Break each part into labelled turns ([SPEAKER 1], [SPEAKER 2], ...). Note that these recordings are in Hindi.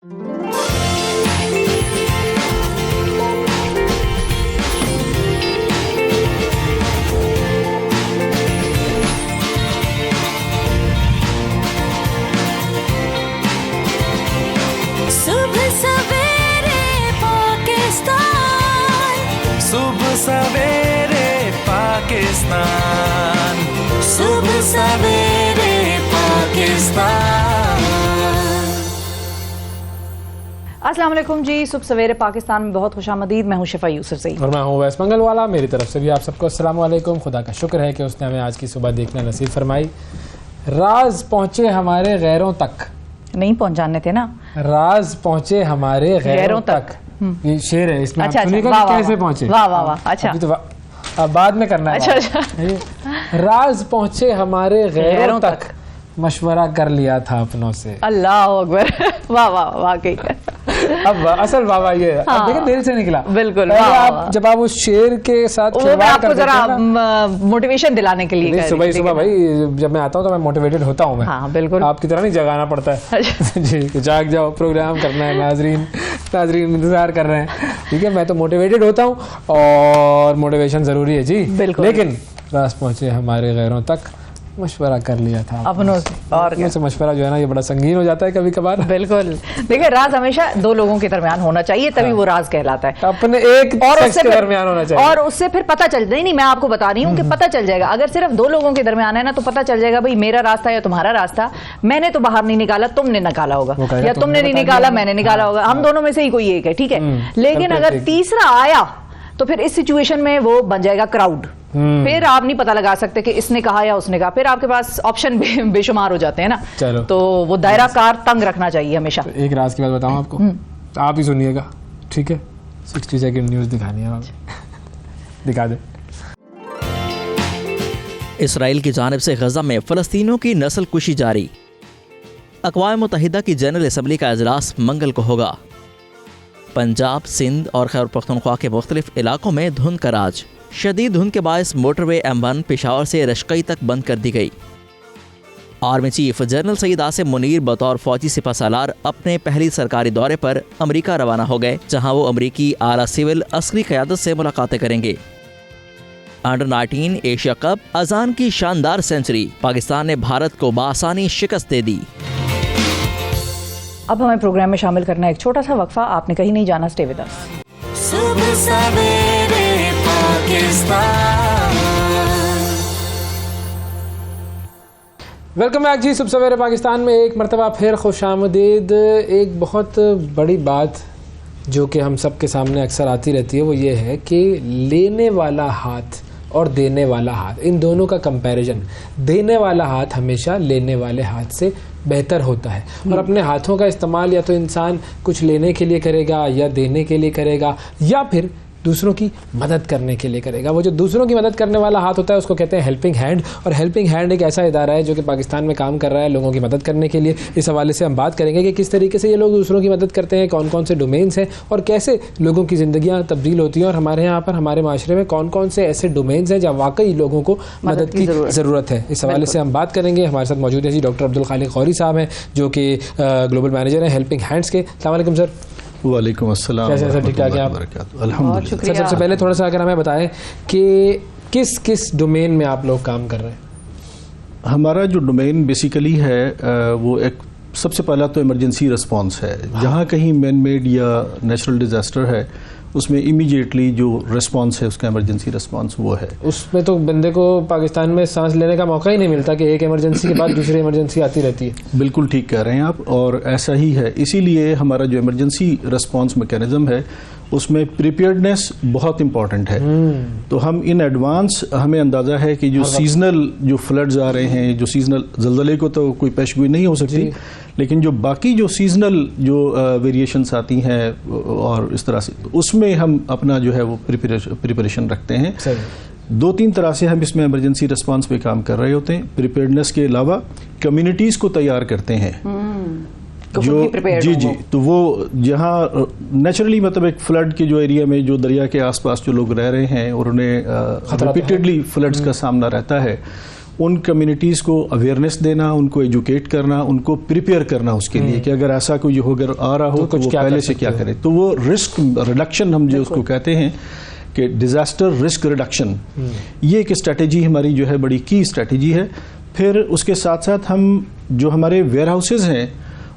[SPEAKER 1] सुबह सवेरे पाकिस्तान,
[SPEAKER 2] सुबह सवेरे पाकिस्तान,
[SPEAKER 1] सुबह सवेरे पाकिस्तान।
[SPEAKER 3] अस्सलाम वालेकुम जी, सुबह सवेरे पाकिस्तान में बहुत खुशामदीद। मैं हूं शिफा यूसुफ सईद
[SPEAKER 4] और मैं हूं वैस मंगलवाला। मेरी तरफ से भी आप सबको अस्सलाम वालेकुम। खुदा का शुक्र है कि उसने हमें आज की सुबह देखना नसीब फरमाई। राज पहुंचे हमारे गैरों तक,
[SPEAKER 3] नहीं पहुंचाने थे ना,
[SPEAKER 4] राज पहुंचे हमारे गैरों तक। ये शेर है, इसमें
[SPEAKER 3] अच्छा,
[SPEAKER 4] आप सुनिएगा
[SPEAKER 3] वाह,
[SPEAKER 4] कि
[SPEAKER 3] वाह,
[SPEAKER 4] कैसे पहुंचे।
[SPEAKER 3] वाह वाह वाह, अच्छा
[SPEAKER 4] अभी तो अब बाद में करना है।
[SPEAKER 3] अच्छा।
[SPEAKER 4] राज पहुंचे हमारे गैरों तक, मशवरा कर लिया था अपनों से।
[SPEAKER 3] अल्लाह अकबर। वाह वाह वाकई।
[SPEAKER 4] अब असल बाबा ये है। अब देखिए दिल से निकला।
[SPEAKER 3] बिल्कुल,
[SPEAKER 4] पहले
[SPEAKER 3] वाह,
[SPEAKER 4] आप
[SPEAKER 3] वाह।
[SPEAKER 4] जब आप उस शेर के साथ
[SPEAKER 3] वो मैं
[SPEAKER 4] खिलवाड़
[SPEAKER 3] आपको
[SPEAKER 4] कर देते
[SPEAKER 3] जरा
[SPEAKER 4] हैं ना,
[SPEAKER 3] मोटिवेशन दिलाने के लिए
[SPEAKER 4] नहीं,
[SPEAKER 3] कर
[SPEAKER 4] सुबह
[SPEAKER 3] रही थी,
[SPEAKER 4] सुबह
[SPEAKER 3] लेकिन-
[SPEAKER 4] भाई जब मैं आता हूँ तो मैं मोटिवेटेड होता हूँ। मैं
[SPEAKER 3] हाँ बिल्कुल।
[SPEAKER 4] आपकी तरह नहीं जगाना पड़ता है। जी, कि जाग जाओ, प्रोग्राम करना है, नाजरीन इंतजार कर रहे हैं। ठीक है, मैं तो मोटिवेटेड होता हूँ और मोटिवेशन जरूरी है जी।
[SPEAKER 3] बिल्कुल।
[SPEAKER 4] लेकिन रास पहुंचे हमारे गैरों तक, मशवरा कर लिया था
[SPEAKER 3] अपनों से। और क्या?
[SPEAKER 4] से मशवरा जो है ना, ये बड़ा संगीन हो जाता है कभी कभार।
[SPEAKER 3] बिल्कुल। देखिए, राज हमेशा दो लोगों के दरमियान होना चाहिए, तभी वो राज कहलाता है।
[SPEAKER 4] अपने एक
[SPEAKER 3] और
[SPEAKER 4] शख्स
[SPEAKER 3] उससे
[SPEAKER 4] के
[SPEAKER 3] फिर-
[SPEAKER 4] दरमियान होना चाहिए।
[SPEAKER 3] और उससे फिर पता चल नहीं, मैं आपको बता रही हूँ कि पता चल जाएगा। अगर सिर्फ दो लोगों के दरमियान है ना, तो पता चल जाएगा भाई मेरा रास्ता या तुम्हारा रास्ता। मैंने तो बाहर नहीं निकाला, तुमने निकाला होगा,
[SPEAKER 4] वो कहेगा
[SPEAKER 3] या तुमने नहीं
[SPEAKER 4] बता
[SPEAKER 3] निकाला,
[SPEAKER 4] दिया।
[SPEAKER 3] मैंने निकाला होगा। हम दोनों में से ही कोई एक है, ठीक है। लेकिन
[SPEAKER 4] कल पे
[SPEAKER 3] अगर
[SPEAKER 4] एक।
[SPEAKER 3] तीसरा आया तो फिर इस सिचुएशन में वो बन जाएगा क्राउड। फिर आप नहीं पता लगा सकते कि इसने कहा या उसने कहा। फिर आपके पास ऑप्शन बेशुमार हो जाते हैं ना।
[SPEAKER 4] चलो।
[SPEAKER 3] तो वो दायरा कार तंग रखना चाहिए हमेशा।
[SPEAKER 4] तो एक राज की बात बताऊं आपको, तो आप ही सुनिएगा, ठीक है। 60 सेकंड न्यूज दिखानी है, दिखा दे।
[SPEAKER 5] इसराइल की जानिब से गजा में फ़लस्तीनियों की नस्ल कुशी जारी। अक़वाम मुत्तहिदा की जनरल असम्बली का इजलास मंगल को होगा। पंजाब, सिंध और खैबर पख्तूनख्वा के मुख्तलिफ इलाकों में धुंध का राज। शदीद धुंध के बायस मोटरवे M1 पेशावर से रशकई तक बंद कर दी गई। Army chief general Saeed Asim Munir बतौर फौजी सिपहसालार अपने पहली सरकारी दौरे पर अमरीका रवाना हो गए, जहां वो अमरीकी आला सिविल अस्करी क़यादत से मुलाकातें करेंगे। अंडर 19 एशिया कप, अजान की शानदार सेंचुरी, पाकिस्तान ने भारत को बासानी शिकस्त दे दी।
[SPEAKER 3] अब हमें प्रोग्राम में शामिल करना है एक छोटा सा वक्फा। आपने कहीं नहीं जाना, स्टे विद अस।
[SPEAKER 2] सुबह सवेरे पाकिस्तान।
[SPEAKER 4] वेलकम बैक जी, सुबह सवेरे पाकिस्तान में एक मरतबा फिर खुशामदीद। एक बहुत बड़ी बात जो कि हम सब के सामने अक्सर आती रहती है, वो ये है कि लेने वाला हाथ और देने वाला हाथ, इन दोनों का कंपैरिजन। देने वाला हाथ हमेशा लेने वाले हाथ से बेहतर होता है। और अपने हाथों का इस्तेमाल या तो इंसान कुछ लेने के लिए करेगा, या देने के लिए करेगा, या फिर दूसरों की मदद करने के लिए करेगा। वो जो दूसरों की मदद करने वाला हाथ होता है उसको कहते हैं हेल्पिंग हैंड। और हेल्पिंग हैंड एक ऐसा इदारा है जो कि पाकिस्तान में काम कर रहा है लोगों की मदद करने के लिए। इस हवाले से हम बात करेंगे कि किस तरीके से ये लोग दूसरों की मदद करते हैं, कौन कौन से डोमेन्स हैं और कैसे लोगों की ज़िंदगियाँ तब्दील होती हैं, और हमारे यहाँ पर हमारे माशरे में कौन कौन से ऐसे डोमेन्स हैं जहाँ वाकई लोगों को मदद की ज़रूरत है। इस हवाले से हम बात करेंगे। हमारे साथ मौजूद है जी डॉक्टर अब्दुल खालिक गौरी साहब हैं, जो कि ग्लोबल मैनेजर हैं हेल्पिंग हैंड्स के। अस्सलाम वालेकुम सर।
[SPEAKER 6] वालेकुम अस्सलाम।
[SPEAKER 4] कैसे सर, ठीक ठाक हैं आप?
[SPEAKER 6] अल्हम्दुलिल्लाह।
[SPEAKER 4] सर सबसे पहले थोड़ा सा अगर हमें बताएं कि किस किस डोमेन में आप लोग काम कर रहे हैं।
[SPEAKER 6] हमारा जो डोमेन बेसिकली है वो एक सबसे पहला तो इमरजेंसी रिस्पांस है। जहाँ कहीं मैन मेड या नेचुरल डिजास्टर है उसमें इमीडिएटली जो रिस्पांस है उसका इमरजेंसी रिस्पांस वो है।
[SPEAKER 4] उसमें तो बंदे को पाकिस्तान में सांस लेने का मौका ही नहीं मिलता कि एक इमरजेंसी के बाद दूसरी इमरजेंसी आती रहती है।
[SPEAKER 6] बिल्कुल ठीक कह रहे हैं आप, और ऐसा ही है। इसीलिए हमारा जो इमरजेंसी रिस्पांस मैकेनिज्म है उसमें प्रिपेयर्डनेस बहुत इंपॉर्टेंट है। तो हम इन एडवांस, हमें अंदाज़ा है कि जो सीजनल जो फ्लड्स आ रहे हैं, जो सीजनल ज़लज़ले को तो कोई पेशगोई नहीं हो सकती, लेकिन जो बाकी जो सीजनल जो वेरिएशंस आती हैं और इस तरह से, उसमें हम अपना जो है वो प्रिपरेशन रखते हैं। दो तीन तरह से हम इसमें इमरजेंसी रिस्पांस पे काम कर रहे होते हैं। प्रिपेयर्डनेस के अलावा कम्युनिटीज़ को तैयार करते हैं जो जी, तो वो जहाँ नेचुरली मतलब एक फ्लड के जो एरिया में जो दरिया के आसपास जो लोग रह रहे हैं और उन्हें रिपीटेडली फ्लड्स का सामना रहता है, उन कम्युनिटीज़ को अवेयरनेस देना, उनको एजुकेट करना, उनको प्रिपेयर करना उसके लिए कि अगर ऐसा कोई अगर आ रहा हो तो वो पहले से क्या करे। तो वो रिस्क रिडक्शन हम जो उसको कहते हैं कि डिज़ास्टर रिस्क रिडक्शन, ये एक स्ट्रेटेजी हमारी जो है बड़ी की स्ट्रेटेजी है। फिर उसके साथ साथ हम जो हमारे वेयर हाउसेज हैं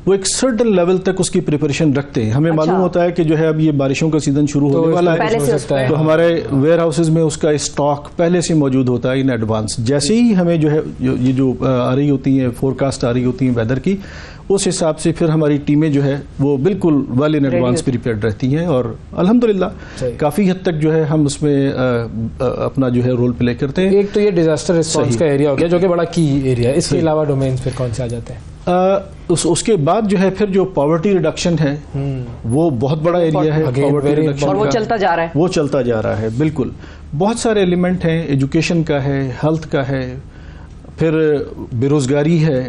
[SPEAKER 6] वो एक सर्टन लेवल तक उसकी प्रिपरेशन रखते हैं। हमें मालूम होता है कि जो है अब ये बारिशों का सीजन शुरू होने वाला है, तो हमारे वेयर हाउसेज में उसका स्टॉक पहले से मौजूद होता है इन एडवांस। जैसे ही हमें जो है ये जो आ रही होती हैं फोरकास्ट आ रही होती हैं वेदर की, उस हिसाब से फिर हमारी टीमें जो है वो बिल्कुल वेल इन एडवांस प्रिपेयर्ड रहती हैं और अल्हम्दुलिल्लाह काफ़ी हद तक जो है हम उसमें अपना जो है रोल प्ले करते हैं।
[SPEAKER 4] एक तो ये डिजास्टर रिस्पॉन्स का एरिया हो गया जो कि बड़ा की एरिया है, इसके अलावा डोमेन्स फिर कौन से आ जाते हैं?
[SPEAKER 6] उसके बाद जो है फिर जो पॉवर्टी रिडक्शन है वो बहुत बड़ा एरिया है। पॉवर्टी रिडक्शन
[SPEAKER 3] और वो चलता जा रहा है,
[SPEAKER 6] वो चलता जा रहा है बिल्कुल। बहुत सारे एलिमेंट हैं, एजुकेशन का है, हेल्थ का है, फिर बेरोजगारी है,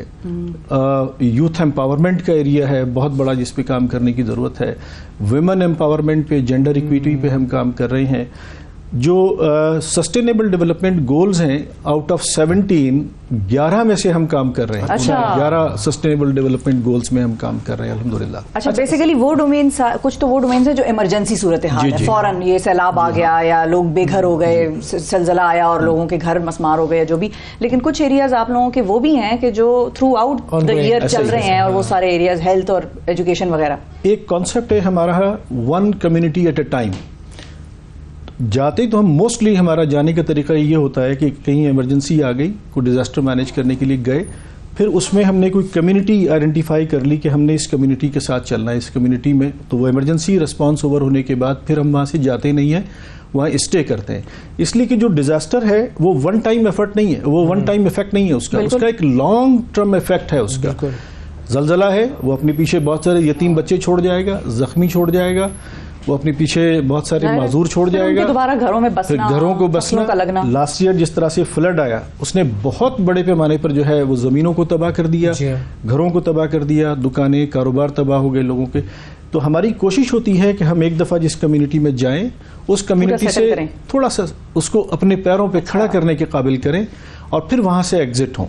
[SPEAKER 6] यूथ एम्पावरमेंट का एरिया है बहुत बड़ा जिस पे काम करने की ज़रूरत है, वुमेन एम्पावरमेंट पे, जेंडर इक्विटी पे हम काम कर रहे हैं। जो सस्टेनेबल डेवलपमेंट गोल्स हैं आउट ऑफ 17, 11 में से हम काम कर रहे हैं।
[SPEAKER 3] अच्छा।
[SPEAKER 6] 11 सस्टेनेबल डेवलपमेंट गोल्स में हम काम कर रहे हैं अल्हम्दुलिल्लाह।
[SPEAKER 3] अच्छा, बेसिकली वो डोमेन्स, कुछ तो वो डोमेन्स है जो इमरजेंसी सूरत हाल है, फौरन ये सैलाब आ गया या लोग बेघर हो गए, जलजला आया और लोगों के घर मसमार हो गए जो भी, लेकिन कुछ एरियाज आप लोगों के वो भी हैं कि जो थ्रू आउट द ईयर चल रहे हैं और वो सारे एरियाज हेल्थ और एजुकेशन वगैरह।
[SPEAKER 6] एक कॉन्सेप्ट है हमारा one community at a time. जाते ही तो हम मोस्टली हमारा जाने का तरीका ये होता है कि कहीं इमरजेंसी आ गई, कोई डिज़ास्टर मैनेज करने के लिए गए, फिर उसमें हमने कोई कम्युनिटी आइडेंटिफाई कर ली कि हमने इस कम्युनिटी के साथ चलना है, इस कम्युनिटी में, तो वो इमरजेंसी रिस्पांस ओवर होने के बाद फिर हम वहाँ से जाते नहीं हैं, वहाँ स्टे करते हैं। इसलिए कि जो डिज़ास्टर है वो वन टाइम एफर्ट नहीं है, वो वन टाइम इफेक्ट नहीं है उसका एक लॉन्ग टर्म इफेक्ट है उसका। जलजला है, वो अपने पीछे बहुत सारे यतीम बच्चे छोड़ जाएगा, जख्मी छोड़ जाएगा, वो अपने पीछे बहुत सारे माजूर छोड़ जाएगा,
[SPEAKER 3] दोबारा घरों में बसना,
[SPEAKER 6] घरों को बसना। लास्ट ईयर जिस तरह से फ्लड आया उसने बहुत बड़े पैमाने पर जो है वो जमीनों को तबाह कर दिया, घरों को तबाह कर दिया, दुकानें कारोबार तबाह हो गए लोगों के। तो हमारी कोशिश होती है कि हम एक दफा जिस कम्युनिटी में जाएं उस कम्युनिटी से थोड़ा सा उसको अपने पैरों पे खड़ा करने के काबिल करें और फिर वहां से एग्जिट हों।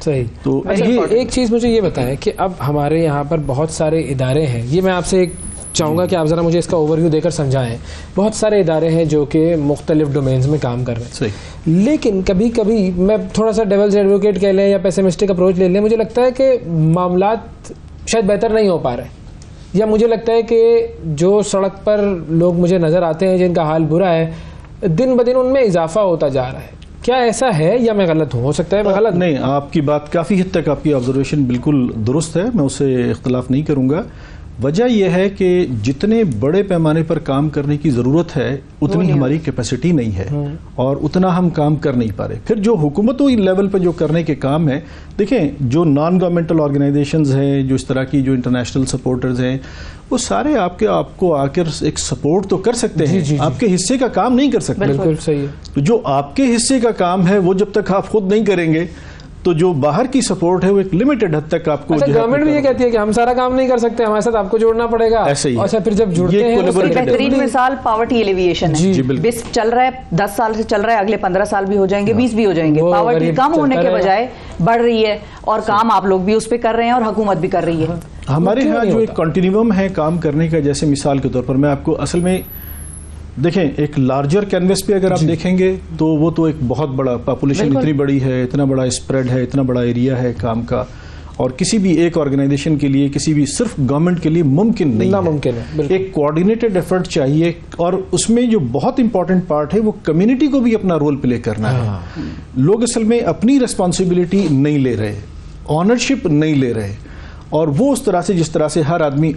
[SPEAKER 4] सही। तो ये एक चीज मुझे ये बताएं कि अब हमारे यहाँ पर बहुत सारे इदारे हैं, ये मैं आपसे एक चाहूँगा कि आप ज़रा मुझे इसका ओवरव्यू देकर समझाएं। बहुत सारे इदारे हैं जो कि मुख्तलिफ डोमेन्स में काम कर रहे हैं,
[SPEAKER 6] सही।
[SPEAKER 4] लेकिन कभी कभी मैं थोड़ा सा डेविल्स एडवोकेट कह लें या पेसिमिस्टिक अप्रोच ले लें, मुझे लगता है कि मामलात शायद बेहतर नहीं हो पा रहे, या मुझे लगता है कि जो सड़क पर लोग मुझे नज़र आते हैं जिनका हाल बुरा है, दिन ब दिन उनमें इजाफा होता जा रहा है। क्या ऐसा है या मैं गलत हूँ? हो सकता है मैं गलत।
[SPEAKER 6] नहीं, आपकी बात काफ़ी हद तक, आपकी ऑब्जर्वेशन बिल्कुल दुरुस्त है, मैं उससे इख्तलाफ नहीं करूँगा। वजह यह है कि जितने बड़े पैमाने पर काम करने की ज़रूरत है उतनी हमारी कैपेसिटी नहीं है और उतना हम काम कर नहीं पा रहे। फिर जो हुकूमती लेवल पर जो करने के काम है, देखें जो नॉन गवर्नमेंटल ऑर्गेनाइजेशंस हैं, जो इस तरह की जो इंटरनेशनल सपोर्टर्स हैं, वो सारे आपको आकर एक सपोर्ट तो कर सकते हैं, आपके हिस्से का काम नहीं कर सकते।
[SPEAKER 4] बिल्कुल सही है।
[SPEAKER 6] तो जो आपके हिस्से का काम है वो जब तक आप खुद नहीं करेंगे तो जो बाहर की सपोर्ट है वो एक लिमिटेड हद तक आपको।
[SPEAKER 4] अच्छा, गवर्नमेंट भी ये कहती है कि हम सारा काम नहीं कर सकते, हमारे साथ आपको जोड़ना पड़ेगा।
[SPEAKER 6] ऐसे ही।
[SPEAKER 4] अच्छा, फिर जब जुड़ते हैं
[SPEAKER 3] बेहतरीन मिसाल पॉवर्टी एलिविएशन है। 20 चल रहा है, 10 साल से चल रहा है, अगले 15 साल भी हो जाएंगे, 20 भी हो जाएंगे, पॉवर्टी कम होने के बजाय बढ़ रही है और काम आप लोग भी उस पर कर रहे हैं और हुकूमत भी कर रही है।
[SPEAKER 6] हमारे यहाँ जो एक कंटिन्यूम है काम करने का, जैसे मिसाल के तौर पर मैं आपको असल में देखें, एक लार्जर कैनवस पे अगर आप देखेंगे तो वो तो एक बहुत बड़ा पॉपुलेशन, इतनी बड़ी है, इतना बड़ा स्प्रेड है, इतना बड़ा एरिया है काम का, और किसी भी एक ऑर्गेनाइजेशन के लिए, किसी भी सिर्फ गवर्नमेंट के लिए मुमकिन नहीं, नामुमकिन है। एक कोऑर्डिनेटेड एफर्ट चाहिए और उसमें जो बहुत इंपॉर्टेंट पार्ट है वो कम्युनिटी को भी अपना रोल प्ले करना है। लोग असल में अपनी रिस्पॉन्सिबिलिटी नहीं ले रहे, ऑनरशिप नहीं ले रहे, और वो उस तरह से जिस तरह से हर आदमी,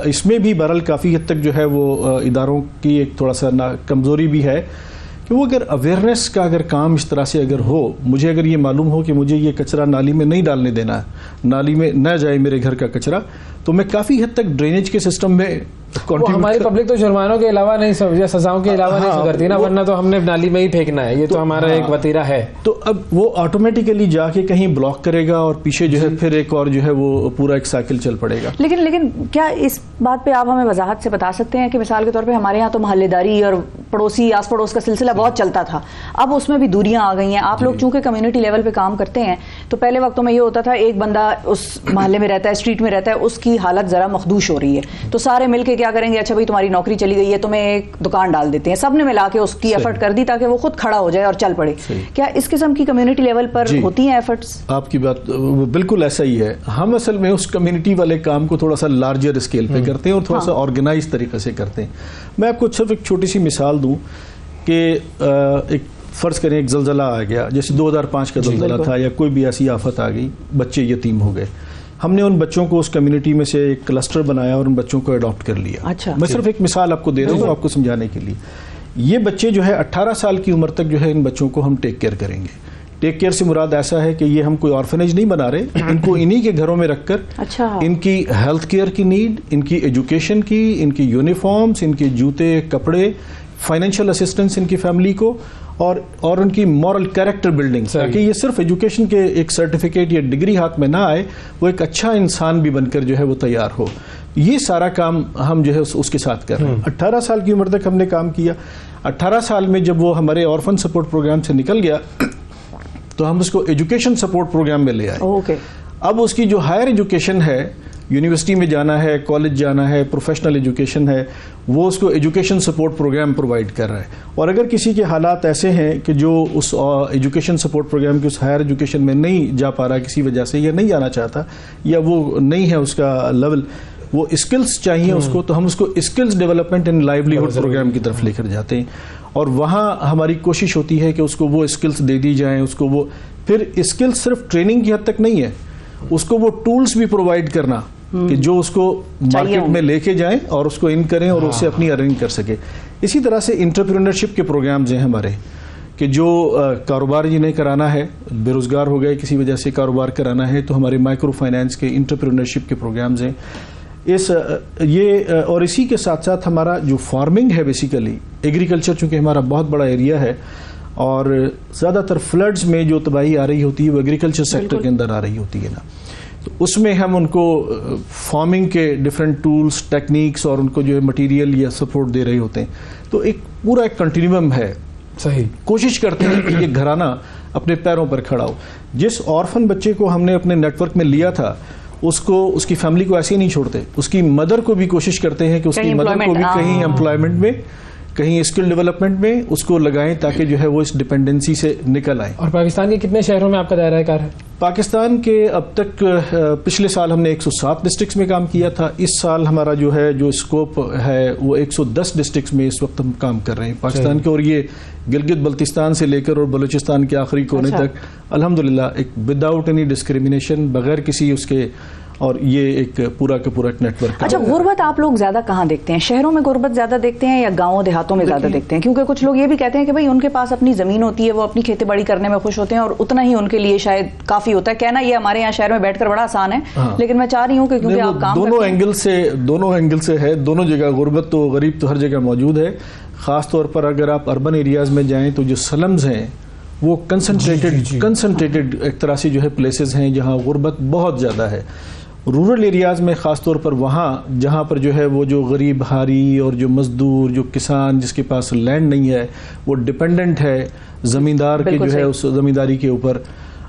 [SPEAKER 6] इसमें भी बहरहाल काफ़ी हद तक जो है वो इदारों की एक थोड़ा सा कमज़ोरी भी है कि वो अगर अवेयरनेस का अगर काम इस तरह से अगर हो, मुझे अगर ये मालूम हो कि मुझे ये कचरा नाली में नहीं डालने देना है, नाली में न जाए मेरे घर का कचरा, तो मैं काफ़ी हद तक ड्रेनेज के सिस्टम में
[SPEAKER 4] वो हमारी पब्लिक तो जुर्मानों के अलावा नहीं या सजाओं के अलावा नहीं सुधरती ना, वरना तो हमने नाली में ही फेंकना है, ये तो हमारा एक वतीरा है।
[SPEAKER 6] तो अब वो ऑटोमेटिकली जाके कहीं ब्लॉक करेगा और पीछे जो है फिर एक और जो है वो पूरा एक साइकिल चल पड़ेगा।
[SPEAKER 3] लेकिन क्या इस बात पे आप हमें वजाहत से बता सकते हैं कि मिसाल के तौर पे हमारे यहाँ तो मोहल्लेदारी और पड़ोसी आस पड़ोस का सिलसिला बहुत चलता था, अब उसमें भी दूरियां आ गई हैं। आप लोग चूंकि कम्युनिटी लेवल पे काम करते हैं, तो पहले वक्तों में ये होता था एक बंदा उस मोहल्ले में रहता है, स्ट्रीट में रहता है, उसकी हालत जरा मखदूश हो रही है तो सारे मिलके क्या करेंगे, अच्छा भाई तुम्हारी नौकरी चली गई है, तुम्हें एक दुकान डाल देते हैं, सबने मिला के उसकी एफर्ट कर दी ताकि वो खुद खड़ा हो जाए और चल पड़े। क्या इस किस्म की कम्युनिटी लेवल पर होती हैं एफर्ट्स?
[SPEAKER 6] आपकी बात बिल्कुल ऐसा ही है। हम असल में उस कम्युनिटी वाले काम को थोड़ा सा लार्जर स्केल पे करते हैं और थोड़ा सा ऑर्गेनाइज तरीके से करते हैं। मैं आपको सिर्फ एक छोटी सी मिसाल दूं कि एक फर्ज करें एक ज़लज़ला आ गया, जैसे 2005 का ज़लज़ला था, या कोई भी ऐसी आफत आ गई, बच्चे यतीम हो गए, हमने उन बच्चों को उस कम्युनिटी में से एक क्लस्टर बनाया और उन बच्चों को अडॉप्ट कर लिया।
[SPEAKER 3] अच्छा।
[SPEAKER 6] मैं सिर्फ एक मिसाल आपको दे रहा हूँ आपको समझाने के लिए। ये बच्चे जो है 18 साल की उम्र तक जो है इन बच्चों को हम टेक केयर करेंगे। टेक केयर से मुराद ऐसा है कि ये हम कोई ऑर्फनेज नहीं बना रहे, इनको इन्हीं के घरों में रखकर इनकी हेल्थ केयर की नीड, इनकी एजुकेशन की, इनकी यूनिफॉर्म्स, इनके जूते कपड़े, फाइनेंशियल असिस्टेंस इनकी फैमिली को, और उनकी मॉरल कैरेक्टर बिल्डिंग, ताकि ये सिर्फ एजुकेशन के एक सर्टिफिकेट या डिग्री हाथ में ना आए, वो एक अच्छा इंसान भी बनकर जो है वो तैयार हो। ये सारा काम हम जो है उसके साथ कर रहे हैं। 18 साल की उम्र तक हमने काम किया। 18 साल में जब वो हमारे ऑर्फन सपोर्ट प्रोग्राम से निकल गया तो हम उसको एजुकेशन सपोर्ट प्रोग्राम में ले आए। अब उसकी जो हायर एजुकेशन है, यूनिवर्सिटी में जाना है, कॉलेज जाना है, प्रोफेशनल एजुकेशन है, वो उसको एजुकेशन सपोर्ट प्रोग्राम प्रोवाइड कर रहा है। और अगर किसी के हालात ऐसे हैं कि जो उस एजुकेशन सपोर्ट प्रोग्राम की उस हायर एजुकेशन में नहीं जा पा रहा किसी वजह से, या नहीं जाना चाहता, या वो नहीं है उसका लेवल, वो स्किल्स चाहिए उसको, तो हम उसको skills development and livelihood programme की तरफ लेकर जाते हैं। और वहाँ हमारी कोशिश होती है कि उसको वो स्किल्स दे दी जाएं, उसको वो फिर स्किल्स सिर्फ ट्रेनिंग की हद तक नहीं है, उसको वो टूल्स भी प्रोवाइड करना कि जो उसको मार्केट में लेके जाएं और उसको इन करें और उससे अपनी अर्निंग कर सके। इसी तरह से एंटरप्रेन्योरशिप के प्रोग्राम्स हैं हमारे, कि जो कारोबार जिन्हें कराना है, बेरोजगार हो गए किसी वजह से, कारोबार कराना है, तो हमारे माइक्रो फाइनेंस के एंटरप्रेन्योरशिप के प्रोग्राम्स हैं। और इसी के साथ साथ हमारा जो फार्मिंग है, बेसिकली एग्रीकल्चर चूंकि हमारा बहुत बड़ा एरिया है और ज़्यादातर फ्लड्स में जो तबाही आ रही होती है वो एग्रीकल्चर सेक्टर के अंदर आ रही होती है ना, तो उसमें हम उनको फार्मिंग के डिफरेंट टूल्स, टेक्निक्स और उनको जो है मटेरियल या सपोर्ट दे रहे होते हैं। तो एक पूरा एक कंटिन्यूम है।
[SPEAKER 4] सही
[SPEAKER 6] कोशिश करते हैं कि ये घराना अपने पैरों पर खड़ा हो। जिस ऑर्फन बच्चे को हमने अपने नेटवर्क में लिया था, उसको, उसकी फैमिली को ऐसे ही नहीं छोड़ते, उसकी मदर को भी कोशिश करते हैं कि उसकी मदर को भी कहीं एम्प्लॉयमेंट में, कहीं स्किल डेवलपमेंट में उसको लगाएं, ताकि जो है वो इस डिपेंडेंसी से निकल आए।
[SPEAKER 4] और पाकिस्तान के कितने शहरों में आपका दायरा कार है?
[SPEAKER 6] पाकिस्तान के अब तक पिछले साल हमने 107 डिस्ट्रिक्ट्स में काम किया था। इस साल हमारा जो है जो स्कोप है वो 110 डिस्ट्रिक्ट्स में इस वक्त हम काम कर रहे हैं पाकिस्तान के। और ये गिलगित बल्तिस्तान से लेकर और बलूचिस्तान के आखिरी कोने तक अल्हम्दुलिल्लाह एक विदाउट एनी डिस्क्रिमिनेशन, बगैर किसी उसके, और ये एक पूरा का पूरा नेटवर्क।
[SPEAKER 3] अच्छा, गुर्बत आप लोग ज्यादा कहाँ देखते हैं? शहरों में गुर्बत ज्यादा देखते हैं या गाँव देहातों में ज्यादा देखते हैं? क्योंकि कुछ लोग ये भी कहते हैं कि भाई उनके पास अपनी जमीन होती है, वो अपनी खेती बाड़ी करने में खुश होते हैं और उतना ही उनके लिए शायद काफी होता है। कहना ये हमारे यहाँ शहर में बैठकर बड़ा आसान है, लेकिन मैं चाह रही हूँ कि क्योंकि आप काम
[SPEAKER 6] दोनों एंगल से है, दोनों जगह गुर्बत तो, गरीब तो हर जगह मौजूद है। खास तौर पर अगर आप अर्बन एरियाज में जाएं तो जो स्लम्स हैं वो कंसंट्रेटेड एक तरह से जो है प्लेसेस हैं जहाँ गुर्बत बहुत ज़्यादा है। रूरल एरियाज में ख़ास तौर पर वहाँ जहाँ पर जो है वो जो गरीब हारी और जो मजदूर, जो किसान जिसके पास लैंड नहीं है, वो डिपेंडेंट है ज़मींदार के जो है उस ज़मींदारी के ऊपर,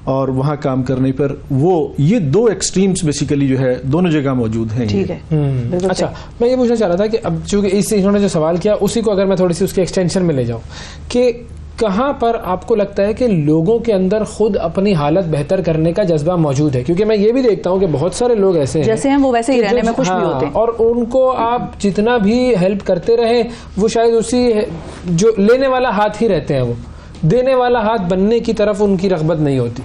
[SPEAKER 6] और वहाँ काम करने पर वो ये दो एक्सट्रीम्स बेसिकली जो है दोनों जगह मौजूद हैं।
[SPEAKER 3] ठीक है।
[SPEAKER 4] अच्छा, मैं ये पूछना चाह रहा था कि अब चूंकि इन्होंने जो सवाल किया उसी को अगर मैं थोड़ी सी उसके एक्सटेंशन में ले जाऊँ कि कहाँ पर आपको लगता है कि लोगों के अंदर खुद अपनी हालत बेहतर करने का जज्बा मौजूद है? क्योंकि मैं ये भी देखता हूँ कि बहुत सारे लोग ऐसे हैं
[SPEAKER 3] जैसे हैं वो वैसे ही रहने में खुश भी होते हैं,
[SPEAKER 4] और उनको आप जितना भी हेल्प करते रहे वो शायद उसी जो लेने वाला हाथ ही रहते हैं, वो देने वाला हाथ बनने की तरफ उनकी रग़बत नहीं होती।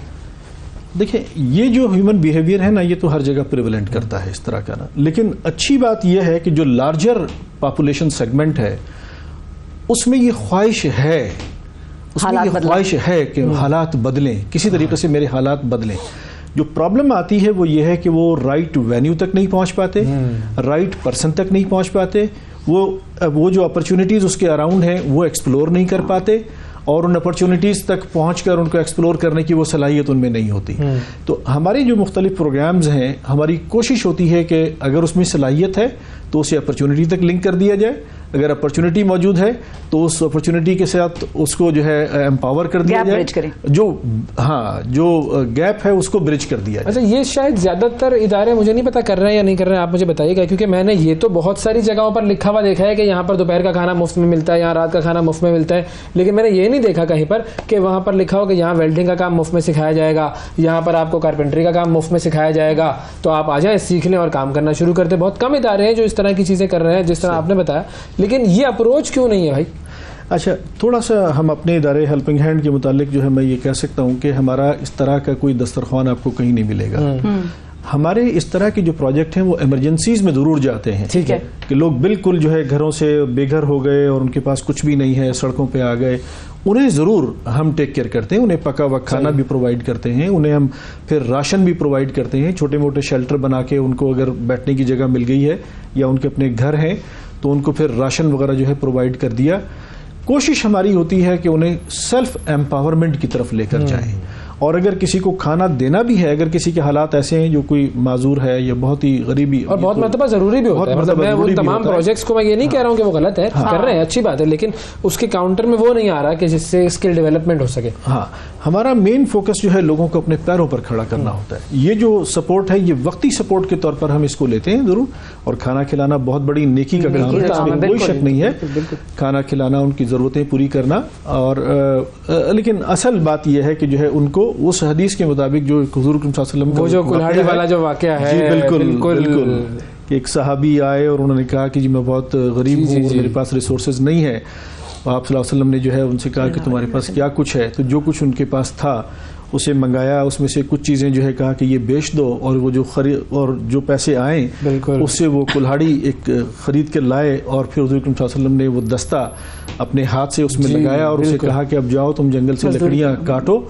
[SPEAKER 6] देखिए, ये जो ह्यूमन बिहेवियर है ना, ये तो हर जगह प्रिवेलेंट करता है इस तरह का ना। लेकिन अच्छी बात यह है कि जो लार्जर पॉपुलेशन सेगमेंट है उसमें ये ख्वाहिश है, उसमें ये ख्वाहिश है कि हालात बदलें, किसी तरीके से मेरे हालात बदलें। जो प्रॉब्लम आती है वो ये है कि वो राइट वेन्यू तक नहीं पहुंच पाते, राइट पर्सन तक नहीं पहुंच पाते, वो जो अपॉर्चुनिटीज उसके अराउंड हैं वो एक्सप्लोर नहीं कर पाते, और उन अपॉर्चुनिटीज़ तक पहुंचकर उनको एक्सप्लोर करने की वो सलाहियत उनमें नहीं होती। तो हमारे जो मुख्तलिफ प्रोग्राम्स हैं, हमारी कोशिश होती है कि अगर उसमें सलाहियत है तो उसे अपॉर्चुनिटी तक लिंक कर दिया जाए, अगर अपॉर्चुनिटी मौजूद है तो उस अपॉर्चुनिटी के साथ उसको जो है एम्पावर कर दिया जाए, जो गैप है उसको ब्रिज कर दिया जाए।
[SPEAKER 4] अच्छा, ये शायद ज्यादातर इदारे, मुझे नहीं पता कर रहे हैं या नहीं कर रहे हैं, आप मुझे बताइएगा, क्योंकि मैंने ये तो बहुत सारी जगहों पर लिखा हुआ देखा है कि यहाँ पर दोपहर का खाना मुफ्त में मिलता है, यहाँ रात का खाना मुफ्त में मिलता है, लेकिन मैंने ये नहीं देखा कहीं पर कि वहाँ पर लिखा हो कि यहाँ वेल्डिंग का काम मुफ्त में सिखाया जाएगा, यहाँ पर आपको कारपेंटरी का काम मुफ्त में सिखाया जाएगा, तो आप आ जाएं, सीख लें और काम करना शुरू कर दें। बहुत कम इदारे हैं जो इस तरह की चीजें कर रहे हैं जिस तरह आपने बताया, लेकिन ये अप्रोच क्यों नहीं है भाई?
[SPEAKER 6] अच्छा, थोड़ा सा हम अपने इदारे हेल्पिंग हैंड के मुतालिक जो है मैं ये कह सकता हूँ कि हमारा इस तरह का कोई दस्तरखान आपको कहीं नहीं मिलेगा। हमारे इस तरह के जो प्रोजेक्ट हैं वो इमरजेंसीज में जरूर जाते हैं।
[SPEAKER 4] ठीक है
[SPEAKER 6] कि लोग बिल्कुल जो है घरों से बेघर हो गए और उनके पास कुछ भी नहीं है, सड़कों पे आ गए, उन्हें ज़रूर हम टेक केयर करते हैं, उन्हें पका हुआ खाना भी प्रोवाइड करते हैं, उन्हें हम फिर राशन भी प्रोवाइड करते हैं, छोटे मोटे शेल्टर बना के उनको अगर बैठने की जगह मिल गई है या उनके अपने घर हैं तो उनको फिर राशन वगैरह जो है प्रोवाइड कर दिया। कोशिश हमारी होती है कि उन्हें सेल्फ एम्पावरमेंट की तरफ लेकर जाएं, और अगर किसी को खाना देना भी है, अगर किसी के हालात ऐसे हैं जो कोई माजूर है या बहुत ही गरीबी,
[SPEAKER 4] और बहुत मतलब जरूरी भी होता है, मतलब मैं उन तमाम प्रोजेक्ट्स को मैं ये नहीं कह रहा हूँ कि वो गलत है, कर रहे हैं, अच्छी बात है, लेकिन उसके काउंटर में वो नहीं आ रहा कि जिससे स्किल डेवलपमेंट हो सके।
[SPEAKER 6] हाँ, हमारा मेन फोकस जो है लोगों को अपने पैरों पर खड़ा करना होता है। ये जो सपोर्ट है ये वक्ती सपोर्ट के तौर पर हम इसको लेते हैं जरूर, और खाना खिलाना बहुत बड़ी नेकी का काम है, इसमें कोई शक नहीं है, खाना खिलाना, उनकी जरूरतें पूरी करना, और लेकिन असल बात यह है कि जो है उनको उस हदीस के मुताबिक जो हुजूर सल्लल्लाहु अलैहि वसल्लम का
[SPEAKER 4] वो जो कुल्हाड़ी वाला जो वाकया है,
[SPEAKER 6] जी बिल्कुल, एक सहाबी आए और उन्होंने कहा कि जी मैं बहुत गरीब हूँ और मेरे पास रिसोर्सेज नहीं है। आप सल्लल्लाहु अलैहि वसल्लम ने जो है उनसे कहा कि तुम्हारे पास क्या कुछ है, तो जो कुछ उनके पास था उसे मंगाया, उसमें से कुछ चीज़ें जो है कहा कि ये बेच दो, और वो जो और जो पैसे आए उससे वो कुल्हाड़ी एक खरीद के लाए, और फिर हुजूर सल्लल्लाहु अलैहि वसल्लम ने वो दस्ता अपने हाथ से उसमें लगाया और उसे कहा कि अब जाओ तुम जंगल से लकड़ियाँ काटो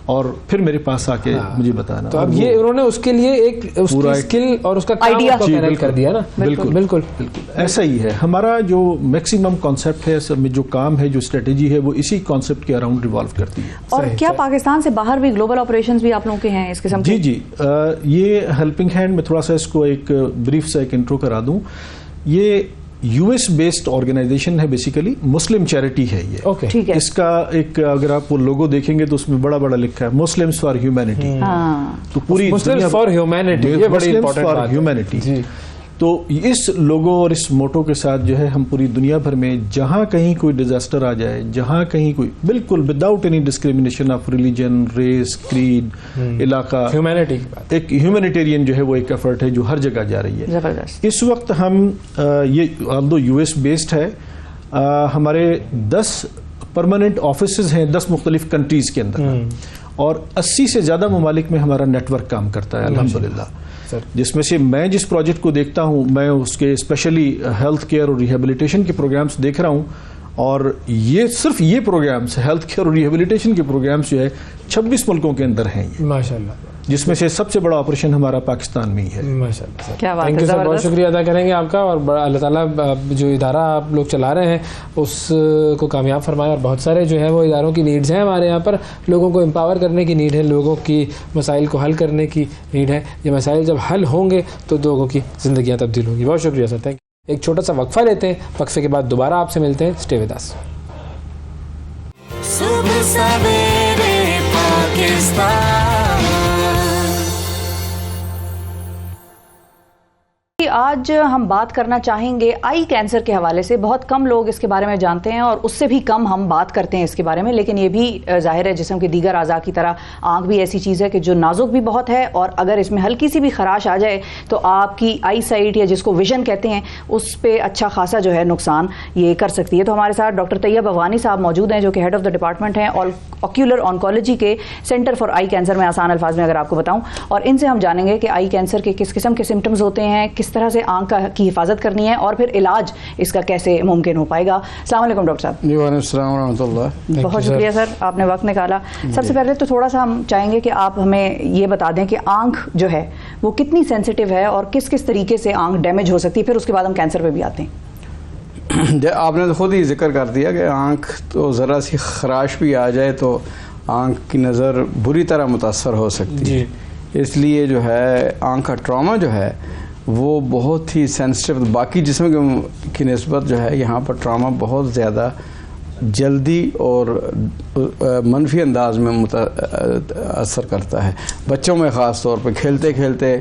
[SPEAKER 6] और फिर मेरे पास आके मुझे बताना।
[SPEAKER 4] तो अब ये उन्होंने उसके लिए एक पूरा स्किल और उसका आइडिया कर दिया ना।
[SPEAKER 6] बिल्कुल बिल्कुल बिल्कुल ऐसा ही है। हमारा जो मैक्सिमम कॉन्सेप्ट है, सब में जो काम है, जो स्ट्रेटेजी है, वो इसी कॉन्सेप्ट के अराउंड रिवॉल्व करती है।
[SPEAKER 3] और क्या पाकिस्तान से बाहर भी ग्लोबल ऑपरेशंस भी आप लोगों के हैं इस किस्म के?
[SPEAKER 6] जी ये हेल्पिंग हैंड में थोड़ा सा इसको एक ब्रीफ सा एक इंट्रो करा दूं। ये यूएस बेस्ड ऑर्गेनाइजेशन है, बेसिकली मुस्लिम चैरिटी है ये।
[SPEAKER 3] ठीक है।
[SPEAKER 6] इसका एक अगर आप वो लोगो देखेंगे तो उसमें बड़ा बड़ा लिखा है मुस्लिम्स फॉर ह्यूमैनिटी। तो पूरी
[SPEAKER 4] मुस्लिम्स फॉर ह्यूमैनिटी, ये बड़ी इंपॉर्टेंट बात है।
[SPEAKER 6] ह्यूमैनिटी। तो इस लोगो और इस मोटो के साथ जो है हम पूरी दुनिया भर में जहां कहीं कोई डिजास्टर आ जाए, जहां कहीं कोई, बिल्कुल without any discrimination of religion, race, creed, इलाका,
[SPEAKER 4] ह्यूमैनिटी,
[SPEAKER 6] एक ह्यूमैनिटेरियन जो है वो एक एफर्ट है जो हर जगह जा रही है।
[SPEAKER 3] जबरदस्त।
[SPEAKER 6] इस वक्त हम ये ऑल्दो यूएस बेस्ड है, हमारे 10 परमानेंट ऑफिसेज हैं 10 मुख्तलिफ कंट्रीज के अंदर, और 80 से ज्यादा ममालिक में हमारा नेटवर्क काम करता है अल्हम्दुलिल्लाह। जिसमें से मैं जिस प्रोजेक्ट को देखता हूं, मैं उसके स्पेशली हेल्थ केयर और रिहेबिलिटेशन के प्रोग्राम्स देख रहा हूं, और ये सिर्फ ये प्रोग्राम्स हेल्थ केयर और रिहेबिलिटेशन के प्रोग्राम्स जो है 26 मुल्कों के अंदर हैं ये,
[SPEAKER 4] माशाल्लाह,
[SPEAKER 6] जिसमें से सबसे बड़ा ऑपरेशन हमारा पाकिस्तान में ही है।
[SPEAKER 4] माशाल्लाह,
[SPEAKER 3] क्या बात
[SPEAKER 4] है सर, बहुत शुक्रिया अदा करेंगे आपका, और अल्लाह ताला जो इदारा आप लोग चला रहे हैं उसको कामयाब फरमाए। और बहुत सारे जो है वो इदारों की नीड्स हैं हमारे यहाँ पर, लोगों को एम्पावर करने की नीड है, लोगों की मसाइल को हल करने की नीड है। ये मसाइल जब हल होंगे तो लोगों की ज़िंदगियाँ तब्दील होंगी। बहुत शुक्रिया सर, थैंक यू। एक छोटा सा वक्फा लेते हैं, वक्फे के बाद दोबारा आपसे मिलते हैं। Stay with us.
[SPEAKER 2] सुबह सवेरे पाकिस्तान।
[SPEAKER 3] आज हम बात करना चाहेंगे आई कैंसर के हवाले से। बहुत कम लोग इसके बारे में जानते हैं और उससे भी कम हम बात करते हैं इसके बारे में, लेकिन ये भी जाहिर है जिस्म के दीगर आज़ा की तरह आंख भी ऐसी चीज़ है कि जो नाजुक भी बहुत है, और अगर इसमें हल्की सी भी खराश आ जाए तो आपकी आई साइट या जिसको विजन कहते हैं उस पर अच्छा खासा जो है नुकसान ये कर सकती है। तो हमारे साथ डॉक्टर तैयब अफगानी साहब मौजूद हैं जो कि हेड ऑफ द डिपार्टमेंट हैं ऑक्यूलर ऑन्कोलॉजी के सेंटर फॉर आई कैंसर में, आसान अल्फाज में अगर आपको बताऊँ, और इनसे हम जानेंगे कि आई कैंसर के किस किस्म के सिम्टम्स होते हैं, किस किस तरह से आंख की हिफाजत करनी है और फिर इलाज इसका कैसे मुमकिन हो पाएगा। अस्सलाम वालेकुम डॉक्टर साहब।
[SPEAKER 7] जी वालेकुम अस्सलाम व रहमतुल्लाह।
[SPEAKER 3] बहुत शुक्रिया सर, आपने वक्त निकाला। सबसे पहले तो थोड़ा सा हम चाहेंगे कि आप हमें ये बता दें कि आंख जो है वो कितनी सेंसिटिव है और किस किस तरीके से आंख डैमेज हो सकती है, फिर उसके बाद हम कैंसर पे भी आते हैं।
[SPEAKER 7] आपने तो खुद ही जिक्र कर दिया कि आंख तो ज़रा सी खराश भी आ जाए तो आंख की नज़र बुरी तरह मुतासर हो सकती है। इसलिए जो है आंख का ट्रॉमा जो है वो बहुत ही सेंसिटिव, बाकी जिस्म की निस्बत जो है यहाँ पर ट्रॉमा बहुत ज़्यादा जल्दी और मनफी अंदाज में असर करता है। बच्चों में ख़ास तौर पर खेलते खेलते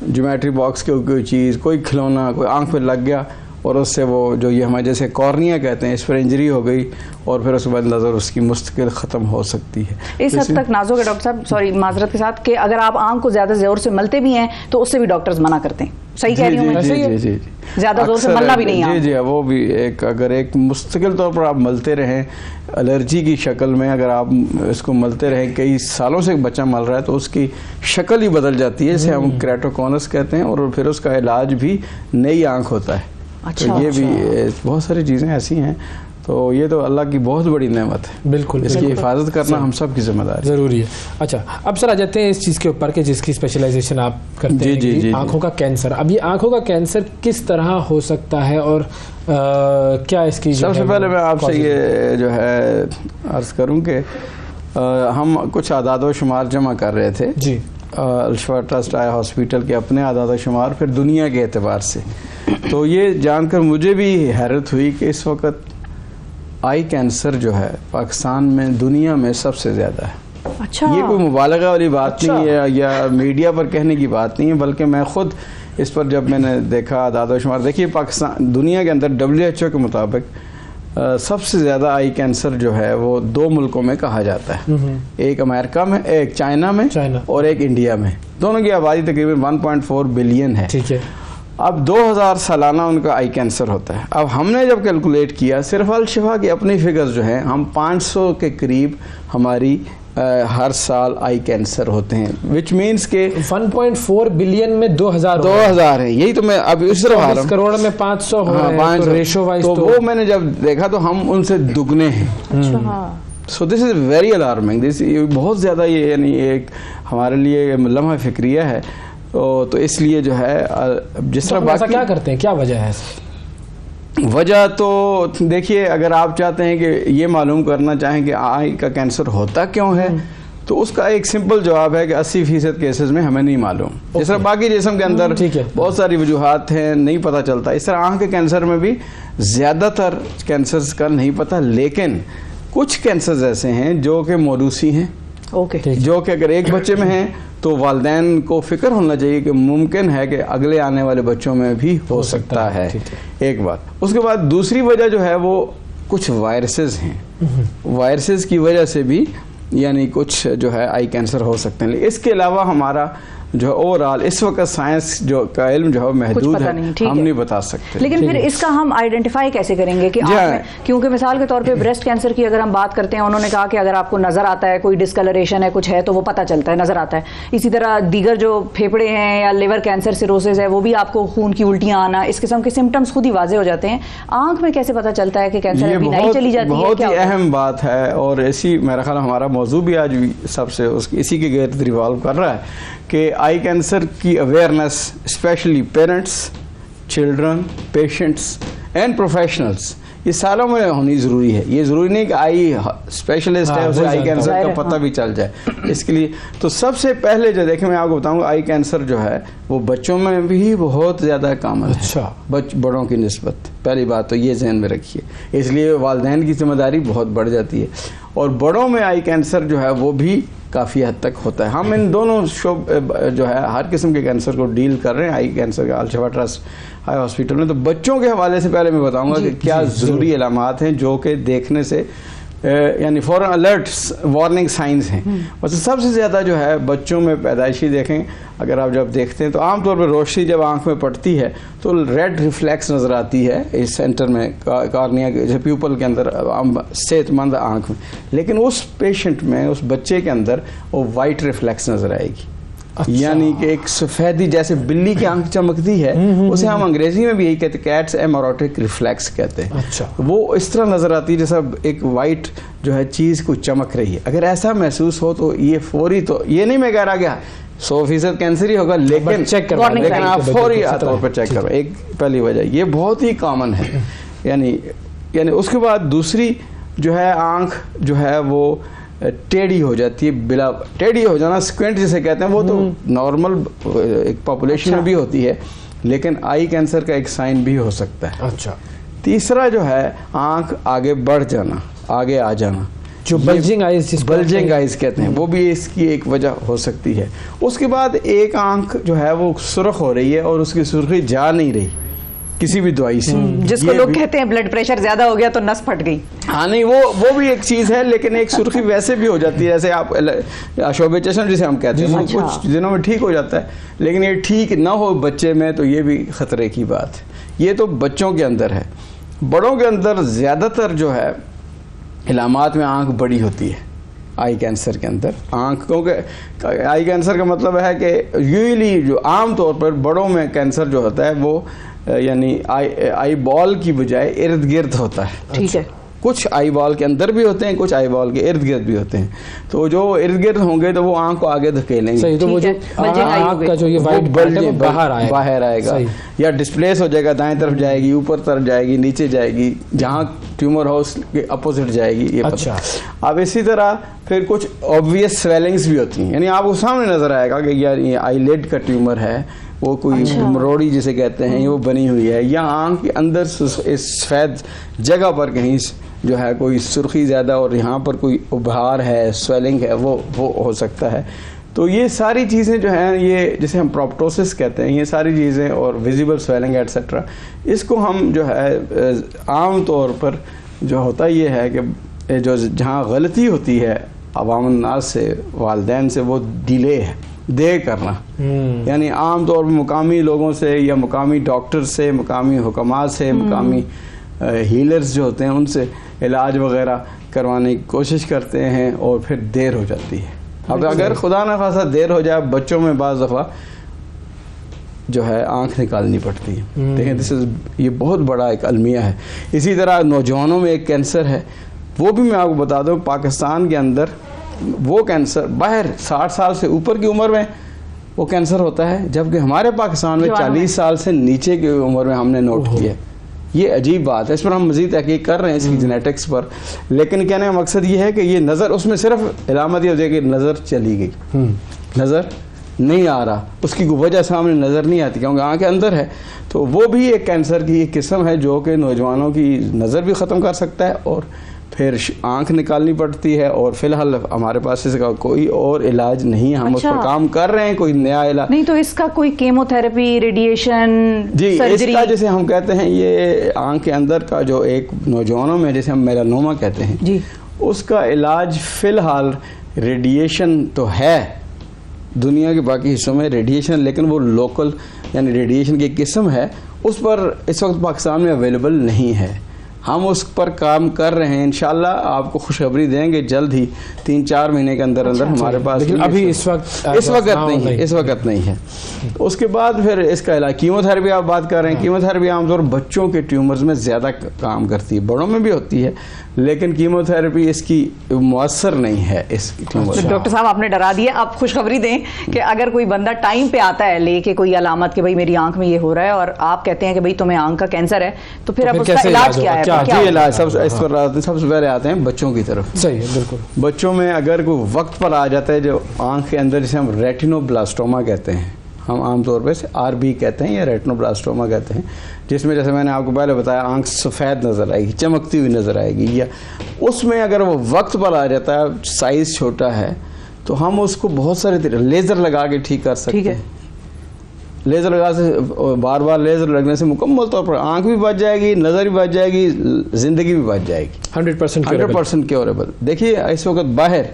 [SPEAKER 7] ज्योमेट्री बॉक्स की कोई चीज़, कोई खिलौना कोई आंख पे लग गया और उससे वो जो ये हमारे जैसे कॉर्निया कहते हैं, इस पर इंजरी हो गई और फिर उसके बाद नज़र उसकी मुस्तकिल ख़त्म हो सकती है।
[SPEAKER 3] इस हद तक नाजुक है डॉक्टर साहब, सॉरी माजरत के साथ, कि अगर आप आंख को ज़्यादा ज़ोर से मलते भी हैं तो उससे भी डॉक्टर्स मना करते हैं। सही कह रही हूँ मैं?
[SPEAKER 7] जी,
[SPEAKER 3] ज़्यादा जोर से मलना भी नहीं है।
[SPEAKER 7] जी, वो भी एक, अगर एक मुस्तकिल तौर पर आप मलते रहें एलर्जी की शक्ल में, अगर आप इसको मलते रहें, कई सालों से बच्चा मल रहा है तो उसकी शक्ल ही बदल जाती है, जिसे हम क्रेटोकोनस कहते हैं, और फिर उसका इलाज भी नई आंख होता है।
[SPEAKER 3] अच्छा,
[SPEAKER 7] तो ये भी बहुत सारी चीज़ें ऐसी हैं, तो ये तो अल्लाह की बहुत बड़ी नेमत है।
[SPEAKER 4] बिल्कुल,
[SPEAKER 7] इसकी हिफाजत करना हम सब की जिम्मेदारी
[SPEAKER 4] ज़रूरी है। अच्छा, अब सर आ जाते हैं इस चीज़ के ऊपर कि जिसकी स्पेशलाइजेशन आप करते हैं,
[SPEAKER 7] जी,
[SPEAKER 4] आंखों का कैंसर। अब ये आंखों का कैंसर किस तरह हो सकता है और क्या इसकी
[SPEAKER 7] सबसे पहले मैं आपसे ये जो है अर्ज़ करूँ कि हम कुछ आदाद व शुमार जमा कर रहे थे
[SPEAKER 4] जी,
[SPEAKER 7] अल-शिफा ट्रस्ट आई हॉस्पिटल के अपने आदाद व शुमार, फिर दुनिया के एतबार से, तो ये जानकर मुझे भी हैरत हुई कि इस वक्त आई कैंसर जो है पाकिस्तान में दुनिया में सबसे ज़्यादा है।
[SPEAKER 3] अच्छा,
[SPEAKER 7] ये कोई मुबालगा वाली बात नहीं है या मीडिया पर कहने की बात नहीं है, बल्कि मैं खुद इस पर जब मैंने देखा आदाद शुमार, देखिए पाकिस्तान दुनिया के अंदर WHO के मुताबिक सबसे ज़्यादा आई कैंसर जो है वो 2 मुल्कों में कहा जाता है, एक अमेरिका में, एक चाइना में और एक इंडिया में। दोनों की आबादी तकरीबन 1.4 बिलियन है।
[SPEAKER 4] ठीक है।
[SPEAKER 7] अब 2000 सालाना उनका आई कैंसर होता है। अब हमने जब कैलकुलेट किया, सिर्फ अल-शिफा की अपनी फिगर्स जो हैं, हम 500 के करीब हमारी हर साल आई कैंसर होते हैं, विच मीन्स के
[SPEAKER 4] 1.4 बिलियन में 2000
[SPEAKER 7] है। यही तो मैं अब इस तरह
[SPEAKER 4] करोड़ में 500 हो रहे हैं, तो रेशो वाइज
[SPEAKER 7] तो वो मैंने जब देखा तो हम उनसे दुगने हैं। So this is very alarming, this बहुत ज़्यादा, ये यानी एक हमारे लिए लम्हा फिक्रिया है। तो इसलिए जो है जिस तरह बाकी
[SPEAKER 4] क्या करते हैं, क्या वजह है?
[SPEAKER 7] वजह तो देखिए, अगर आप चाहते हैं कि ये मालूम करना चाहें कि आई का कैंसर होता क्यों है, तो उसका एक सिंपल जवाब है कि 80% केसेस में हमें नहीं मालूम। जिस तरह बाकी जिस्म के अंदर बहुत सारी वजूहात हैं, नहीं पता चलता, इस तरह आँख के कैंसर में भी ज़्यादातर कैंसर्स का नहीं पता, लेकिन कुछ कैंसर्स ऐसे हैं जो कि मौरूसी हैं, जो कि अगर एक बच्चे में हैं तो वालिदैन को फिक्र होना चाहिए कि मुमकिन है कि अगले आने वाले बच्चों में भी हो सकता है। एक बात। उसके बाद दूसरी वजह जो है वो कुछ वायरसेस हैं, वायरसेस की वजह से भी यानी कुछ जो है आई कैंसर हो सकते हैं। इसके अलावा हमारा जो ओवरऑल इस वक्त साइंस जो का इल्म जो है महदूद है, हम नहीं बता सकते।
[SPEAKER 3] लेकिन फिर इसका हम आइडेंटिफाई कैसे करेंगे कि क्योंकि मिसाल के तौर पे ब्रेस्ट कैंसर की अगर हम बात करते हैं, उन्होंने कहा कि अगर आपको नजर आता है कोई डिस्कलरेशन है, कुछ है, तो वो पता चलता है, नजर आता है। इसी तरह दीगर जो फेफड़े हैं या लिवर कैंसर सिरोसिस है, वो भी आपको खून की उल्टियां आना, इस किस्म के सिम्टम्स खुद ही वाजे हो जाते हैं। आंख में कैसे पता चलता है कि कैंसर है? बीनाई चली जाती है?
[SPEAKER 7] बहुत ही अहम बात है, और इसी मेरा ख्याल हमारा मौजू भी आज सबसे इसी के गिर्द रिवॉल्व कर रहा है कि आई कैंसर की awareness specially parents, children, patients and professionals, ये सारों में होनी ज़रूरी है। ये ज़रूरी नहीं कि आई स्पेशलिस्ट है उसे आई कैंसर का पता भी चल जाए। इसके लिए तो सबसे पहले जो देखें, मैं आपको बताऊंगा, आई कैंसर जो है वो बच्चों में भी बहुत ज़्यादा कॉमन है। अच्छा, बड़ों की निस्बत। पहली बात तो ये जहन में रखिए, इसलिए वालिदैन की जिम्मेदारी बहुत बढ़ जाती है। और बड़ों में आई कैंसर जो है वो भी काफ़ी हद तक होता है। हम इन दोनों जो है हर किस्म के कैंसर को डील कर रहे हैं आई कैंसर का अल-शिफा ट्रस्ट आई हॉस्पिटल में। तो बच्चों के हवाले से पहले मैं बताऊंगा कि क्या ज़रूरी अलामात हैं जो कि देखने से यानी फॉरन अलर्ट्स, वार्निंग साइंस हैं। बस सबसे ज़्यादा जो है बच्चों में पैदाइशी देखें, अगर आप जब देखते हैं तो आमतौर पर रोशनी जब आंख में पड़ती है तो रेड रिफ्लेक्स नज़र आती है इस सेंटर में, कॉर्निया के प्यूपल के अंदर, सेहतमंद आंख में। लेकिन उस पेशेंट में, उस बच्चे के अंदर वो वाइट रिफ्लेक्स नज़र आएगी।
[SPEAKER 4] अच्छा।
[SPEAKER 7] यानी कि एक सफेदी, जैसे बिल्ली की आंख चमकती है, उसे हम अंग्रेजी में भी यही कहते हैं, कैट्स एमोरोटिक रिफ्लेक्स कहते हैं।
[SPEAKER 4] अच्छा।
[SPEAKER 7] वो इस तरह नजर आती है जैसा एक वाइट जो है चीज को चमक रही है। अगर ऐसा महसूस हो तो ये फौरी, तो ये नहीं मैं कह रहा गया 100% कैंसर ही होगा, लेकिन
[SPEAKER 4] चेक करवा लें।
[SPEAKER 7] लेकिन आप
[SPEAKER 4] बच्चे
[SPEAKER 7] फौरी
[SPEAKER 4] को
[SPEAKER 7] तौर पर चेक करो, एक पहली वजह ये बहुत ही कॉमन है। यानी उसके बाद दूसरी जो है, आंख जो है वो टेढ़ी हो जाती है, बिला टेढ़ी हो जाना, स्क्विंट जिसे कहते हैं, वो तो नॉर्मल एक पॉपुलेशन में भी होती है, लेकिन आई कैंसर का एक साइन भी हो सकता है।
[SPEAKER 4] अच्छा।
[SPEAKER 7] तीसरा जो है, आंख आगे बढ़ जाना, आगे आ जाना,
[SPEAKER 4] जो बल्जिंग आइज,
[SPEAKER 7] बल्जिंग आइज कहते हैं, वो भी इसकी एक वजह हो सकती है। उसके बाद एक आंख जो है वो सुर्ख हो रही है और उसकी सुर्खी जा नहीं रही किसी भी दवाई से,
[SPEAKER 3] जिसको लोग कहते हैं ब्लड प्रेशर ज्यादा हो गया तो नस फट गई।
[SPEAKER 7] हाँ नहीं, वो भी एक चीज है, लेकिन एक सुर्खी वैसे भी हो जाती है, जैसे आप शोभे चश्म जिसे हम कहते हैं, वो कुछ दिनों में ठीक हो जाता है, लेकिन ये ठीक ना हो बच्चे में तो ये भी खतरे की बात है। ये तो बच्चों के अंदर है। बड़ों के अंदर ज्यादातर जो है इलामात में आंख बड़ी होती है आई कैंसर के अंदर। आंख, क्योंकि आई कैंसर का मतलब है कि यूजली जो आम तौर पर बड़ों में कैंसर जो होता है वो यानी आई बॉल की बजाय इर्द गिर्द होता है।
[SPEAKER 3] ठीक है।
[SPEAKER 7] कुछ आई बॉल के अंदर भी होते हैं, कुछ आई बॉल के इर्द गिर्द भी होते हैं। तो जो इर्द गिर्द होंगे तो वो आंख को आगे धकेलेंगे।
[SPEAKER 4] सही, तो वो जो आंख का जो ये वाइट बल्ब है वो बाहर आएगा
[SPEAKER 7] या डिस्प्लेस हो जाएगा, दाएं तरफ जाएगी, ऊपर तरफ जाएगी, नीचे जाएगी, जहाँ ट्यूमर हो उसके अपोजिट जाएगी, ये
[SPEAKER 4] अच्छा।
[SPEAKER 7] अब इसी तरह फिर कुछ ऑब्वियस स्वेलिंग्स भी होती हैं, यानी आपको सामने नजर आएगा कि यार ये आईलिड का ट्यूमर है, वो कोई मरोड़ी जिसे कहते हैं, वो बनी हुई है, या आंख के अंदर इस सफेद जगह पर कहीं जो है कोई सुर्खी ज़्यादा और यहाँ पर कोई उभार है, स्वेलिंग है, वो हो सकता है। तो ये सारी चीज़ें जो हैं, ये जिसे हम प्रोप्टोसिस कहते हैं, ये सारी चीज़ें और विजिबल स्वेलिंग एटसेट्रा, इसको हम जो है आम तौर पर जो होता ये है कि जो जहाँ गलती होती है अवाम नास से, वालदैन से, वो डिले है, देर करना। यानी आम तौर पर मुकामी लोगों से या मुकामी डॉक्टर से, मुकामी हुक्मात से, मुकामी हीलर्स जो होते हैं उनसे इलाज वगैरह करवाने की कोशिश करते हैं और फिर देर हो जाती है। अब अगर खुदा न खासा देर हो जाए, बच्चों में बाज़ दफ़ा जो है आंख निकालनी पड़ती है। देखें, ये बहुत बड़ा एक अलमिया है। इसी तरह नौजवानों में एक कैंसर है, वो भी मैं आपको बता दूं, पाकिस्तान के अंदर वो कैंसर बाहर 60 साल से ऊपर की उम्र में वो कैंसर होता है, जबकि हमारे पाकिस्तान में 40 साल से नीचे की उम्र में हमने नोट किया। ये अजीब बात है, इस पर हम मजीद तहकीक कर रहे हैं इसकी जेनेटिक्स पर, लेकिन कहने का मकसद ये है कि ये नज़र, उसमें सिर्फ इलामत ये हो जाए कि नज़र चली गई, नज़र नहीं आ रहा, उसकी वजह सामने नज़र नहीं आती क्योंकि आँख के अंदर है। तो वो भी एक कैंसर की एक किस्म है जो कि नौजवानों की नज़र भी ख़त्म कर सकता है और फिर आंख निकालनी पड़ती है। और फिलहाल हमारे पास इसका कोई और इलाज नहीं है, हम उस पर काम कर रहे हैं, कोई नया इलाज
[SPEAKER 3] नहीं। तो इसका कोई केमोथेरेपी, रेडिएशन,
[SPEAKER 7] जी
[SPEAKER 3] सर्जरी?
[SPEAKER 7] इसका जैसे हम कहते हैं, ये आंख के अंदर का जो एक नौजवानों में जिसे हम मेलानोमा कहते हैं
[SPEAKER 3] जी,
[SPEAKER 7] उसका इलाज फिलहाल रेडिएशन तो है, दुनिया के बाकी हिस्सों में रेडिएशन, लेकिन वो लोकल यानी रेडिएशन की किस्म है, उस पर इस वक्त पाकिस्तान में अवेलेबल नहीं है। हम उस पर काम कर रहे हैं, इंशाल्लाह आपको खुशखबरी देंगे जल्द ही, 3-4 महीने के अंदर अंदर हमारे पास।
[SPEAKER 4] लेकिन अभी इस वक्त
[SPEAKER 7] नहीं है। उसके बाद फिर इसका इलाज कीमोथेरेपी, आप बात कर रहे हैं, कीमोथेरेपी आमतौर बच्चों के ट्यूमर्स में ज़्यादा काम करती है, बड़ों में भी होती है, लेकिन कीमोथेरेपी इसकी मुअस्सर नहीं है इस ट्यूमर।
[SPEAKER 3] डॉक्टर साहब आपने डरा दिया, आप खुशखबरी दें कि अगर कोई बंदा टाइम पे आता है लेके कोई अलामत कि भाई मेरी आंख में ये हो रहा है और आप कहते हैं कि भाई तुम्हें आंख का कैंसर है, तो फिर अब उसका इलाज क्या है?
[SPEAKER 7] क्या इलाज? सबसे पहले आते हैं बच्चों की तरफ।
[SPEAKER 4] सही है, बिल्कुल।
[SPEAKER 7] बच्चों में अगर कोई वक्त पर आ जाता है जो आंख के अंदर, जिसे हम रेटिनोब्लास्टोमा कहते हैं, हम आमतौर पर से आरबी कहते हैं या रेटिनोब्लास्टोमा कहते हैं, जिसमें जैसे मैंने आपको पहले बताया आंख सफ़ेद नज़र आएगी, चमकती हुई नज़र आएगी, या उसमें अगर वो वक्त पर आ जाता है, साइज़ छोटा है, तो हम उसको बहुत सारे लेज़र लगा के ठीक कर सकते हैं। लेज़र लगा से बार बार लेज़र लगने से मुकम्मल तौर पर आंख भी बच जाएगी, नज़र भी बच जाएगी, ज़िंदगी भी बच जाएगी। 100% क्योरेबल। देखिए इस वक्त बाहर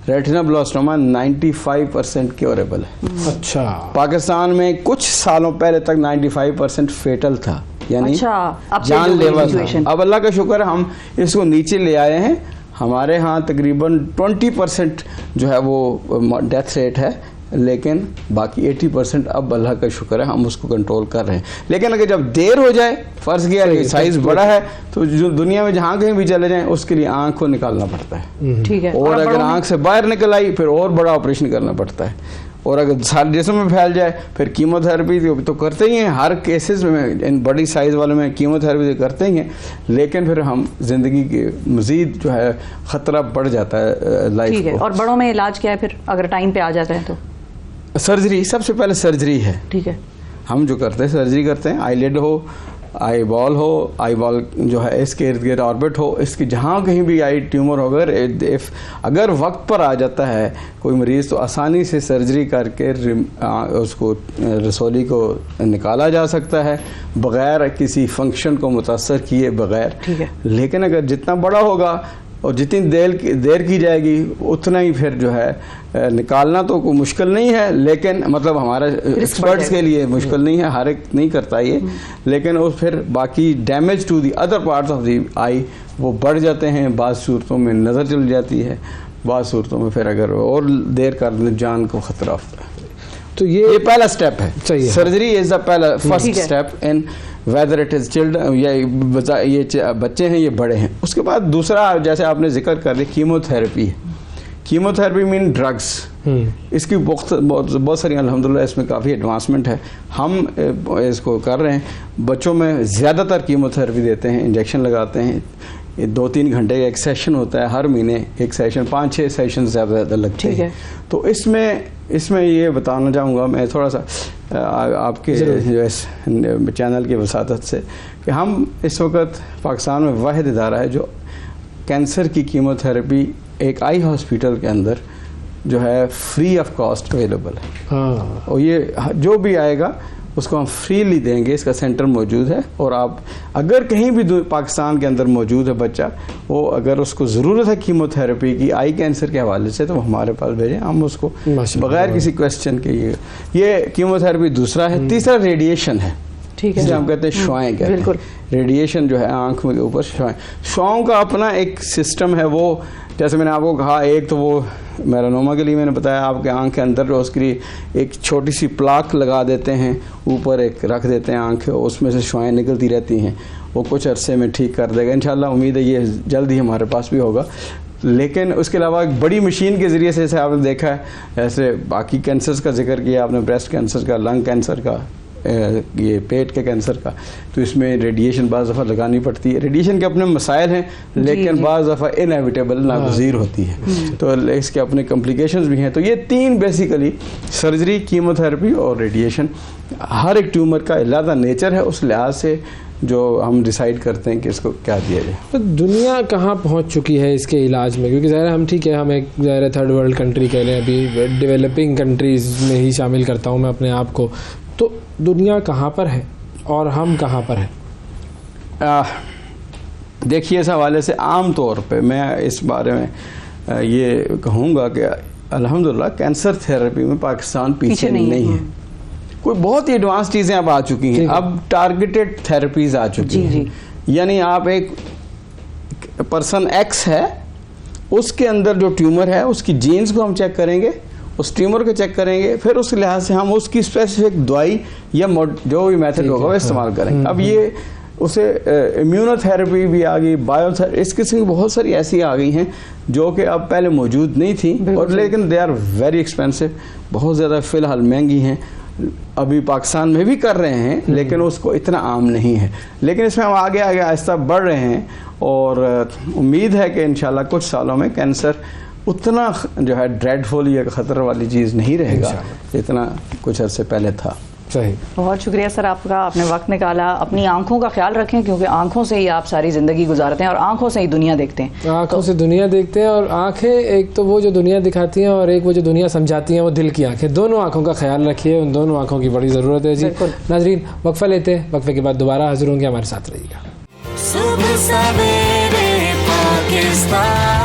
[SPEAKER 7] रेटिनोब्लास्टोमा 95% क्योरेबल है।
[SPEAKER 4] अच्छा।
[SPEAKER 7] पाकिस्तान में कुछ सालों पहले तक 95% फेटल था, यानी जानलेवा था। अब अल्लाह का शुक्र है हम इसको नीचे ले आए हैं। हमारे यहाँ तकरीबन 20% जो है वो डेथ रेट है, लेकिन बाकी 80% अब अल्लाह का शुक्र है हम उसको कंट्रोल कर रहे हैं। लेकिन अगर जब देर हो जाए, फ़र्ज़ किया कि साइज़ बड़ा है, तो जो दुनिया में जहाँ कहीं भी चले जाएं उसके लिए आँख को निकालना पड़ता है।
[SPEAKER 3] ठीक है।
[SPEAKER 7] और अगर आँख से बाहर निकल आई फिर और बड़ा ऑपरेशन करना पड़ता है। और अगर सारे जिस्म में फैल जाए फिर कीमोथेरेपी तो करते ही हैं, हर केसेस में इन बड़ी साइज़ वाले में कीमोथेरेपी तो करते ही हैं, लेकिन फिर हम ज़िंदगी के मज़ीद जो है ख़तरा बढ़ जाता है लाइफ
[SPEAKER 3] ठीक है।
[SPEAKER 7] को।
[SPEAKER 3] और बड़ों में इलाज क्या है फिर अगर टाइम पे आ जाता है तो?
[SPEAKER 7] सर्जरी, सबसे पहले सर्जरी है।
[SPEAKER 3] ठीक है।
[SPEAKER 7] हम जो करते हैं सर्जरी करते हैं, आईलिड हो, आई बॉल हो, आई बॉल जो है इसके इर्द गिर्द ऑर्बिट हो, इसकी जहाँ कहीं भी आई ट्यूमर हो, अगर वक्त पर आ जाता है कोई मरीज़ तो आसानी से सर्जरी करके उसको रसोली को निकाला जा सकता है बग़ैर किसी फंक्शन को मुतासर किए बग़ैर।
[SPEAKER 3] ठीक है।
[SPEAKER 7] लेकिन अगर जितना बड़ा होगा और जितनी देर की जाएगी उतना ही फिर जो है निकालना तो कोई मुश्किल नहीं है, लेकिन मतलब हमारा एक्सपर्ट्स के लिए मुश्किल नहीं है, हर एक नहीं करता ये, लेकिन वो फिर बाकी damage to the other parts of the eye वो बढ़ जाते हैं। बाज़ सूरतों में नज़र चली जाती है, बाज़ सूरतों में फिर अगर और देर कर दें जान को ख़तरा होता है।
[SPEAKER 4] तो ये
[SPEAKER 7] पहला स्टेप है,
[SPEAKER 4] चाहिए।
[SPEAKER 7] सर्जरी इज़ द पहला फर्स्ट
[SPEAKER 3] ठीक है।
[SPEAKER 7] Step in whether it is children या ये बच्चे हैं ये बड़े हैं। उसके बाद दूसरा जैसे आपने जिक्र कर दिया कीमोथेरेपी। कीमोथेरेपी मीन ड्रग्स, इसकी बहुत सारी अल्हम्दुलिल्लाह इसमें काफ़ी एडवांसमेंट है। हम इसको कर रहे हैं, बच्चों में ज़्यादातर कीमोथेरेपी देते हैं, इंजेक्शन लगाते हैं। 2-3 घंटे का एक सेशन होता है, हर महीने एक सेशन, 5-6 सेशन ज़्यादा लगते हैं। तो इसमें ये बताना चाहूँगा मैं थोड़ा सा आपके जो इस चैनल की वसादत से कि हम इस वक्त पाकिस्तान में वाहिद इदारा है जो कैंसर की कीमोथेरेपी एक आई हॉस्पिटल के अंदर जो है फ्री ऑफ कॉस्ट अवेलेबल है।
[SPEAKER 4] हाँ।
[SPEAKER 7] और ये जो भी आएगा उसको हम फ्रीली देंगे, इसका सेंटर मौजूद है। और आप अगर कहीं भी पाकिस्तान के अंदर मौजूद है बच्चा, वो अगर उसको ज़रूरत है कीमोथेरेपी की आई कैंसर के हवाले से, तो हमारे पास भेजें, हम उसको बगैर किसी क्वेश्चन के ये कीमोथेरेपी दूसरा है। तीसरा रेडिएशन है,
[SPEAKER 3] ठीक है,
[SPEAKER 7] जिसे हम कहते हैं शुआएं कहते हैं। रेडिएशन जो है आँख के ऊपर शुआओं का अपना एक सिस्टम है। वो जैसे मैंने आपको कहा, एक तो वो मेलानोमा के लिए मैंने बताया, आपके आँख के अंदर जो उसके लिए एक छोटी सी प्लाक लगा देते हैं, ऊपर एक रख देते हैं आँख, उसमें से शुआएं निकलती रहती हैं, वो कुछ अरसे में ठीक कर देगा इंशाल्लाह। उम्मीद है ये जल्द ही हमारे पास भी होगा। लेकिन उसके अलावा एक बड़ी मशीन के ज़रिए से, जैसे आपने देखा है, ऐसे बाकी कैंसर्स का जिक्र किया आपने, ब्रेस्ट कैंसर का, लंग कैंसर का, ये पेट के कैंसर का, तो इसमें रेडिएशन बाज़ दफ़ा लगानी पड़ती है। रेडिएशन के अपने मसाइल हैं, लेकिन बाज़ दफ़ा इनएविटेबल नागज़ीर होती है, तो इसके अपने कॉम्प्लिकेशंस भी हैं। तो ये 3 बेसिकली सर्जरी, कीमोथेरेपी और रेडिएशन, हर एक ट्यूमर का अलग नेचर है, उस लिहाज से जो हम डिसाइड करते हैं कि इसको क्या दिया जाए।
[SPEAKER 4] तो दुनिया कहाँ पहुँच चुकी है इसके इलाज में? क्योंकि ज़ाहिर हम ठीक है, हम एक ज़ाहिर थर्ड वर्ल्ड कंट्री कह लें, अभी डेवलपिंग कंट्रीज़ में ही शामिल करता हूँ मैं अपने आप को। तो दुनिया कहाँ पर है और हम कहाँ पर हैं?
[SPEAKER 7] देखिए, इस हवाले से आम तौर पे मैं इस बारे में ये कहूँगा कि अल्हम्दुलिल्लाह कैंसर थेरेपी में पाकिस्तान पीछे नहीं है। कोई बहुत ही एडवांस चीज़ें अब आ चुकी हैं, अब टारगेटेड थेरेपीज़ आ चुकी हैं। यानी आप एक पर्सन एक्स है, उसके अंदर जो ट्यूमर है उसकी जीन्स को हम चेक करेंगे, उस ट्यूमर को चेक करेंगे, फिर उस लिहाज से हम उसकी स्पेसिफिक दवाई या जो भी मेथड होगा वो इस्तेमाल करेंगे। अब ये उसे इम्यूनोथेरेपी भी आ गई, बायोथेरेपी, इस किस्म की बहुत सारी ऐसी आ गई हैं जो कि अब पहले मौजूद नहीं थी, और लेकिन दे आर वेरी एक्सपेंसिव, बहुत ज़्यादा फ़िलहाल महंगी हैं। अभी पाकिस्तान में भी कर रहे हैं, लेकिन उसको इतना आम नहीं है। लेकिन इसमें हम आगे आगे आहिस्ता बढ़ रहे हैं, और उम्मीद है कि इंशाल्लाह कुछ सालों में कैंसर उतना जो है ड्रेडफुल या ख़तरे वाली चीज़ नहीं रहेगा जितना कुछ अर्से पहले था।
[SPEAKER 4] सही,
[SPEAKER 3] बहुत शुक्रिया सर आपका, आपने वक्त निकाला। अपनी आंखों का ख्याल रखें, क्योंकि आंखों से ही आप सारी ज़िंदगी गुजारते हैं और आंखों से ही दुनिया देखते हैं।
[SPEAKER 4] आंखों से दुनिया देखते हैं, और आंखें एक तो वो जो दुनिया दिखाती हैं और एक वो जो दुनिया समझाती हैं, वो दिल की आंखें। दोनों आंखों का ख्याल रखिए, उन दोनों आंखों की बड़ी ज़रूरत है जी। नाज़रीन, वक्फा लेते हैं, वक्फे के बाद दोबारा हाजिर होंगे, हमारे साथ रहिएगा।
[SPEAKER 2] सुबह सवेरे पाकिस्तान।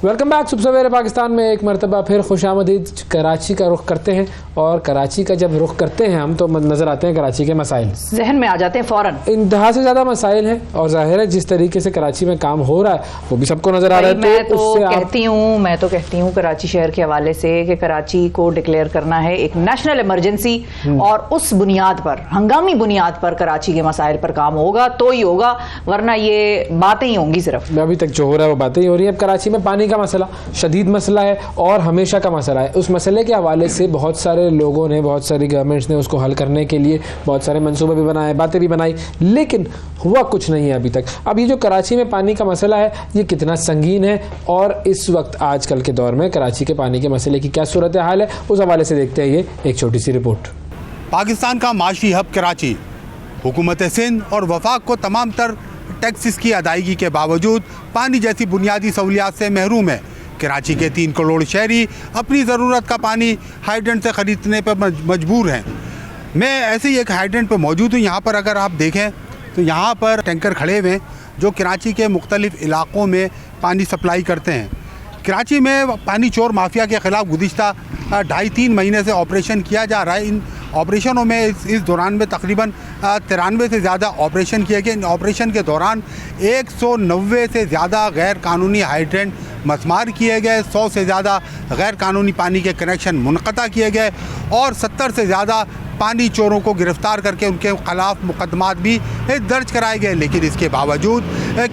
[SPEAKER 4] वेलकम बैक सुबह सवेरे पाकिस्तान में एक मरतबा फिर खुशामदीद। कराची का रुख करते हैं और कराची का जब रुख करते हैं हम तो नज़र आते हैं कराची के मसाइल
[SPEAKER 3] जहन में आ जाते हैं फ़ौरन।
[SPEAKER 4] इंतहा से ज़्यादा मसाइल हैं और जाहिर है जिस तरीके से कराची में काम हो रहा है वो भी सबको नज़र आ रहा है।
[SPEAKER 3] मैं तो कहती हूँ कराची शहर के हवाले से कि कराची को डिक्लेयर करना है एक नेशनल इमरजेंसी और उस बुनियाद पर, हंगामी बुनियाद पर कराची के मसाइल पर काम होगा तो ही होगा, वरना ये बातें ही होंगी सिर्फ।
[SPEAKER 4] अभी तक जो हो रहा है वो बातें ही हो रही है। अब कराची में पानी का मसला शदीद मसला है और हमेशा का मसला है। उस मसले के हवाले से बहुत सारे लोगों ने, बहुत सारी गवर्नमेंट्स ने उसको हल करने के लिए बहुत सारे मंसूबे भी बनाए, बातें भी बनाई, लेकिन हुआ कुछ नहीं है अभी तक। अब ये जो कराची में पानी का मसला है ये कितना संगीन है और इस वक्त आजकल के दौर में कराची के पानी के मसले की क्या सूरत हाल है, उस हवाले से देखते हैं ये एक छोटी सी रिपोर्ट।
[SPEAKER 8] पाकिस्तान का माशी हब कराची हुकूमत सिंध और वफाक को तमाम तर टैक्सेस की अदायगी के बावजूद पानी जैसी बुनियादी सहूलियात से महरूम है। कराची के 3 करोड़ शहरी अपनी ज़रूरत का पानी हाइड्रेंट से ख़रीदने पर मजबूर हैं। मैं ऐसे ही एक हाइड्रेंट पर मौजूद हूँ। यहाँ पर अगर आप देखें तो यहाँ पर टैंकर खड़े हुए हैं जो कराची के मुख्तलिफ़ इलाक़ों में पानी सप्लाई करते हैं। कराची में पानी चोर माफिया के ख़िलाफ़ गुज़िश्ता 2.5-3 महीने से ऑपरेशन किया जा रहा है। इन ऑपरेशनों में इस दौरान में तकरीबन 93 से ज़्यादा ऑपरेशन किए गए। इन ऑपरेशन के दौरान 190 से ज़्यादा गैर कानूनी हाइड्रेंट मसमार किए गए, 100 से ज़्यादा गैर कानूनी पानी के कनेक्शन मुनक़ता किए गए और 70 से ज़्यादा पानी चोरों को गिरफ़्तार करके उनके ख़िलाफ़ मुकदमात भी दर्ज कराए गए। लेकिन इसके बावजूद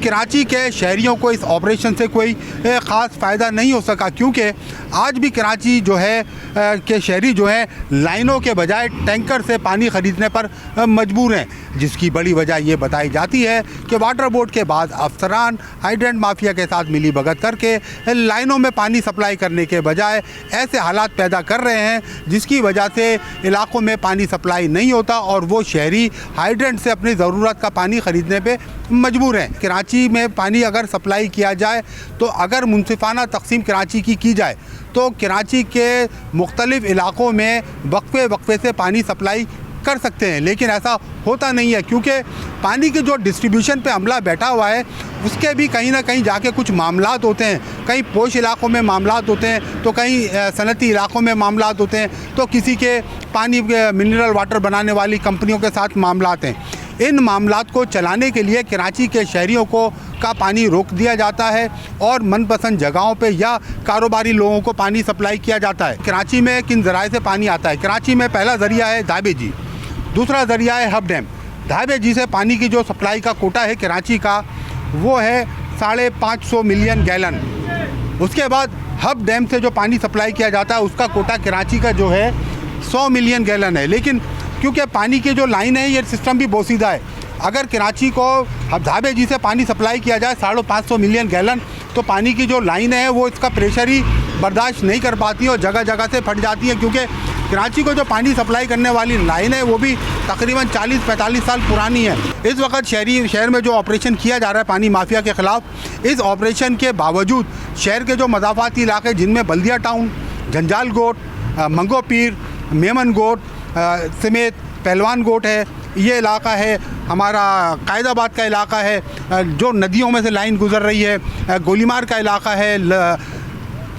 [SPEAKER 8] कराची के शहरियों को इस ऑपरेशन से कोई ख़ास फ़ायदा नहीं हो सका, क्योंकि आज भी कराची जो है के शहरी जो हैं लाइनों के बजाय टैंकर से पानी ख़रीदने पर मजबूर हैं, जिसकी बड़ी वजह ये बताई जाती है कि वाटर बोर्ड के बाद अफसरान हाइड्रेंट माफिया के साथ मिली भगत करके लाइनों में पानी सप्लाई करने के बजाय ऐसे हालात पैदा कर रहे हैं जिसकी वजह से इलाक़ों में पानी सप्लाई नहीं होता और वो शहरी हाइड्रेंट से अपनी ज़रूरत का पानी ख़रीदने पे मजबूर हैं। कराची में पानी अगर सप्लाई किया जाए तो अगर मुनसिफाना तकसीम कराची की जाए तो कराची के मुख्तलिफ़ इलाक़ों में वक्फे से पानी सप्लाई कर सकते हैं, लेकिन ऐसा होता नहीं है क्योंकि पानी के जो डिस्ट्रीब्यूशन पे अमला बैठा हुआ है उसके भी कहीं ना कहीं जाके कुछ मामलात होते हैं। कहीं पोश इलाक़ों में मामलात होते हैं तो कहीं सनती इलाक़ों में मामलात होते हैं, तो किसी के पानी मिनरल वाटर बनाने वाली कंपनियों के साथ मामलात हैं। इन मामलात को चलाने के लिए कराची के शहरियों का पानी रोक दिया जाता है और मनपसंद जगहों पे या कारोबारी लोगों को पानी सप्लाई किया जाता है। कराची में किन ज़राए से पानी आता है? कराची में पहला ज़रिया है धाबे जी, दूसरा ज़रिया है हब डैम। धाबे जी से पानी की जो सप्लाई का कोटा है कराची का वो है 550 मिलियन गैलन। उसके बाद हब डैम से जो पानी सप्लाई किया जाता है उसका कोटा कराची का जो है 100 मिलियन गैलन है। लेकिन क्योंकि पानी की जो लाइन है ये सिस्टम भी बोसीदा है, अगर कराची को अब धाबे जी से पानी सप्लाई किया जाए 550 मिलियन गैलन तो पानी की जो लाइन है वो इसका प्रेशर ही बर्दाश्त नहीं कर पाती है और जगह जगह से फट जाती है, क्योंकि कराची को जो पानी सप्लाई करने वाली लाइन है वो भी तकरीबन 40-45 साल पुरानी है। इस वक्त शहर में जो ऑपरेशन किया जा रहा है पानी माफिया के ख़िलाफ़, इस ऑपरेशन के बावजूद शहर के जो मज़ाफ़ाती इलाके जिनमें बल्दिया टाउन, जंजाल गोट, मंगो पीर, मेमन गोट समेत पहलवान गोट है, ये इलाका है हमारा कायदाबाद का इलाका है जो नदियों में से लाइन गुज़र रही है, गोलीमार का इलाका है,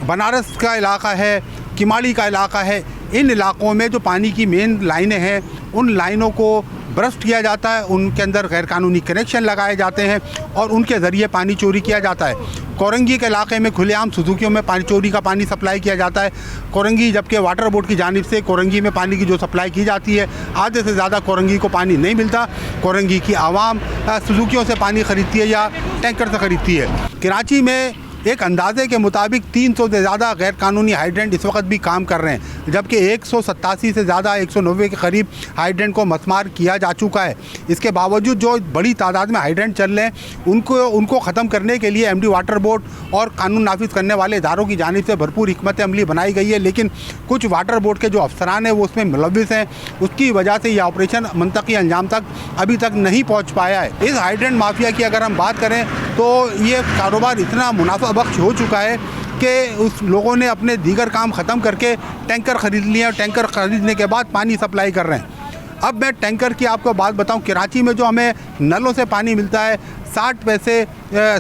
[SPEAKER 8] बनारस का इलाका है, किमाड़ी का इलाका है। इन इलाक़ों में जो पानी की मेन लाइनें हैं उन लाइनों को बरस्ट किया जाता है, उनके अंदर गैरकानूनी कनेक्शन लगाए जाते हैं और उनके ज़रिए पानी चोरी किया जाता है। कोरंगी के इलाके में खुलेआम सुजुकियों में पानी चोरी का पानी सप्लाई किया जाता है। कोरंगी जबकि वाटर बोर्ड की जानिब से कोरंगी में पानी की जो सप्लाई की जाती है आधे से ज़्यादा कोरंगी को पानी नहीं मिलता। कोरंगी की आवाम सुजुकियों से पानी ख़रीदती है या टैंकर से ख़रीदती है। कराची में एक अंदाजे के मुताबिक 300 से ज़्यादा गैर कानूनी हाइड्रेंट इस वक्त भी काम कर रहे हैं, जबकि 187 से ज़्यादा 190 के करीब हाइड्रेंट को मसमार किया जा चुका है। इसके बावजूद जो बड़ी तादाद में हाइड्रेंट चल रहे हैं उनको ख़त्म करने के लिए एमडी वाटर बोर्ड और कानून नाफिज करने वाले इदारों की जानिब से भरपूर हिकमत अमली बनाई गई है, लेकिन कुछ वाटर बोर्ड के जो अफसरान हैं वो उसमें मुलव्विस हैं। उसकी वजह से यह ऑपरेशन मंतकी अंजाम तक अभी तक नहीं पहुँच पाया है। इस हाइड्रेंट माफिया की अगर हम बात करें तो ये कारोबार इतना मुनाफा बख्श हो चुका है कि उस लोगों ने अपने दीगर काम ख़त्म करके टैंकर ख़रीद लिए और टैंकर ख़रीदने के बाद पानी सप्लाई कर रहे हैं। अब मैं टैंकर की आपको बात बताऊं, कराची में जो हमें नलों से पानी मिलता है 60 पैसे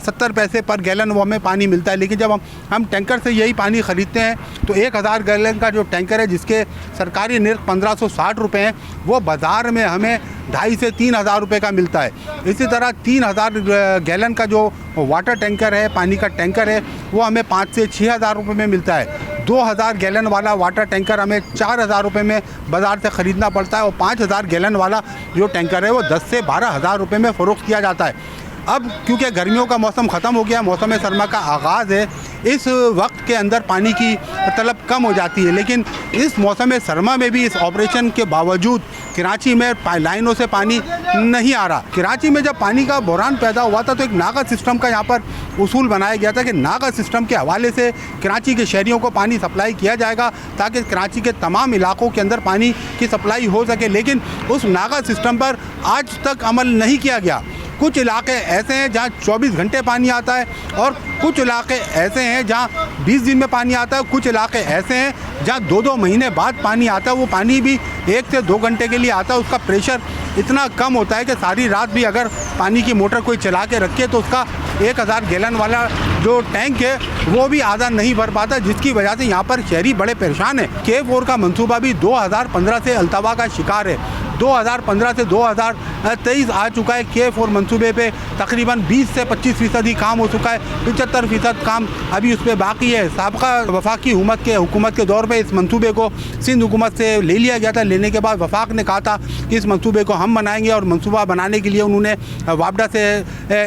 [SPEAKER 8] 70 पैसे पर गैलन वो हमें पानी मिलता है। लेकिन जब हम टैंकर से यही पानी ख़रीदते हैं तो 1000 गैलन का जो टैंकर है जिसके सरकारी निर्ख 1560 रुपये हैं, वो बाज़ार में हमें 2,500 से 3,000 रुपये का मिलता है। इसी तरह 3000 गैलन का जो वाटर टैंकर है, पानी का टैंकर है, वो हमें 5,000 से 6,000 रुपये में मिलता है। 2000 गैलन वाला वाटर टैंकर हमें 4,000 रुपये में बाज़ार से ख़रीदना पड़ता है और 5,000 गैलन वाला जो टैंकर है वो 10,000 से 12,000 रुपये में फ़रोख्त किया जाता है। अब क्योंकि गर्मियों का मौसम ख़त्म हो गया, मौसम सरमा का आगाज़ है, इस वक्त के अंदर पानी की तलब कम हो जाती है। लेकिन इस मौसम सरमा में भी इस ऑपरेशन के बावजूद कराची में लाइनों से पानी नहीं आ रहा। कराची में जब पानी का बहरान पैदा हुआ था तो एक नागा सिस्टम का यहाँ पर उसूल बनाया गया था कि नागा सिस्टम के हवाले से कराची के शहरियों को पानी सप्लाई किया जाएगा ताकि कराची के तमाम इलाकों के अंदर पानी की सप्लाई हो सके। लेकिन उस नागा सिस्टम पर आज तक अमल नहीं किया गया। कुछ इलाके ऐसे हैं जहाँ 24 घंटे पानी आता है और कुछ इलाके ऐसे हैं जहाँ 20 दिन में पानी आता है। कुछ इलाके ऐसे हैं जहाँ 2-2 महीने बाद पानी आता है। वो पानी भी 1 से 2 घंटे के लिए आता है। उसका प्रेशर इतना कम होता है कि सारी रात भी अगर पानी की मोटर कोई चला के रखे तो उसका 1000 गैलन वाला जो टैंक है वो भी आधा नहीं भर पाता, जिसकी वजह से यहाँ पर शहरी बड़े परेशान हैं। K4 का मंसूबा भी 2015 से अल्तवा का शिकार है। 2015 से 2023 आ चुका है। K4 मंसूबे पे तकरीबन 20 से 25% काम हो चुका है। 75% काम अभी उस पर बाकी है। साबका वफाकी हुकूमत के दौर पे इस मंसूबे को सिंध हुकूमत से ले लिया गया था। लेने के बाद वफाक ने कहा था कि इस मंसूबे को हम बनाएंगे और मंसूबा बनाने के लिए उन्होंने वापडा से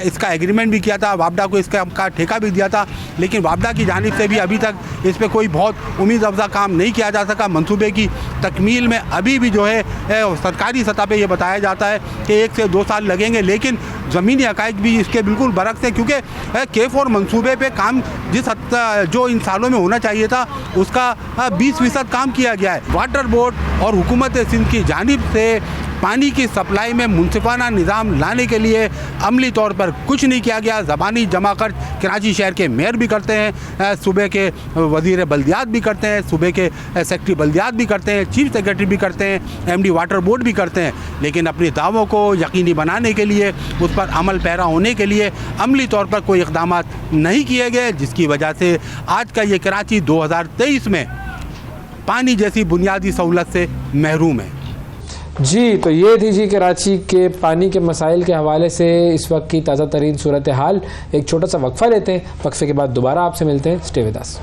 [SPEAKER 8] इसका एग्रीमेंट भी किया था, वापडा को इसका ठेका भी दिया था। लेकिन वापडा की जानिब से भी अभी तक इस पर कोई बहुत उम्मीद अफजा काम नहीं किया जा सका। मंसूबे की तकमील में अभी भी जो है सरकारी सतह पे ये बताया जाता है कि 1 से 2 साल लगेंगे। लेकिन ज़मीनी हक़ाइक़ भी इसके बिल्कुल बरक्स है, क्योंकि K4 मंसूबे पे काम जिस हद जो इन सालों में होना चाहिए था उसका 20% काम किया गया है। वाटर बोर्ड और हुकूमत सिंध की जानिब से पानी की सप्लाई में मुनसिफाना निज़ाम लाने के लिए अमली तौर पर कुछ नहीं किया गया। ज़बानी जमा खर्च कराची शहर के मेयर भी करते हैं, सूबे के वज़ीर बल्दियात भी करते हैं, सूबे के सेक्रेटरी बल्दियात भी करते हैं, चीफ सेक्रेटरी भी करते हैं, MD वाटर बोर्ड भी करते हैं। लेकिन अपने दावों को यकीनी बनाने के लिए, उस पर अमल पैरा होने के लिए अमली तौर पर कोई इक़दाम नहीं किए गए, जिसकी वजह से आज का ये कराची 2023 में पानी जैसी बुनियादी सहूलत से महरूम है।
[SPEAKER 4] जी, तो ये थी जी कराची के पानी के मसाइल के हवाले से इस वक्त की ताज़ा तरीन सूरत हाल। एक छोटा सा वक्फा लेते हैं, वक्फे के बाद दोबारा आपसे मिलते हैं। Stay with us.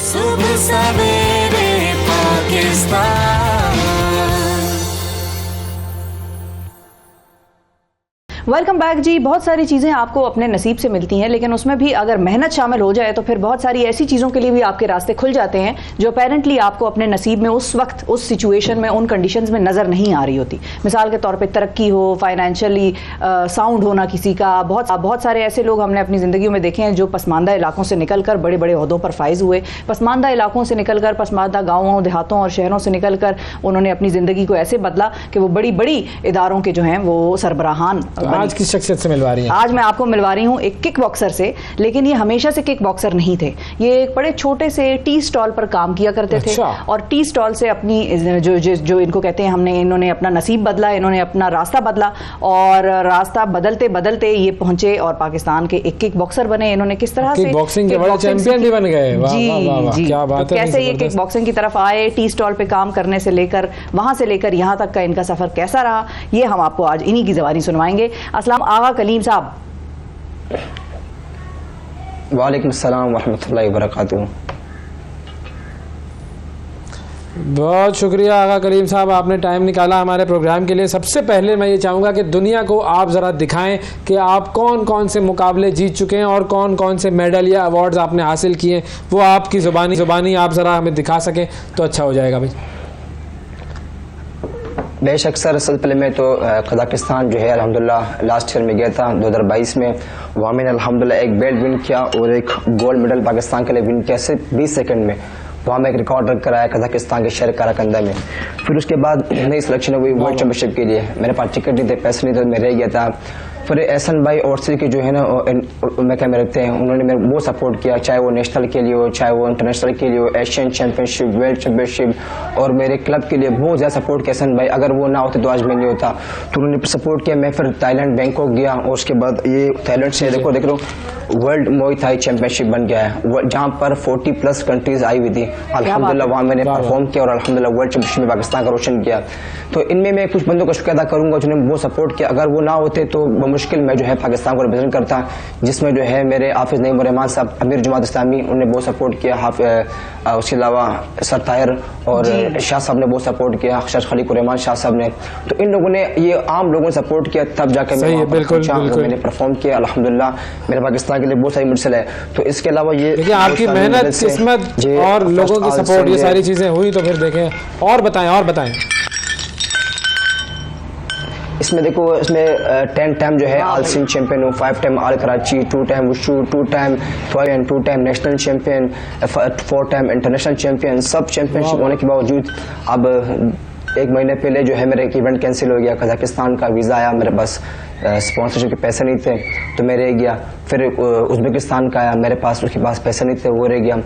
[SPEAKER 2] सुबह सवेरे पाकिस्तान।
[SPEAKER 3] वेलकम बैक जी। बहुत सारी चीज़ें आपको अपने नसीब से मिलती हैं, लेकिन उसमें भी अगर मेहनत शामिल हो जाए तो फिर बहुत सारी ऐसी चीज़ों के लिए भी आपके रास्ते खुल जाते हैं जो अपेरेंटली आपको अपने नसीब में उस वक्त, उस सिचुएशन में, उन कंडीशंस में नज़र नहीं आ रही होती। मिसाल के तौर पे तरक्की हो, फाइनेंशियली साउंड होना किसी का। बहुत सारे ऐसे लोग हमने अपनी ज़िंदगी में देखे हैं जो पसमानदा इलाकों से निकल कर बड़े बड़े ओहदों पर फाइज हुए। पसमानदा इलाकों से निकल कर, पसमानदा गाँवों, देहातों और शहरों से निकल कर उन्होंने अपनी ज़िंदगी को ऐसे बदला कि वो बड़ी बड़ी इदारों के जो हैं वो सरबराहान।
[SPEAKER 4] आज किस शख्सियत से मिलवा रही हैं?
[SPEAKER 3] आज मैं आपको मिलवा रही हूँ एक किक बॉक्सर से, लेकिन ये हमेशा से किक बॉक्सर नहीं थे। ये एक बड़े छोटे से टी स्टॉल पर काम किया करते थे और टी स्टॉल से अपनी जो इनको कहते हैं इन्होंने अपना नसीब बदला, इन्होंने अपना रास्ता बदला और रास्ता बदलते बदलते ये पहुंचे और पाकिस्तान के एक किक बॉक्सर बने। इन्होंने किस तरह से
[SPEAKER 4] बॉक्सिंग के बड़े चैंपियन भी बन गए।
[SPEAKER 3] जी,
[SPEAKER 4] क्या बात है।
[SPEAKER 3] कैसे ये किक बॉक्सिंग की तरफ आए, टी स्टॉल पे काम करने से लेकर, वहां से लेकर यहाँ तक का इनका सफर कैसा रहा, ये हम आपको आज इन्हीं की ज़बानी सुनवाएंगे। अस्सलाम आगा कलीम साहब।
[SPEAKER 9] वालेकुम सलाम वरहमतुल्लाहि वबरकातुहू।
[SPEAKER 4] बहुत शुक्रिया आगा करीम साहब, आपने टाइम निकाला हमारे प्रोग्राम के लिए। सबसे पहले मैं ये चाहूँगा कि दुनिया को आप ज़रा दिखाएं कि आप कौन कौन से मुकाबले जीत चुके हैं और कौन कौन से मेडल या अवार्ड्स आपने हासिल किए, वो आपकी ज़ुबानी आप ज़रा हमें दिखा सकें तो अच्छा हो जाएगा भाई।
[SPEAKER 9] बेशक सर, सबसे पहले मैं तो कजाकिस्तान जो है अल्हम्दुलिल्लाह लास्ट ईयर में गया था 2022 में। वहाँ मैंने अल्हम्दुलिल्लाह एक बेल्ट विन किया और एक गोल्ड मेडल पाकिस्तान के लिए विन किया सिर्फ 20 सेकंड में। वहाँ मैं एक रिकॉर्ड रख कर आया कजाकिस्तान के शहर काराकंदा में। फिर उसके बाद मेरी सिलेक्शन हुई वर्ल्ड चैंपियनशिप के लिए। मेरे पास टिकट नहीं थे, पैसे नहीं थे, मैं रह गया था। फिर एहसन भाई ओवरसीज के जो है ना मैके में रखते हैं, उन्होंने मेरे बहुत सपोर्ट किया, चाहे वो नेशनल के लिए हो, चाहे वो इंटरनेशनल के लिए हो, एशियन चैंपियनशिप, वर्ल्ड चैंपियनशिप, और मेरे क्लब के लिए बहुत ज़्यादा सपोर्ट किया एहसन भाई। अगर वो ना होते तो आज मैं नहीं होता, तो उन्होंने सपोर्ट किया। मैं फिर थाईलैंड बैंकॉक गया और उसके बाद ये थाईलैंड से देखो देख लो वर्ल्ड मुay थाई चैंपियनशिप बन गया है, जहाँ पर 40+ कंट्रीज आई हुई थी। अल्हम्दुलिल्लाह वहाँ मैंने परफॉर्म किया और अल्हम्दुलिल्लाह वर्ल्ड चैंपियनशिप में पाकिस्तान का रोशन किया। तो इनमें मैं कुछ बंदों का शुक्र अदा करूंगा जिन्होंने बहुत सपोर्ट किया। अगर वो ना होते तो मुश्किल मैं जो है पाकिस्तान को रिप्रेजेंट करता, जिसमें जो है मेरे हाफिज नईम रहमान साहब, अमीर जमात इस्लामी, उन्होंने बहुत सपोर्ट किया। उसके अलावा सर ताहिर और शाह साहब ने बहुत सपोर्ट किया, शेख खलीक रहमान शाह साहब ने। तो इन लोगों ने, ये आम लोगों ने सपोर्ट किया, तब जाकर मैंने परफॉर्म किया। अल्हम्दुलिल्लाह मेरे पाकिस्तान के लिए बहुत सारी मुश्किल है। तो इसके अलावा ये
[SPEAKER 4] आपकी मेहनत, किस्मत और लोगों की सपोर्ट, ये सारी चीजें हुई। तो फिर देखें और बताएं।
[SPEAKER 9] इसमें देखो, इसमें 10 टाइम जो है ऑल सिंध चैंपियन हूँ, 5 time all Karachi, 2 time wushu, 2 time 2 time national champion, 4 time international champion. सब चैंपियनशिप होने के बावजूद अब 1 महीने पहले जो है मेरा एक इवेंट कैंसिल हो गया। कजाकिस्तान का वीज़ा आया, मेरे पास स्पॉन्सरशिप के पैसे नहीं थे तो मैं रह गया। फिर उज़्बेकिस्तान का आया, मेरे पास उसके पास पैसे नहीं थे, वो रह गया।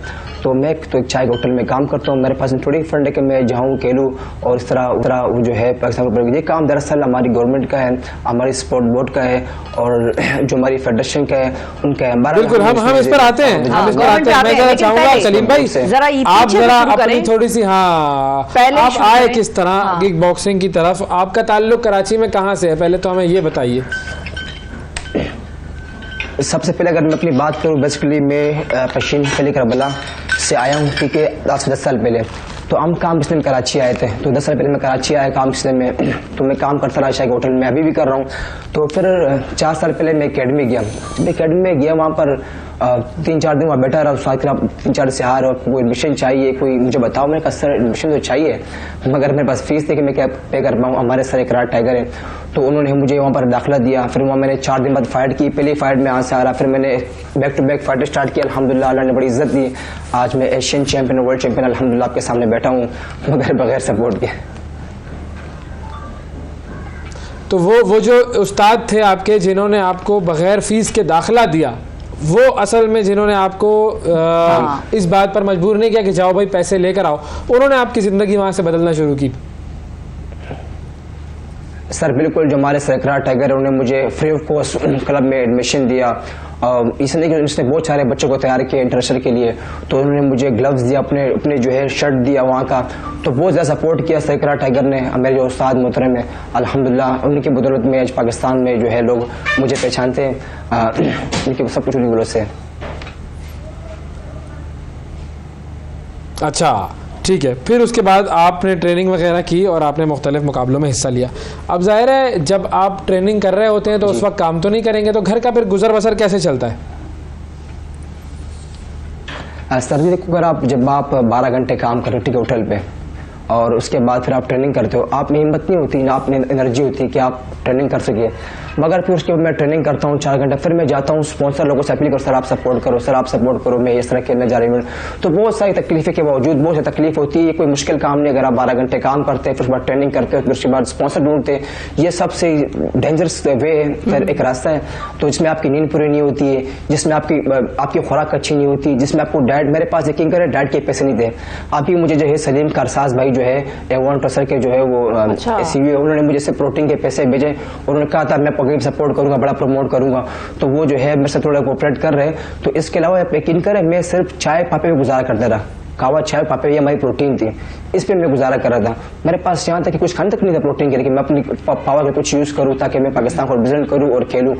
[SPEAKER 9] तो मैं तो एक चाय के होटल में काम करता हूँ, मेरे पास थोड़ी फंड है कि मैं जाऊँ खेलूँ और इस तरह वो जो है पाकिस्तान को। ये काम दरअसल हमारी गवर्नमेंट का है, हमारी स्पोर्ट बोर्ड का है और जो हमारी फेडरेशन का है उनका है।
[SPEAKER 4] बिल्कुल, हम इस पर आते हैं। मैं जरा चाहूंगा सलीम भाई, आप जरा अपनी थोड़ी सी आप आए किस तरह किक बॉक्सिंग की तरफ, आपका ताल्लुक कराची में कहाँ से है, पहले तो हमें ये बताइए।
[SPEAKER 9] सबसे पहले अगर मैं अपनी बात करूँ, बेसिकली मैं पश्चिम खली करबला से आया हूँ, ठीक है। 10 साल पहले तो हम काम पिछले में कराची आए थे, तो 10 साल पहले मैं कराची आया काम पिछले में, तो मैं काम करता रहा शायद होटल में, अभी भी कर रहा हूँ। तो फिर 4 साल पहले मैं एकेडमी गया। एकेडमी में गया, वहाँ पर 3-4 दिन वहाँ बैठा रहा, साथ में 3-4 से हार और कोई एडमिशन चाहिए, कोई मुझे बताओ। मैंने कहा सर एडमिशन तो चाहिए, मगर मेरे पास फीस थी कि मैं क्या पे कर पाऊँ। हमारे सर एक राट टाइगर है, तो उन्होंने मुझे वहाँ पर दाखिला दिया। फिर वहाँ मैंने 4 दिन बाद फाइट की, पहली फाइट में यहाँ से आ रहा, फिर मैंने back to back fight start किया। अल्हम्दुलिल्लाह अल्लाह ने बड़ी इज्जत दी, आज मैं एशियन चैंपियन, वर्ल्ड चैंपियन अल्हम्दुलिल्लाह आपके सामने बैठा हूँ मगर बगैर सपोर्ट के।
[SPEAKER 4] तो वो जो उस्ताद थे आपके जिन्होंने आपको बगैर फीस के दाखिला दिया, वो असल में जिन्होंने आपको इस बात पर मजबूर नहीं किया कि जाओ भाई पैसे लेकर आओ, उन्होंने आपकी ज़िंदगी वहाँ से बदलना शुरू की।
[SPEAKER 9] सर बिल्कुल, जो हमारे सरकार टाइगर उन्होंने मुझे फ्री ऑफ कॉस्ट क्लब में एडमिशन दिया। इसलिए कि उसने बहुत सारे बच्चों को तैयार किया इंटरनेशनल के लिए, तो उन्होंने मुझे ग्लव्स दिया, अपने जो है शर्ट दिया वहाँ का, तो बहुत ज़्यादा सपोर्ट किया सरकार टाइगर ने। मेरे जो उस्ताद मोहतरम है अल्हम्दुलिल्लाह, उनकी बदौलत में आज पाकिस्तान में जो है लोग मुझे पहचानते हैं, उनकी सब कुछ उनकी बदौलत से।
[SPEAKER 4] अच्छा ठीक है, फिर उसके बाद आपने ट्रेनिंग वगैरह की और आपने मुख्तलिफ मुकाबलों में हिस्सा लिया। अब जाहिर है जब आप ट्रेनिंग कर रहे होते हैं तो उस वक्त काम तो नहीं करेंगे, तो घर का फिर गुजर बसर कैसे चलता है?
[SPEAKER 9] सर जी देखो, अगर जब आप 12 घंटे काम करते हो ठीक है होटल पे, और उसके बाद फिर आप ट्रेनिंग करते हो, आप में हिम्मत नहीं होती ना, आप में एनर्जी होती है कि आप ट्रेनिंग कर सके। मगर फिर उसके बाद मैं ट्रेनिंग करता हूँ 4 घंटे, फिर मैं जाता हूँ स्पॉन्सर लोगों से अपील करो, सर आप सपोर्ट करो, सर आप सपोर्ट करो, मैं इस तरह खेलने जा रही हूँ। तो बहुत सारी तकलीफें के बावजूद, बहुत सी तकलीफ होती है, ये कोई मुश्किल काम नहीं। अगर आप 12 घंटे काम करते हैं, फिर उसके बाद ट्रेनिंग करते हो, फिर उसके बाद स्पॉन्सर ढूंढते हैं, ये सबसे डेंजरस वे है, एक रास्ता है। तो जिसमें आपकी नींद पूरी नहीं होती है, जिसमें आपकी खुराक अच्छी नहीं होती, जिसमें आपको डाइट, मेरे पास यकीन करें डाइट के पैसे नहीं थे। अभी मुझे जो है सलीम कारसाज भाई जो है एवन ट्रसर के जो है वो सीईओ, उन्होंने मुझे से प्रोटीन के पैसे भेजे, उन्होंने कहा था मैं पगड़ी सपोर्ट करूंगा, बड़ा प्रमोट करूंगा, तो वो जो है मेरे से थोड़ा कोऑपरेट कर रहे हैं। तो इसके अलावा यकीन करें मैं सिर्फ चाय पापे में गुजारा करता रहा, कावा चाय पापे, ये हमारी प्रोटीन थी, इस पर मैं गुजारा कर रहा था। मेरे पास यहाँ तक कि कुछ खाने तक नहीं था प्रोटीन के लिए कि मैं अपनी पावर का कुछ यूज करूँ ताकि मैं पाकिस्तान को रिप्रेजेंट करूँ और खेलूँ।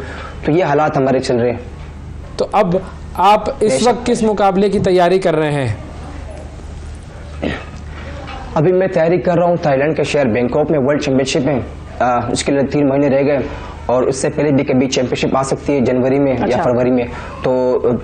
[SPEAKER 9] तो ये हालात हमारे चल रहे हैं।
[SPEAKER 4] तो अब आप इस वक्त किस मुकाबले की तैयारी कर रहे हैं?
[SPEAKER 9] अभी मैं तैयारी कर रहा हूँ थाईलैंड के शहर बैंकॉक में वर्ल्ड चैंपियनशिप में, इसके लिए 3 महीने रह गए और उससे पहले भी कभी चैंपियनशिप आ सकती है जनवरी में या फरवरी में। तो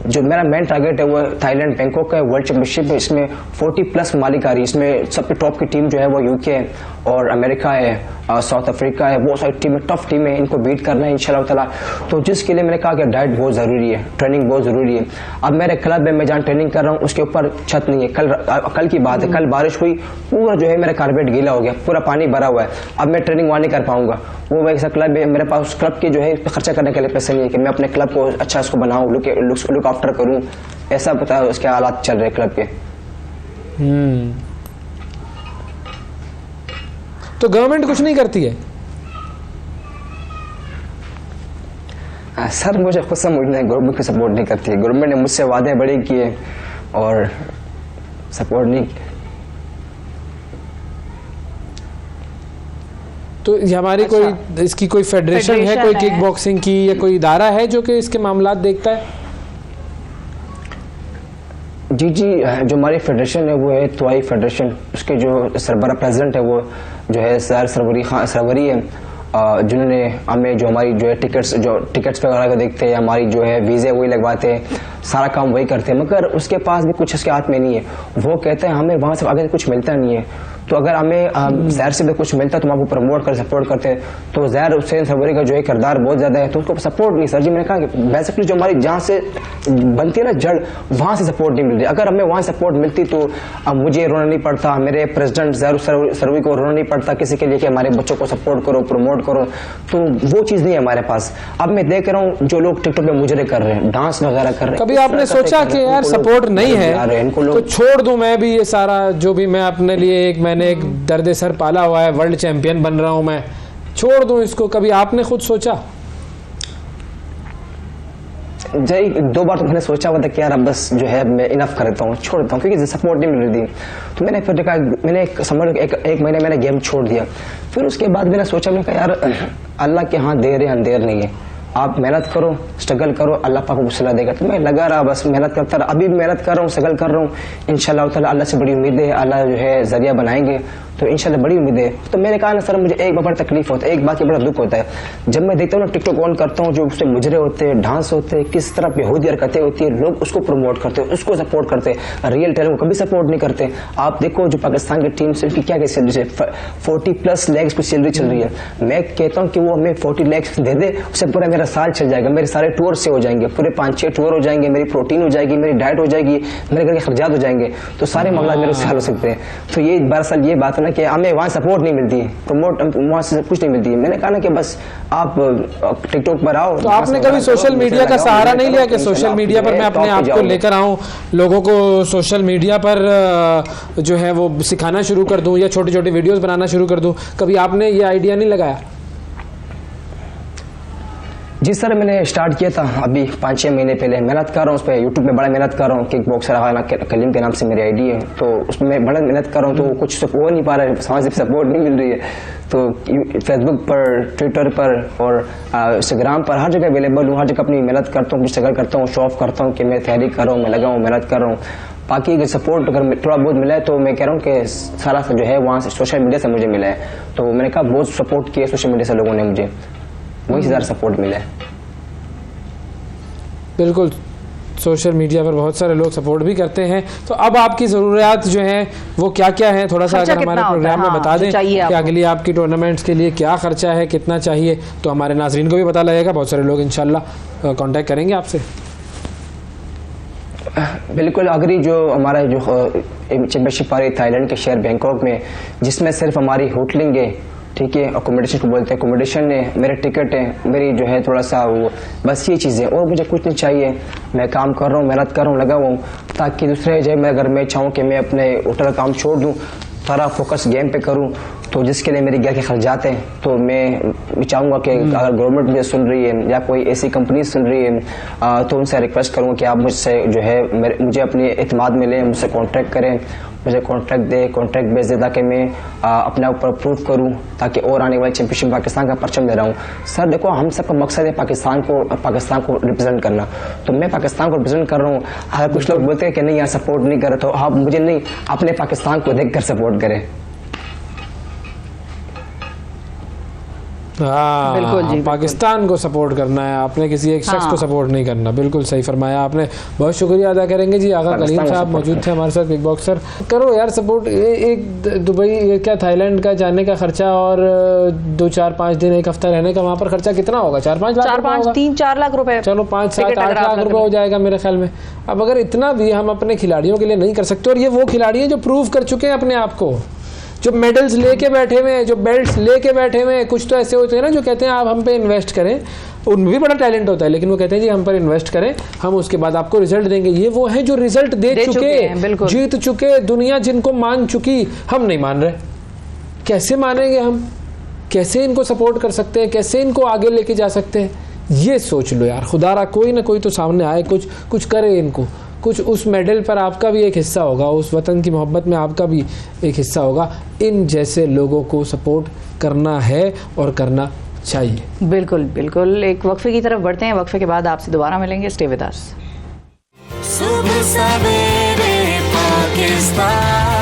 [SPEAKER 9] जो मेरा मेन टारगेट है वो थाईलैंड बैंकॉक का वर्ल्ड चैंपियनशिप है। इसमें 40+ ममालिक आ रही है, इसमें सबसे टॉप की टीम जो है वो यूके है और अमेरिका है, साउथ अफ्रीका है, बहुत सारी टीमें, टफ टीम है, इनको बीट करना है इंशाल्लाह ताला। तो जिसके लिए मैंने कहा कि डाइट बहुत ज़रूरी है, ट्रेनिंग बहुत ज़रूरी है। अब मेरे क्लब में मैं जहाँ ट्रेनिंग कर रहा हूँ उसके ऊपर छत नहीं है, कल की बात है, कल बारिश हुई, पूरा जो है मेरा कारपेट गीला हो गया, पूरा पानी भरा हुआ है, अब मैं ट्रेनिंग वहाँ नहीं कर पाऊंगा। वो ऐसा क्लब है मेरे पास, उस क्लब के जो है खर्चा करने के लिए पैसे नहीं है कि मैं अपने क्लब को अच्छा उसको बनाऊँ, लुक आफ्टर करूँ, ऐसा पता है उसके हालात चल रहे क्लब के।
[SPEAKER 4] तो गवर्नमेंट कुछ नहीं करती है?
[SPEAKER 9] सर मुझे खुद समझ नहीं, गवर्नमेंट को सपोर्ट नहीं करती है। गवर्नमेंट ने मुझसे वादे बड़े किए और सपोर्ट नहीं।
[SPEAKER 4] तो ये हमारी कोई इसकी कोई फेडरेशन है, कोई किक बॉक्सिंग की, या कोई इदारा है जो कि इसके मामलात देखता है?
[SPEAKER 9] जी, जो हमारी फेडरेशन है वो है तवाई फेडरेशन, उसके जो सरबरा प्रेसिडेंट है वो जो है सर सरवरी है, जिन्होंने हमें जो हमारी जो है टिकट्स वगैरह को देखते हैं, हमारी जो है वीज़े वही लगवाते हैं, सारा काम वही करते हैं, मगर उसके पास भी कुछ उसके हाथ में नहीं है। वो कहते हैं हमें वहाँ से आगे कुछ मिलता नहीं है, तो अगर हमें ज़हर से भी कुछ मिलता तो हम आपको प्रमोट कर सपोर्ट करते हैं। तो ज़हर हुसैन सरवरी का जो है किरदार बहुत ज़्यादा है, तो उसको सपोर्ट नहीं। सर जी मैंने कहा कि बेसिकली जो हमारी जहाँ से बनती है ना जड़, वहाँ से सपोर्ट नहीं मिल रही। अगर हमें वहाँ सपोर्ट मिलती तो मुझे रोना नहीं पड़ता, मेरे प्रेसिडेंट ज़हर सरवरी को रोना नहीं पड़ता किसी के लिए कि हमारे बच्चों को सपोर्ट करो, प्रमोट करो, तो वो चीज़ नहीं है हमारे पास। अब मैं देख रहा हूँ जो लोग टिकटॉक पे मुजरे कर रहे हैं, डांस वगैरह कर रहे हैं,
[SPEAKER 4] कभी आपने सोचा कि यार सपोर्ट नहीं है तो छोड़ दूं मैं भी ये सारा, जो भी मैं अपने लिए मैंने एक दर्द सर पाला हुआ है, वर्ल्ड चैंपियन बन रहा हूं मैं, छोड़ दूं इसको? कभी आपने खुद सोचा?
[SPEAKER 9] जी 2 बार तो मैंने सोचा हुआ था कि यार अब बस जो है मैं इनफ कर देता हूँ, छोड़ देता हूँ, क्योंकि सपोर्ट नहीं मिल रही थी। तो मैंने फिर देखा, मैंने एक महीने मैंने गेम छोड़ दिया। फिर उसके बाद मैंने सोचा, मैंने कहा यार अल्लाह के यहाँ देर है अंधेर नहीं है, आप मेहनत करो, स्ट्रगल करो, अल्लाह पाक को सिला देगा। तो मैं लगा रहा, बस मेहनत करता रहा, अभी मेहनत कर रहा हूँ, स्ट्रगल कर रहा हूँ। इंशाल्लाह ताला अल्लाह से बड़ी उम्मीद है, अल्लाह जो है जरिया बनाएंगे, तो इंशाल्लाह बड़ी उम्मीद है। तो मैंने कहा ना सर, मुझे एक बड़ा तकलीफ होता है, एक बात की बड़ा दुख होता है, जब मैं देखता हूँ ना टिकटॉक ऑन करता हूँ, जो उससे मुजरे होते हैं, डांस होते हैं, किस तरह बेहूदी हरकतें होती है, लोग उसको प्रमोट करते हैं, उसको सपोर्ट करते हैं, रियल टैलेंट को कभी सपोर्ट नहीं करते। आप देखो जो पाकिस्तान की टीम से क्या क्या सैलरी है, 40+ लैक्स की सैलरी चल रही है। मैं कहता हूँ कि वो हमें 40 लैक्स दे दे, उससे पूरा मेरा साल चल जाएगा, मेरे सारे टूर से हो जाएंगे, पूरे 5-6 टूर हो जाएंगे, मेरी प्रोटीन हो जाएगी, मेरी डाइट हो जाएगी, मेरे घर के खर्चात हो जाएंगे, तो सारे मामला मेरे उससे हल हो सकते हैं। तो ये दरअसल ये बात है ना कि हमें वहाँ सपोर्ट नहीं मिलती, प्रमोट वहाँ से कुछ नहीं मिलती है। मैंने कहा ना कि बस आप टिकटॉक पर आओ।
[SPEAKER 4] तो आपने कभी सोशल मीडिया का सहारा नहीं लिया कि सोशल मीडिया पर मैं अपने आप को लेकर आऊँ, लोगों को सोशल मीडिया पर जो है वो सिखाना शुरू कर दूँ या छोटी छोटी वीडियोस बनाना शुरू कर दूँ? कभी आपने ये आइडिया नहीं लगाया?
[SPEAKER 9] जी सर, मैंने स्टार्ट किया था अभी 5-6 महीने पहले, मेहनत कर रहा हूँ उस पर, यूट्यूब पे बड़ा मेहनत कर रहा हूँ। किक बॉक्सर कलीम के नाम से मेरी आईडी है, तो उसमें बड़ा मेहनत कर रहा हूँ, तो कुछ हो नहीं पा रहा है, समाज से सपोर्ट नहीं मिल रही है। तो फेसबुक पर, ट्विटर पर और इंस्टाग्राम पर हर जगह अवेलेबल हूँ, हर जगह अपनी मेहनत करता हूँ, स्ट्रगल करता हूँ, शो ऑफ करता हूँ कि मैं तैयारी कर रहा हूँ, मैं लगा हूँ, मेहनत कर रहा हूँ। बाकी अगर सपोर्ट अगर थोड़ा बहुत मिला है तो मैं कह रहा हूँ कि सारा जो है वहाँ से सोशल मीडिया से मुझे मिला है। तो मैंने कहा बहुत सपोर्ट किया सोशल मीडिया से लोगों ने, मुझे वहीं से ज़्यादा सपोर्ट मिला है।
[SPEAKER 4] बिल्कुल, सोशल मीडिया पर बहुत सारे लोग सपोर्ट भी करते हैं। तो अब आपकी ज़रूरियात जो हैं वो क्या क्या हैं, थोड़ा सा अगर हमारे प्रोग्राम में बता दें कि अगली आपकी टूर्नामेंट्स के लिए क्या खर्चा है, कितना चाहिए, तो हमारे नाज़रीन को भी पता लगेगा। बहुत सारे लोग इंशाल्लाह कांटेक्ट करेंगे आपसे।
[SPEAKER 9] बिल्कुल, अगली जो हमारा जो चैम्पियनशिप आ रही है थाईलैंड के शहर बैंकॉक में, जिसमें सिर्फ हमारी होटलिंग है, ठीक है, अकोमोडेशन को बोलते हैं, अकोमोडेशन है, मेरे टिकट है, मेरी जो है थोड़ा सा वो, बस ये चीज़ें, और मुझे कुछ नहीं चाहिए। मैं काम कर रहा हूँ, मेहनत कर रहा हूँ, लगा हुआ हूँ, ताकि दूसरे जो है अगर मैं चाहूँ कि मैं अपने होटल का काम छोड़ दूँ, सारा फोकस गेम पे करूँ, तो जिसके लिए मेरे घर के खर्चात हैं, तो मैं चाहूँगा कि अगर गवर्नमेंट मुझे सुन रही है या कोई ऐसी कंपनी सुन रही है, तो उनसे रिक्वेस्ट करूँगा कि आप मुझसे जो है मुझे अपनी एतमाद में लें, मुझसे कॉन्ट्रैक्ट करें, मुझे कॉन्ट्रैक्ट दे, कॉन्ट्रैक्ट बेच दे, ताकि मैं अपने ऊपर प्रूव करूँ, ताकि और आने वाले चैंपियनशिप पाकिस्तान का परचम दे रहा हूँ। सर देखो, हम सबका मकसद है पाकिस्तान को रिप्रेजेंट करना, तो मैं पाकिस्तान को रिप्रेजेंट कर रहा हूँ। अगर कुछ लोग बोलते हैं कि नहीं यार सपोर्ट नहीं करे, तो आप मुझे नहीं, अपने पाकिस्तान को देख कर सपोर्ट करें।
[SPEAKER 4] हाँ,
[SPEAKER 3] बिल्कुल जी,
[SPEAKER 4] पाकिस्तान को सपोर्ट करना है, आपने किसी एक शख्स को सपोर्ट नहीं करना। बिल्कुल सही फरमाया आपने, बहुत शुक्रिया अदा करेंगे जी। आगा कलीम साहब मौजूद थे हमारे साथ, किक बॉक्सर। करो यार सपोर्ट। एक दुबई क्या थाईलैंड का जाने का खर्चा और 2-4-5 दिन, एक हफ्ता रहने का, वहाँ पर खर्चा कितना होगा? 4-5 लाख,
[SPEAKER 3] 3-4 लाख रुपए,
[SPEAKER 4] चलो 5-7-8 लाख रुपए हो जाएगा मेरे ख्याल में। अब अगर इतना भी हम अपने खिलाड़ियों के लिए नहीं कर सकते, और ये वो खिलाड़ी हैं जो प्रूव कर चुके हैं अपने आप को, जो मेडल्स लेके बैठे हुए हैं, जो बेल्ट्स लेके बैठे हुए हैं, कुछ तो ऐसे होते हैं ना जो कहते हैं आप हम पे इन्वेस्ट करें, उनमें भी बड़ा टैलेंट होता है, लेकिन वो कहते हैं जी हम पर इन्वेस्ट करें, हम उसके बाद आपको रिजल्ट देंगे। ये वो है जो रिजल्ट दे चुके, जीत चुके, दुनिया जिनको मान चुकी, हम नहीं मान रहे। कैसे मानेंगे हम? कैसे इनको सपोर्ट कर सकते हैं? कैसे इनको आगे लेके जा सकते हैं? ये सोच लो यार, खुदारा कोई ना कोई तो सामने आए, कुछ करे इनको, कुछ उस मेडल पर आपका भी एक हिस्सा होगा, उस वतन की मोहब्बत में आपका भी एक हिस्सा होगा। इन जैसे लोगों को सपोर्ट करना है और करना चाहिए।
[SPEAKER 3] बिल्कुल बिल्कुल। एक वक्फे की तरफ बढ़ते हैं, वक्फे के बाद आपसे दोबारा मिलेंगे। Stay with us.
[SPEAKER 2] सुबह सवेरे पाकिस्तान।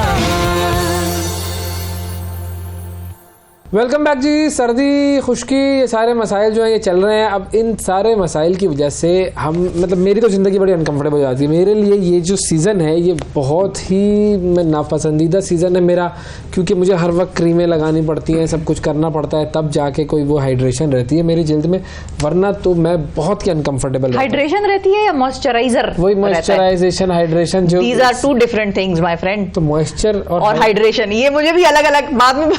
[SPEAKER 4] वेलकम बैक जी। सर्दी, खुश्की, ये सारे मसाइल जो हैं ये चल रहे हैं। अब इन सारे मसाइल की वजह से हम मतलब मेरी तो ज़िंदगी बड़ी अनकम्फर्टेबल हो जाती है। मेरे लिए ये जो सीज़न है ये बहुत ही नापसंदीदा सीज़न है मेरा, क्योंकि मुझे हर वक्त क्रीमें लगानी पड़ती हैं, सब कुछ करना पड़ता है, तब जाके कोई वो हाइड्रेशन रहती है मेरी जिल्द में, वरना तो मैं बहुत ही अनकम्फर्टेबल।
[SPEAKER 3] हाइड्रेशन रहती है या मॉइस्चराइजर?
[SPEAKER 4] वही मॉइस्चराइजेशन, हाइड्रेशन, जो
[SPEAKER 3] these are two different things my friend.
[SPEAKER 4] तो मॉइस्चर और
[SPEAKER 3] हाइड्रेशन ये मुझे भी अलग अलग बाद में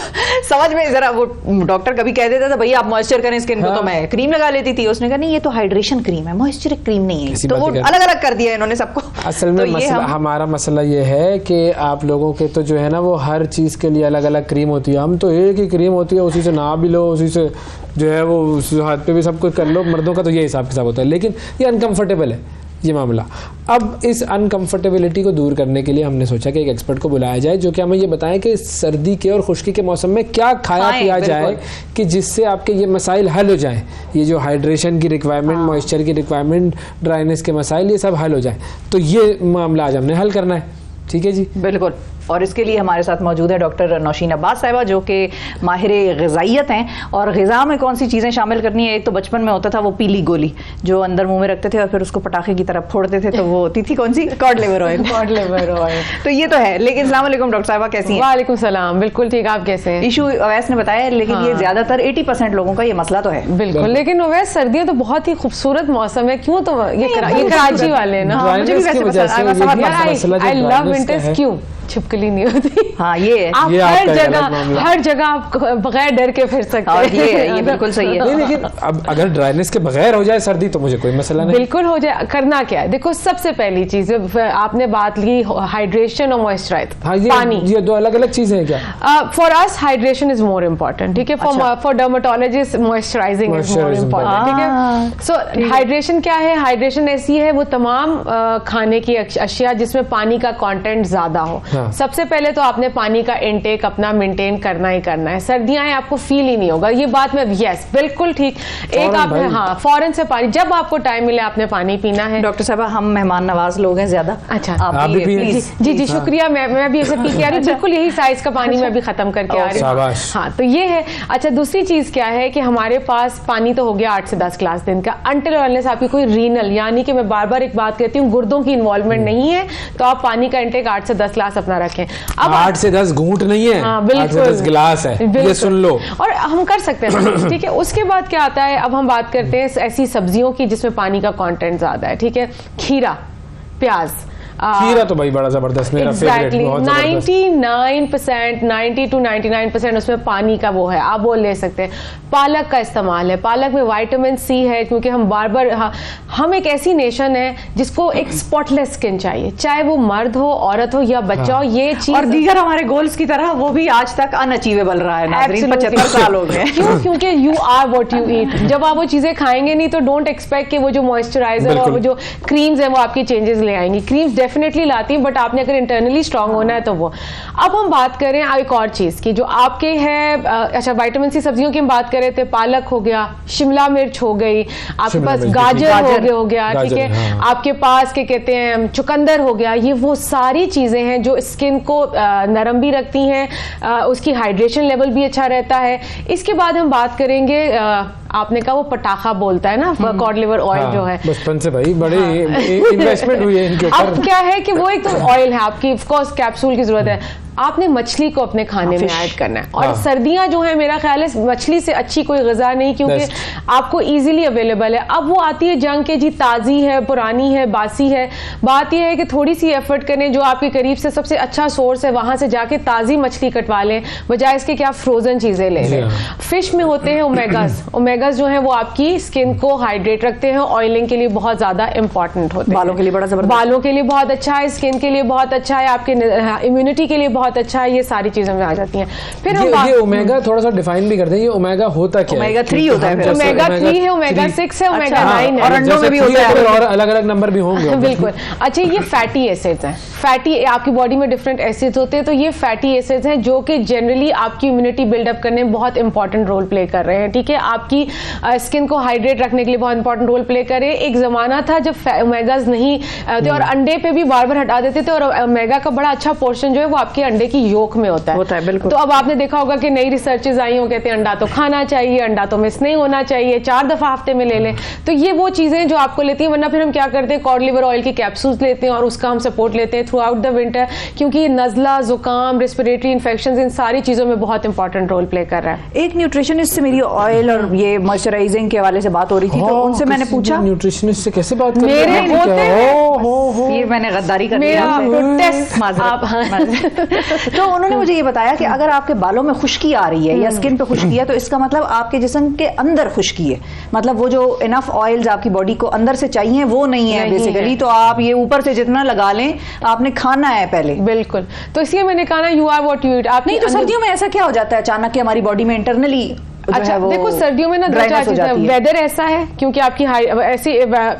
[SPEAKER 3] समझ में, वो डॉक्टर कभी कह देता था भैया आप मॉइस्चर करें स्किन को, तो मैं क्रीम लगा लेती थी। उसने कहा नहीं ये तो हाइड्रेशन क्रीम है, मॉइस्चर क्रीम नहीं है। तो वो अलग अलग कर दिया इन्होंने सबको।
[SPEAKER 4] असल में तो हमारा मसला ये है कि आप लोगों के तो जो है ना वो हर चीज के लिए अलग अलग क्रीम होती है, हम तो एक ही क्रीम होती है, उसी से नहा भी लो, उसी से जो है वो हाथ पे भी सब कुछ कर लो। मर्दों का तो ये हिसाब किताब होता है, लेकिन ये अनकंफर्टेबल है ये मामला। अब इस अनकंफर्टेबिलिटी को दूर करने के लिए हमने सोचा कि एक एक्सपर्ट को बुलाया जाए जो कि हमें ये बताएं कि सर्दी के और खुश्की के मौसम में क्या खाया पिया जाए कि जिससे आपके ये मसाइल हल हो जाएं। ये जो हाइड्रेशन की रिक्वायरमेंट, मॉइस्चर की रिक्वायरमेंट, ड्राइनेस के मसाइल, ये सब हल हो जाए। तो ये मामला आज हमने हल करना है। ठीक है जी,
[SPEAKER 3] बिल्कुल। और इसके लिए हमारे साथ मौजूद है डॉक्टर नौशीन अब्बास साहिबा जो कि माहिर ग़िज़ाइयत हैं। और ग़िज़ा में कौन सी चीज़ें शामिल करनी है, एक तो बचपन में होता था वो पीली गोली जो अंदर मुंह में रखते थे और फिर उसको पटाखे की तरफ फोड़ते थे, तो वो होती थी कौन सी, cod liver oil.
[SPEAKER 10] Cod liver oil
[SPEAKER 3] तो ये तो है। लेकिन अस्सलाम वालेकुम डॉक्टर साहिबा, कैसी हैं?
[SPEAKER 10] वालेकुम सलाम, बिल्कुल ठीक, आप कैसे हैं?
[SPEAKER 3] इशू अवैस ने बताया, लेकिन ये ज्यादातर 80% लोगों का ये मसला तो है।
[SPEAKER 10] बिल्कुल, लेकिन अवैस सर्दियाँ तो बहुत ही खूबसूरत मौसम है, क्यों? तो ये कराची वाले ना,
[SPEAKER 3] मुझे भी वैसे पसंद।
[SPEAKER 10] आई लव विंटर्स, क्यों? छिपकली नहीं होती।
[SPEAKER 3] हाँ ये
[SPEAKER 10] आप हर जगह आप बगैर डर के फिर सकते हैं।
[SPEAKER 3] ये बिल्कुल सही है।
[SPEAKER 4] लेकिन अब अगर ड्राइनेस के बगैर हो जाए सर्दी तो मुझे कोई मसला नहीं।
[SPEAKER 10] बिल्कुल हो जाए। करना क्या है, देखो सबसे पहली चीज आपने बात ली हाइड्रेशन और मॉइस्चराइज, पानी,
[SPEAKER 4] ये दो अलग अलग चीजें हैं क्या?
[SPEAKER 10] For us hydration is more important, ठीक है। For dermatologist moisturising is more important, ठीक है। सो हाइड्रेशन क्या है? हाइड्रेशन ऐसी है वो तमाम खाने की अशिया जिसमें पानी का कंटेंट ज्यादा हो। सबसे पहले तो आपने पानी का इनटेक अपना मेंटेन करना ही करना है। सर्दियां हैं, आपको फील ही नहीं होगा ये बात में, यस बिल्कुल ठीक। एक आपने हाँ फौरन से पानी, जब आपको टाइम मिले आपने पानी पीना है।
[SPEAKER 3] डॉक्टर साहब हम मेहमान नवाज लोग हैं ज्यादा।
[SPEAKER 10] अच्छा
[SPEAKER 3] आप भी प्लीज।
[SPEAKER 10] जी जी शुक्रिया। मैं भी ऐसे पी के आ रही हूँ, बिल्कुल यही साइज का पानी मैं भी खत्म करके आ रही हूँ। हाँ तो ये है। अच्छा दूसरी चीज क्या है कि हमारे पास पानी तो हो गया 8 से 10 गिलास दिन का, अंटिल अनलेस आपकी कोई रीनल, यानी कि मैं बार बार एक बात कहती हूँ, गुर्दों की इन्वॉल्वमेंट नहीं है, तो आप पानी का इंटेक 8 से 10 गिलास अपना रखें।
[SPEAKER 4] अब 8 से 10 घूंट नहीं है, 8 से 10 गिलास है, ये सुन लो।
[SPEAKER 10] और हम कर सकते हैं, ठीक है। उसके बाद क्या आता है, अब हम बात करते हैं ऐसी सब्जियों की जिसमें पानी का कंटेंट ज्यादा है, ठीक है। खीरा, प्याज,
[SPEAKER 4] खीरा तो भाई बड़ा जबरदस्त, मेरा फेवरेट, बहुत
[SPEAKER 10] 99% 90 to 99% उसमें पानी का वो है, आप वो ले सकते हैं। पालक का इस्तेमाल है, पालक में विटामिन सी है, क्योंकि हम बार बार हम एक ऐसी नेशन है जिसको एक स्पॉटलेस स्किन चाहिए, चाहे वो मर्द हो, औरत हो या बच्चा हो। ये चीज
[SPEAKER 3] और दीगर हमारे गोल्स की तरह वो भी आज तक अनअचीवेबल रहा है। 75 साल हो गए।
[SPEAKER 10] क्यों? क्योंकि you are what you eat. जब आप वो चीजें खाएंगे नहीं तो डोंट एक्सपेक्ट कि वो जो मॉइस्चराइजर और वो जो क्रीम्स है वो आपकी चेंजेस ले आएंगी। क्रीम्स डेफिनेटली लाती हैं, बट आपने अगर इंटरनली स्ट्रांग होना है तो वो। अब हम बात करें एक और चीज की जो आपके है, अच्छा विटामिन सी सब्जियों की हम बात कर रहे थे, पालक हो गया, शिमला मिर्च हो गई, आपके पास गाजर हो गया, ठीक है। आपके पास क्या कहते हैं, चुकंदर हो गया। ये वो सारी चीजें हैं जो स्किन को नरम भी रखती हैं, उसकी हाइड्रेशन लेवल भी अच्छा रहता है। इसके बाद हम बात करेंगे, आपने कहा वो पटाखा बोलता है ना, कॉड लिवर ऑयल जो है,
[SPEAKER 4] बचपन से भाई बड़े इन्वेस्टमेंट हुई है इनके ऊपर।
[SPEAKER 10] अब क्या है कि वो एक तो ऑयल है, आपकी ऑफ कोर्स कैप्सूल की जरूरत है। आपने मछली को अपने खाने में ऐड करना है। और सर्दियां जो है मेरा ख्याल है मछली से अच्छी कोई ग़िज़ा नहीं, क्योंकि आपको इजीली अवेलेबल है। अब वो आती है जंग के जी ताज़ी है, पुरानी है, बासी है। बात यह है कि थोड़ी सी एफर्ट करें, जो आपके करीब से सबसे अच्छा सोर्स है वहां से जाके ताज़ी मछली कटवा लें, बजाय इसके कि आप फ्रोजन चीज़ें ले लें। फिश में होते हैं ओमेगाज जो है वो आपकी स्किन को हाइड्रेट रखते हैं, ऑयलिंग के लिए बहुत ज़्यादा इंपॉर्टेंट होते हैं,
[SPEAKER 3] बालों के लिए बड़ा ज़बरदस्त,
[SPEAKER 10] बालों के लिए बहुत अच्छा है, स्किन के लिए बहुत अच्छा है, आपके इम्यूनिटी के लिए बहुत अच्छा है, ये सारी चीजें में आ जाती हैं। फिर
[SPEAKER 4] ये ओमेगा थोड़ा सा डिफाइन भी करते हैं, ये ओमेगा होता क्या है?
[SPEAKER 3] ओमेगा 3 होता है,
[SPEAKER 10] ओमेगा 3 है, ओमेगा 6 है, ओमेगा 9 है,
[SPEAKER 3] और अंडों में भी होता है,
[SPEAKER 4] और अलग अलग नंबर भी होंगे।
[SPEAKER 10] बिल्कुल। अच्छा, ये फैटी एसिड्स हैं, फैटी आपकी बॉडी में डिफरेंट एसिड्स होते हैं, तो ये फैटी एसिड्स हैं जो कि जनरली आपकी इम्यूनिटी बिल्डअप करने में बहुत इंपॉर्टेंट रोल प्ले कर रहे हैं, ठीक है, आपकी स्किन को हाइड्रेट रखने के लिए बहुत इंपॉर्टेंट रोल प्ले कर रहे हैं। एक जमाना था जब ओमेगाज नहीं थे और अंडे पे भी बार बार हटा देते थे, और ओमेगा का बड़ा अच्छा पोर्शन जो है वो आपके अंडे की योक में होता है।
[SPEAKER 3] बिल्कुल।
[SPEAKER 10] तो अब आपने देखा होगा कि नई रिसर्चेज आई हो, कहते हैं अंडा तो खाना चाहिए, अंडा तो मिस नहीं होना चाहिए, 4 दफा हफ्ते में ले लें। तो ये वो चीजें जो आपको लेती हैं, वरना फिर हम क्या करते हैं, कॉड लिवर ऑयल की कैप्सूल्स लेते हैं और उसका हम सपोर्ट लेते हैं थ्रू आउट द विंटर, क्योंकि नजला, जुकाम, रेस्पिरेटरी इन्फेक्शन, इन सारी चीजों में बहुत इंपॉर्टेंट रोल प्ले कर रहा है।
[SPEAKER 3] एक न्यूट्रिशनिस्ट से मेरी ऑयल और ये मॉइस्चराइजिंग के हवाले से बात हो रही थी, तो उनसे मैंने पूछा,
[SPEAKER 4] न्यूट्रिशनिस्ट से कैसे बात कर
[SPEAKER 10] मेरे होते हैं,
[SPEAKER 3] ये मैंने गद्दारी कर
[SPEAKER 10] मेरा प्रोटेस्ट
[SPEAKER 3] तो उन्होंने मुझे ये बताया कि अगर आपके बालों में खुश्की आ रही है या स्किन पे खुश्की है, तो इसका मतलब आपके जिस्म के अंदर खुश्की है, मतलब वो जो इनफ ऑयल्स आपकी बॉडी को अंदर से चाहिए वो नहीं है बेसिकली। तो आप ये ऊपर से जितना लगा लें, आपने खाना है पहले।
[SPEAKER 10] बिल्कुल, तो इसलिए मैंने कहा ना, you are what you eat. आप
[SPEAKER 3] नहीं, तो सर्दियों में ऐसा क्या हो जाता है अचानक कि हमारी बॉडी में इंटरनली
[SPEAKER 10] अच्छा देखो, सर्दियों में ना दो चार चीजें, वेदर ऐसा है क्योंकि आपकी ऐसी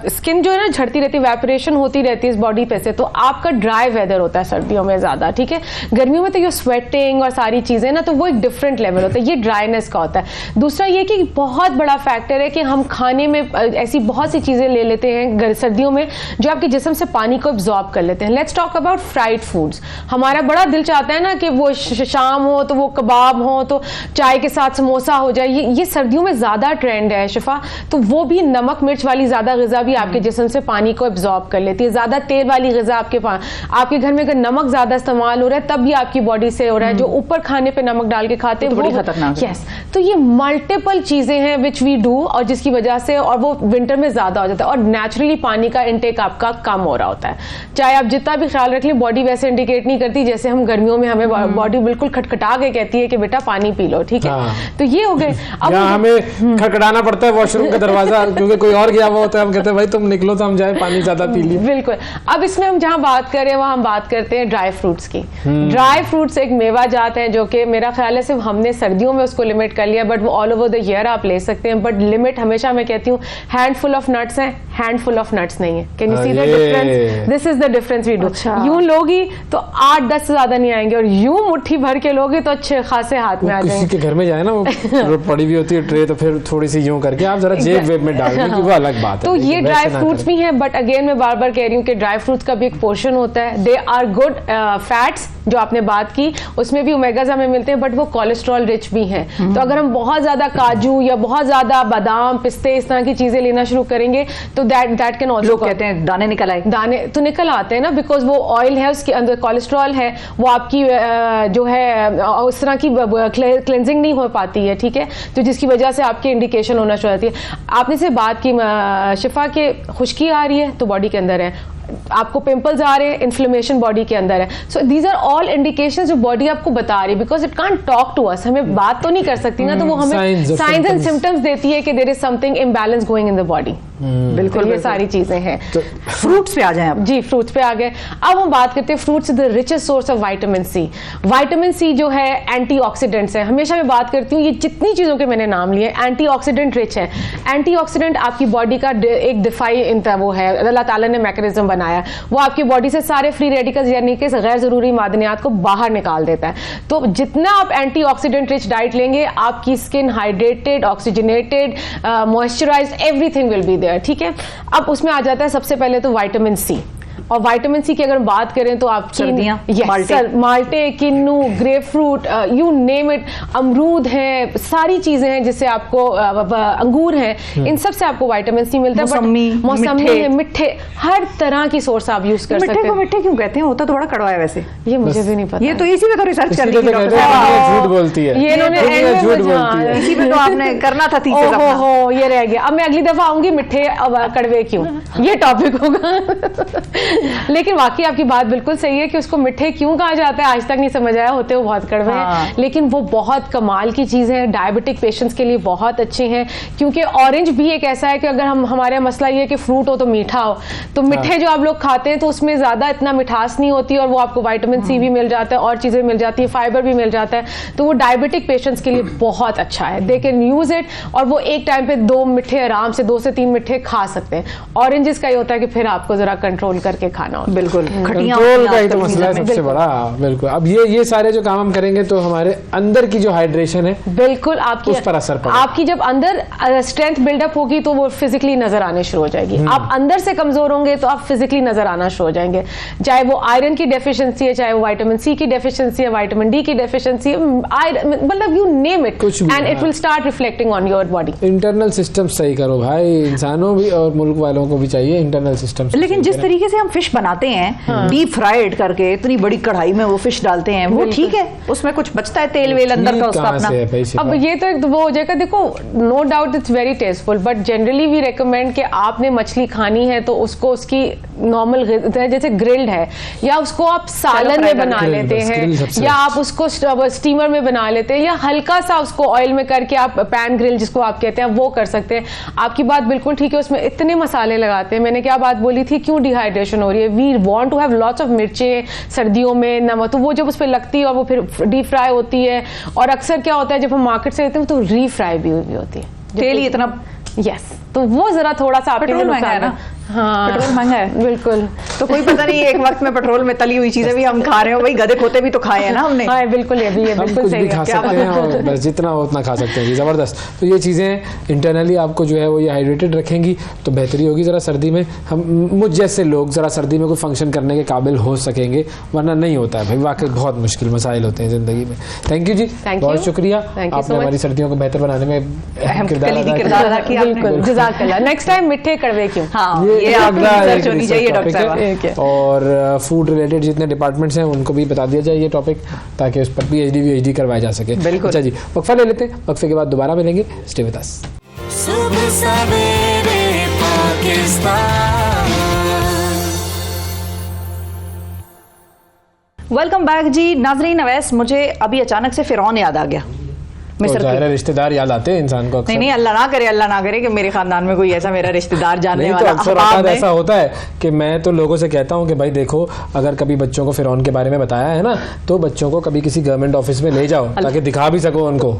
[SPEAKER 10] स्किन जो है ना झड़ती रहती है, वेपरेशन होती रहती है इस बॉडी पे से, तो आपका ड्राई वेदर होता है सर्दियों में ज्यादा, ठीक है। गर्मियों में तो ये स्वेटिंग और सारी चीजें ना, तो वो एक डिफरेंट लेवल होता है, ये ड्राइनेस का होता है। दूसरा ये कि बहुत बड़ा फैक्टर है कि हम खाने में ऐसी बहुत सी चीजें ले लेते हैं सर्दियों में जो आपके जिस्म से पानी को एब्जॉर्ब कर लेते हैं। Let's talk about fried foods. हमारा बड़ा दिल चाहता है ना कि वो शाम हो तो वो कबाब हो, तो चाय के साथ समोसा हो जाए, ये सर्दियों में ज्यादा ट्रेंड है शिफा। तो वो भी नमक मिर्च वाली ज्यादा ग़िज़ा भी आपके जिस्म से पानी को एब्जॉर्ब कर लेती है। ज्यादा तेल वाली ग़िज़ा आपके घर में अगर नमक ज्यादा इस्तेमाल हो रहा है तब भी आपकी बॉडी से हो रहा है। जो ऊपर खाने पे नमक डाल के खाते हैं,
[SPEAKER 3] तो बड़ी खतरनाक है।
[SPEAKER 10] यस, तो ये मल्टीपल चीजें हैं विच वी डू, और जिसकी वजह से, और वो विंटर में ज्यादा हो जाता है, और नेचुरली पानी का इंटेक आपका कम हो रहा होता है। चाहे आप जितना भी ख्याल रख लें, बॉडी वैसे इंडिकेट नहीं करती जैसे हम गर्मियों में हमें बॉडी बिल्कुल खटखटा के कहती है कि बेटा पानी पी लो, ठीक है। तो ये हो गए। अब
[SPEAKER 4] हमें खटखटाना पड़ता है वॉशरूम का दरवाजा क्योंकि कोई और गया हुआ होता है, हम कहते हैं भाई तुम निकलो तो हम जाए पानी ज्यादा पी लिए।
[SPEAKER 10] बिल्कुल। अब इसमें हम जहां बात कर रहे हैं वहां हम बात करते हैं ड्राई फ्रूट्स की। ड्राई फ्रूट्स एक मेवा जात है जो कि मेरा ख्याल है सिर्फ हमने सर्दियों में उसको लिमिट कर लिया, बट वो ऑल ओवर द ईयर आप ले सकते हैं। बट लिमिट हमेशा मैं कहती हूँ हैंडफुल ऑफ नट्स है, हैंडफुल ऑफ नट्स नहीं है। Can you see the difference? This is the difference we do. यूं लोगी तो 8-10 से ज्यादा नहीं आएंगे, और यूं मुट्ठी भर के लोगे तो अच्छे खासे हाथ में आ जाएंगे।
[SPEAKER 4] किसी के घर में जाए ना, वो पड़ी हुई होती है ट्रे, तो फिर थोड़ी सी यूं करके आप जरा जेब वेब में डाल दें, वो अलग बात है।
[SPEAKER 10] तो ये ड्राई फ्रूट्स भी हैं, बट अगेन मैं बार बार कह रही हूँ कि ड्राई फ्रूट्स का भी एक पोर्शन होता है। दे आर गुड फैट्स, जो आपने बात की उसमें भी ओमेगाज हमें मिलते हैं, बट वो कोलेस्ट्रॉल रिच भी हैं। तो अगर हम बहुत ज्यादा काजू या बहुत ज्यादा बादाम, पिस्ते, इस तरह की चीजें लेना शुरू करेंगे तो दैट कैन ऑल्सो, कहते हैं दाने निकल आए, दाने तो निकल आते हैं ना, बिकॉज वो ऑयल है, उसके अंदर कोलेस्ट्रॉल है, वो आपकी जो है उस तरह की क्लेंजिंग नहीं हो पाती है, ठीक है, तो जिसकी वजह से आपकी इंडिकेशन होना शुरू होती है। आपने से बात की शिफा के खुश्की आ रही है तो बॉडी के अंदर है, आपको पिंपल्स आ रहे हैं, इन्फ्लेमेशन बॉडी के अंदर है। So these are all indications जो बॉडी आपको बता रही है, because it can't talk to us, हमें बात तो नहीं कर सकती ना, तो वो हमें साइंस एंड सिम्टम्स देती है कि there is something imbalance going in the body. बिल्कुल, ये सारी चीजें हैं।
[SPEAKER 3] तो फ्रूट्स पे आ जाएं अब।
[SPEAKER 10] जी, फ्रूट्स पे आ गए। अब हम बात करते हैं fruits the richest source of vitamin C. Vitamin C जो है एंटीऑक्सीडेंट्स है। हमेशा मैं बात करती हूँ, ये जितनी चीजों के मैंने नाम लिए एंटीऑक्सीडेंट रिच है। एंटीऑक्सीडेंट आपकी बॉडी का एक दिफाई वो है, अल्लाह ताला ने मैकेनिज्म बनाया, वो आपकी बॉडी से सारे फ्री रेडिकल्स यानी कि गैर जरूरी मादनियात को बाहर निकाल देता है। तो जितना आप एंटीऑक्सीडेंट रिच डाइट लेंगे, आपकी skin hydrated, oxygenated, moisturised, everything will be there, ठीक है। अब उसमें आ जाता है सबसे पहले तो विटामिन सी। और विटामिन सी की अगर बात करें तो आपकी
[SPEAKER 3] सर्दियां,
[SPEAKER 10] माल्टे, किन्नू, ग्रेपफ्रूट, यू नेम इट, अमरूद है, सारी चीजें हैं जिससे आपको अंगूर हैं, इन सब से आपको विटामिन सी मिलता है। मौसमी है, मिठे, हर तरह की सोर्स आप यूज कर सकते हैं।
[SPEAKER 3] मिठे क्यों कहते हैं? होता तो बड़ा कड़वा है वैसे।
[SPEAKER 10] ये मुझे भी नहीं पता।
[SPEAKER 3] ये तो इसी पे तो रिसर्च कर रही है,
[SPEAKER 4] झूठ बोलती है
[SPEAKER 10] ये इन्होंने
[SPEAKER 3] इसी पे तो आपने करना था थीसिस अपना।
[SPEAKER 10] हो ये रह गया। अब मैं अगली दफा आऊंगी मिठे कड़वे क्यों, ये टॉपिक होगा। लेकिन वाकई आपकी बात बिल्कुल सही है कि उसको मिठे क्यों कहा जाता है, आज तक नहीं समझ आया, होते वो बहुत कड़वे हैं, लेकिन वो बहुत कमाल की चीज है। डायबिटिक पेशेंट्स के लिए बहुत अच्छे हैं, क्योंकि ऑरेंज भी एक ऐसा है कि अगर हमारे मसला ये है कि फ्रूट हो तो मीठा हो, तो मिठे जो आप लोग खाते हैं तो उसमें ज्यादा इतना मिठास नहीं होती और वो आपको विटामिन सी भी मिल जाता है और चीजें मिल जाती है, फाइबर भी मिल जाता है, तो वो डायबिटिक पेशेंट्स के लिए बहुत अच्छा है। दे कैन यूज इट, और वो एक टाइम पे 2 मिठे आराम से 2 से 3 मिठे खा सकते हैं। ऑरेंजेस का ये होता है कि फिर आपको जरा कंट्रोल करके खाना होता है।
[SPEAKER 3] बिल्कुल,
[SPEAKER 4] कंट्रोल का ही तो मसला है सबसे बड़ा। बिल्कुल, अब ये सारे जो काम हम करेंगे तो हमारे अंदर की जो हाइड्रेशन है
[SPEAKER 10] बिल्कुल आपकी
[SPEAKER 4] उस पर असर पड़ेगा।
[SPEAKER 10] आपकी जब अंदर स्ट्रेंथ बिल्डअप होगी तो वो फिजिकली नजर आने शुरू हो जाएगी। आप अंदर से कमजोर होंगे तो आप फिजिकली नजर आना शुरू हो जाएंगे, चाहे वो आयरन की डेफिशिएंसी है, चाहे वो विटामिन सी की डेफिशिएंसी है, विटामिन डी की डेफिशिएंसी, मतलब you name it, and it will start reflecting on your body.
[SPEAKER 4] Internal system सही करो भाई, इंसानों भी और मुल्क वालों को भी चाहिए इंटरनल सिस्टम।
[SPEAKER 3] लेकिन जिस तरीके से हम फिश बनाते हैं डीप फ्राइड करके, इतनी बड़ी कढ़ाई में वो फिश डालते हैं, वो ठीक है, उसमें कुछ बचता है तेल वेल अंदर का उसका अपना।
[SPEAKER 10] अब ये तो एक वो हो जाएगा, देखो no doubt it's very tasteful, but generally we recommend कि आपने मछली खानी है तो उसको उसकी नॉर्मल जैसे ग्रिल्ड है, या उसको आप सालन में बना लेते हैं, या आप उसको स्टीमर में बना लेते हैं, या हल्का सा उसको ऑयल में करके आप पैन ग्रिल जिसको आप कहते हैं वो कर सकते हैं। आपकी बात बिल्कुल ठीक है, उसमें इतने मसाले लगाते हैं। मैंने क्या बात बोली थी, क्यों डिहाइड्रेशन हो रही है? We want to have lots of मिर्चें सर्दियों में, नमक, तो वो जब उस पर लगती है और वो फिर डीप फ्राई होती है, और अक्सर क्या होता है जब हम मार्केट से लेते हैं तो रीफ्राई भी हुई होती है,
[SPEAKER 3] तेल ही इतना।
[SPEAKER 10] यस, तो वो जरा थोड़ा सा आपके लिए
[SPEAKER 3] महंगा है ना।
[SPEAKER 10] हाँ,
[SPEAKER 3] पेट्रोल महंगा है
[SPEAKER 10] बिल्कुल।
[SPEAKER 3] तो कोई पता नहीं एक वक्त में पेट्रोल में तली हुई चीजें भी हम खा रहे हो, भाई गधे खोते भी तो खाए हैं ना हमने।
[SPEAKER 10] हाँ बिल्कुल, ये भी बिल्कुल सही
[SPEAKER 4] खा सकते हैं और बस जितना हो उतना खा सकते हैं। जबरदस्त। तो ये चीजें इंटरनली आपको जो है वो ये हाइड्रेटेड रखेंगी तो बेहतरी होगी। जरा सर्दी में हम मुझ जैसे लोग जरा सर्दी में कोई फंक्शन करने के काबिल हो सकेंगे, वरना नहीं होता है भाई, वाकई बहुत मुश्किल मसाइल होते हैं जिंदगी में। थैंक यू जी, बहुत शुक्रिया, आपने हमारी सर्दियों को बेहतर बनाने में अहम किरदार अदा किया।
[SPEAKER 10] बिल्कुल, जज़ाकल्लाह। नेक्स्ट टाइम मिठे कड़वे क्यों।
[SPEAKER 3] हाँ,
[SPEAKER 4] ये
[SPEAKER 3] रिसर्च होनी चाहिए डॉक्टर साहब।
[SPEAKER 4] और फूड रिलेटेड जितने डिपार्टमेंट्स हैं उनको भी बता दिया जाए ये टॉपिक, ताकि उस पर PhD करवाया जा सके।
[SPEAKER 3] बिल्कुल।
[SPEAKER 4] अच्छा जी, वक्फा ले लेते हैं, वक्फे के बाद दोबारा मिलेंगे। Stay with us.
[SPEAKER 2] सुबह सवेरे पाकिस्तान।
[SPEAKER 3] वेलकम बैक जी। नाजरीन, अवैस, मुझे अभी अचानक से फिरौन याद आ गया।
[SPEAKER 4] ज़ाहिर है रिश्तेदार याद आते हैं इंसान को अक्सर।
[SPEAKER 3] नहीं, अल्लाह ना करे कि मेरे खानदान में कोई ऐसा मेरा रिश्तेदार जानने वाला।
[SPEAKER 4] तो अक्सर ऐसा होता है कि मैं तो लोगों से कहता हूं कि भाई देखो, अगर कभी बच्चों को फिरौन के बारे में बताया है ना, तो बच्चों को कभी किसी गवर्नमेंट ऑफिस में ले जाओ ताकि दिखा भी सको उनको।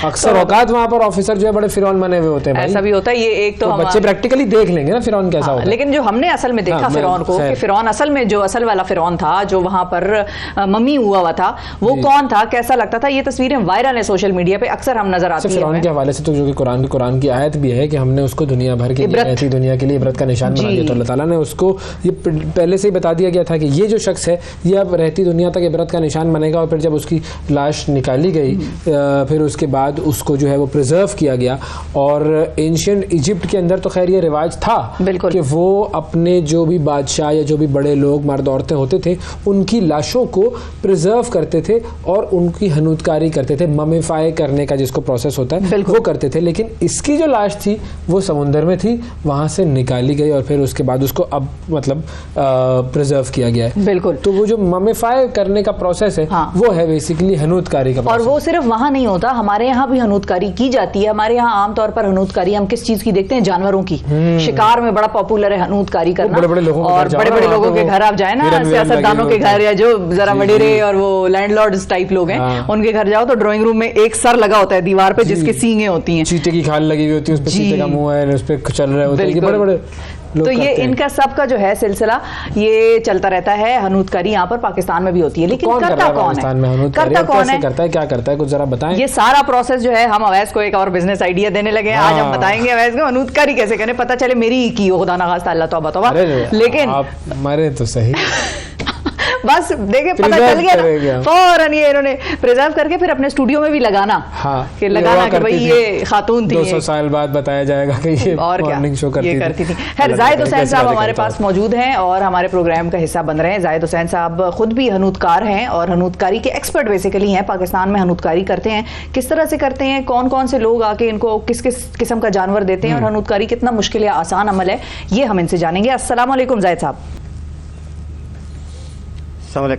[SPEAKER 4] अक्सर औकात वहां पर ऑफिसर जो है बड़े फिरौन बने हुए होते हैं।
[SPEAKER 3] ऐसा भी होता है। ये एक तो
[SPEAKER 4] बच्चे प्रैक्टिकली देख लेंगे ना फिरौन कैसा होता है।
[SPEAKER 3] लेकिन जो हमने असल में देखा फिरौन को, कि फिरौन असल में जो असल वाला फिरौन था, जो वहां पर मम्मी हुआ था, वो कौन था, कैसा लगता था, ये तस्वीरें वायरल है सोशल मीडिया पे, अक्सर हम नजर आती है।
[SPEAKER 4] फिरौन के हवाले से तो जो कि कुरान की आयत भी है कि हमने उसको दुनिया भर की रहती दुनिया के लिए इबरत का निशान बना दिया। तो अल्लाह ताला ने उसको ये पहले से ही बता दिया गया था कि ये जो शख्स है ये अब रहती दुनिया तक इबरत का निशान बनेगा। और फिर जब उसकी लाश निकाली गई, फिर उसके बाद उसको जो है वो प्रिजर्व किया गया। और एंशिएंट इजिप्ट के अंदर तो खैर ये रिवाज था कि वो अपने जो भी बादशाह या जो भी बड़े लोग मर्द औरतें होते थे उनकी लाशों को प्रिजर्व करते थे और उनकी हनूदकारी करते थे, ममिफाई करने का जिसको प्रोसेस होता है वो करते थे। लेकिन इसकी जो लाश थी वो समुंदर में थी, वहां से निकाली गई और फिर उसके बाद उसको अब मतलब प्रिजर्व किया गया है।
[SPEAKER 3] बिल्कुल।
[SPEAKER 4] तो वो जो ममिफाई करने का प्रोसेस है वो है बेसिकली हनूदकारी का
[SPEAKER 3] और वो सिर्फ वहां नहीं होता, हमारे यहाँ भी हनूदकारी की जाती है। हमारे यहाँ आमतौर पर हनूदकारी हम किस चीज की देखते हैं? जानवरों की। शिकार में बड़ा पॉपुलर है हनूदकारी करना।
[SPEAKER 4] बड़े बड़े
[SPEAKER 3] लोगों के घर आप जाए ना, सियासतदानों के घर, या जो जरा वडेरे और वो लैंडलॉर्ड्स टाइप लोग हैं, उनके घर जाओ तो ड्राइंग रूम में एक सर लगा होता है दीवार पे जिसके सींगें होती हैं,
[SPEAKER 4] चीते की खाल लगी हुई होती है, उस पे चीते का मुंह है, उस पे चल रहे होते हैं बड़े बड़े
[SPEAKER 3] तो ये इनका सबका जो है सिलसिला ये चलता रहता है। हनूतकारी यहाँ पर पाकिस्तान में भी होती है, लेकिन करता कौन है? करता कौन है?
[SPEAKER 4] करता है, क्या करता है, कुछ जरा बताएं।
[SPEAKER 3] ये सारा प्रोसेस जो है, हम अवैस को एक और बिजनेस आइडिया देने लगे हैं। आज हम बताएंगे अवैस को हनूतकारी कैसे करें, पता चले मेरी ही की हो, खुदा ना खास्ता, अल्लाह तौबा तौबा। लेकिन
[SPEAKER 4] आप मरे तो सही
[SPEAKER 3] बस देखे पता चल गया ना, फौरन ये इन्होंने प्रिजर्व करके फिर अपने स्टूडियो में भी लगाना।
[SPEAKER 4] हाँ,
[SPEAKER 3] कि लगाना कि भाई ये खातून थी,
[SPEAKER 4] 200 साल बाद बताया जाएगा कि ये
[SPEAKER 3] और
[SPEAKER 4] मॉर्निंग शो
[SPEAKER 3] करती थी। खैर, जाहिद हुसैन साहब हमारे पास मौजूद हैं और हमारे प्रोग्राम का हिस्सा बन रहे हैं। जाहिद हुसैन साहब खुद भी हनूतकार हैं और हनूतकारी के एक्सपर्ट बेसिकली हैं। पाकिस्तान में हनूतकारी करते हैं, किस तरह से करते हैं, कौन कौन से लोग आके इनको किस किस किस्म का जानवर देते हैं और हनूतकारी कितना मुश्किल या आसान अमल है, ये हम इनसे जानेंगे। अस्सलाम वालेकुम जाहिद साहब।
[SPEAKER 11] सर,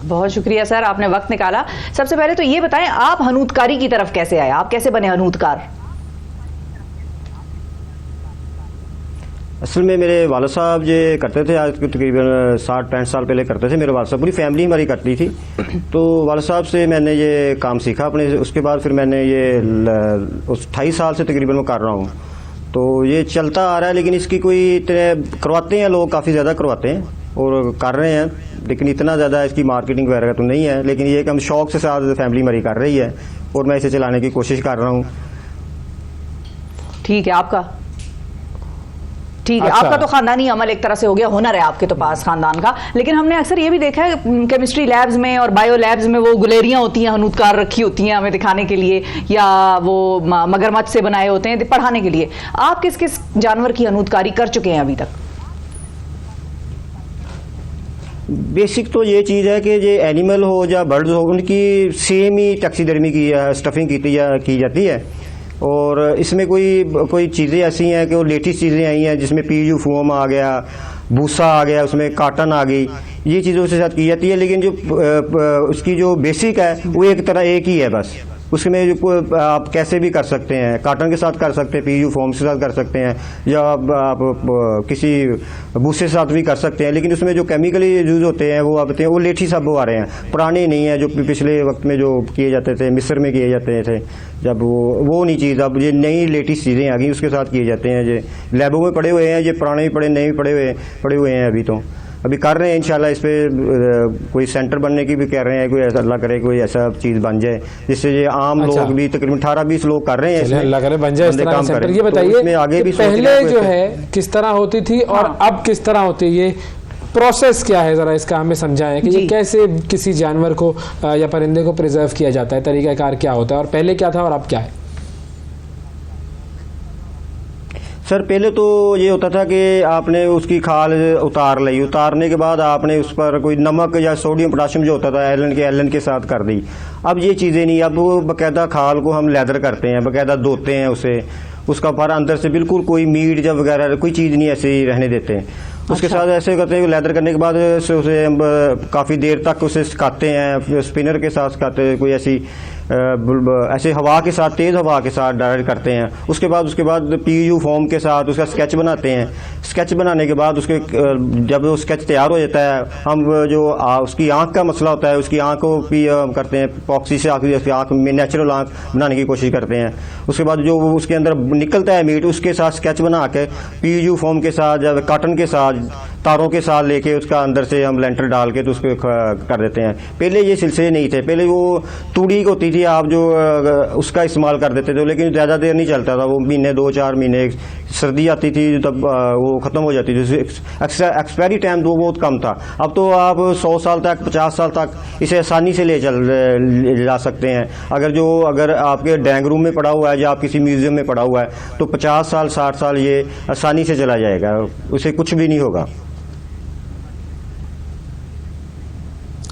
[SPEAKER 3] बहुत शुक्रिया सर, आपने वक्त निकाला। सबसे पहले तो ये बताएं, आप हनूतकारी की तरफ कैसे आए, आप कैसे बने हनूतकार?
[SPEAKER 11] असल में मेरे वालिद साहब ये करते थे, आज तकरीबन 60-65 साल पहले करते थे। मेरे वालिद साहब, पूरी फैमिली हमारी करती थी। तो वालिद साहब से मैंने ये काम सीखा अपने। उसके बाद फिर मैंने ये 28 साल से तकरीबन मैं कर रहा हूँ। तो ये चलता आ रहा है, लेकिन इसकी कोई करवाते हैं लोग, काफ़ी ज़्यादा करवाते हैं और कर रहे हैं, लेकिन इतना ज़्यादा इसकी मार्केटिंग वगैरह तो नहीं है। लेकिन ये कि हम शौक से साथ फैमिली हमारी कर रही है और मैं इसे चलाने की कोशिश कर रहा हूँ।
[SPEAKER 3] ठीक है, आपका ठीक है।
[SPEAKER 4] अच्छा।
[SPEAKER 3] आपका तो खानदानी अमल एक तरह से हो गया, हुनर है आपके तो पास खानदान का। लेकिन हमने अक्सर ये भी देखा है केमिस्ट्री लैब्स में और बायो लैब्स में वो गुलेरियां होती हैं, हनूतकार रखी होती हैं हमें दिखाने के लिए, या वो मगरमच्छ से बनाए होते हैं पढ़ाने के लिए। आप किस किस जानवर की हनूतकारी कर चुके हैं अभी तक?
[SPEAKER 11] बेसिक तो ये चीज़ है कि ये एनिमल हो या बर्ड्स हो, उनकी सेम ही टैक्सीडर्मी की स्टफिंग की जाती है। और इसमें कोई चीज़ें ऐसी हैं कि वो लेटेस्ट चीज़ें आई हैं, जिसमें पीयू फोम आ गया, भूसा आ गया, उसमें काटन आ गई, ये चीज़ों से साथ की जाती है। लेकिन जो उसकी जो बेसिक है वो एक ही है बस। उसमें जो आप कैसे भी कर सकते हैं, काटन के साथ कर सकते हैं, पीयू फोम के साथ कर सकते हैं, या आप किसी भूसे के साथ भी कर सकते हैं। लेकिन उसमें जो केमिकली यूज होते हैं वो आप बताते हैं, वो लेठी सब वो आ रहे हैं, पुराने नहीं है जो पिछले वक्त में जो किए जाते थे, मिस्र में किए जाते थे जब वो नहीं चीज़, अब ये नई लेटेस्ट चीज़ें आ गई उसके साथ किए जाते हैं। ये लैबों में पड़े हुए हैं, ये पुराने भी पड़े, नए भी पड़े हुए हैं। अभी कर रहे हैं इंशाल्लाह, इस पे कोई सेंटर बनने की भी कह रहे हैं, कोई ऐसा अल्लाह करे कोई ऐसा चीज़ बन जाए जिससे ये आम लोग भी तकरीबन 18-20 लोग कर रहे हैं,
[SPEAKER 4] अल्लाह करे बन जाए इस तरह का सेंटर। ये बताइए
[SPEAKER 11] आगे भी
[SPEAKER 4] पहले जो है किस तरह होती थी और अब किस तरह होती है, ये प्रोसेस क्या है, जरा इसका हमें समझाएं कि ये कैसे किसी जानवर को या परिंदे को प्रिजर्व किया जाता है, तरीकाकार क्या होता है और पहले क्या था और अब क्या है?
[SPEAKER 11] सर, पहले तो ये होता था कि आपने उसकी खाल उतारने के बाद आपने उस पर कोई नमक या सोडियम पोटाशियम जो होता था एलन के साथ कर दी। अब ये चीज़ें नहीं, अब वो बाकायदा खाल को हम लेदर करते हैं, बाकायदा धोते हैं उसे, उसका पर अंदर से बिल्कुल कोई मीट या वगैरह कोई चीज़ नहीं ऐसे ही रहने देते हैं। उसके साथ ऐसे करते हैं, लेदर करने के बाद उसे काफ़ी देर तक उसे सुखाते हैं, स्पिनर के साथ सुखाते हैं, कोई ऐसे हवा के साथ, तेज़ हवा के साथ डायरेक्ट करते हैं। उसके बाद पीयू फॉर्म के साथ उसका स्केच बनाते हैं। स्केच बनाने के बाद उसके जब वो स्केच तैयार हो जाता है, हम जो उसकी आँख का मसला होता है, उसकी आँख को भी करते हैं पॉक्सी से, आँख में नेचुरल आँख बनाने की कोशिश करते हैं। उसके बाद जो उसके अंदर निकलता है मीट, उसके साथ स्केच बना के पीयू फॉर्म के साथ या कॉटन के साथ तारों के साथ लेके उसका अंदर से हम लेंटर डाल के तो उसको कर देते हैं। पहले ये सिलसिले नहीं थे, पहले वो तूड़ी होती थी, आप जो उसका इस्तेमाल कर देते थे, लेकिन ज़्यादा देर नहीं चलता था वो, महीने 2-4 महीने, सर्दी आती थी तब वो ख़त्म हो जाती थी, एक्सपायरी टाइम तो बहुत कम था। अब तो आप 100 साल तक, 50 साल तक इसे आसानी से ले जा सकते हैं। अगर आपके डैंग रूम में पड़ा हुआ है या आप किसी म्यूज़ियम में पड़ा हुआ है तो 50 साल 60 साल ये आसानी से चला जाएगा, उसे कुछ भी नहीं होगा।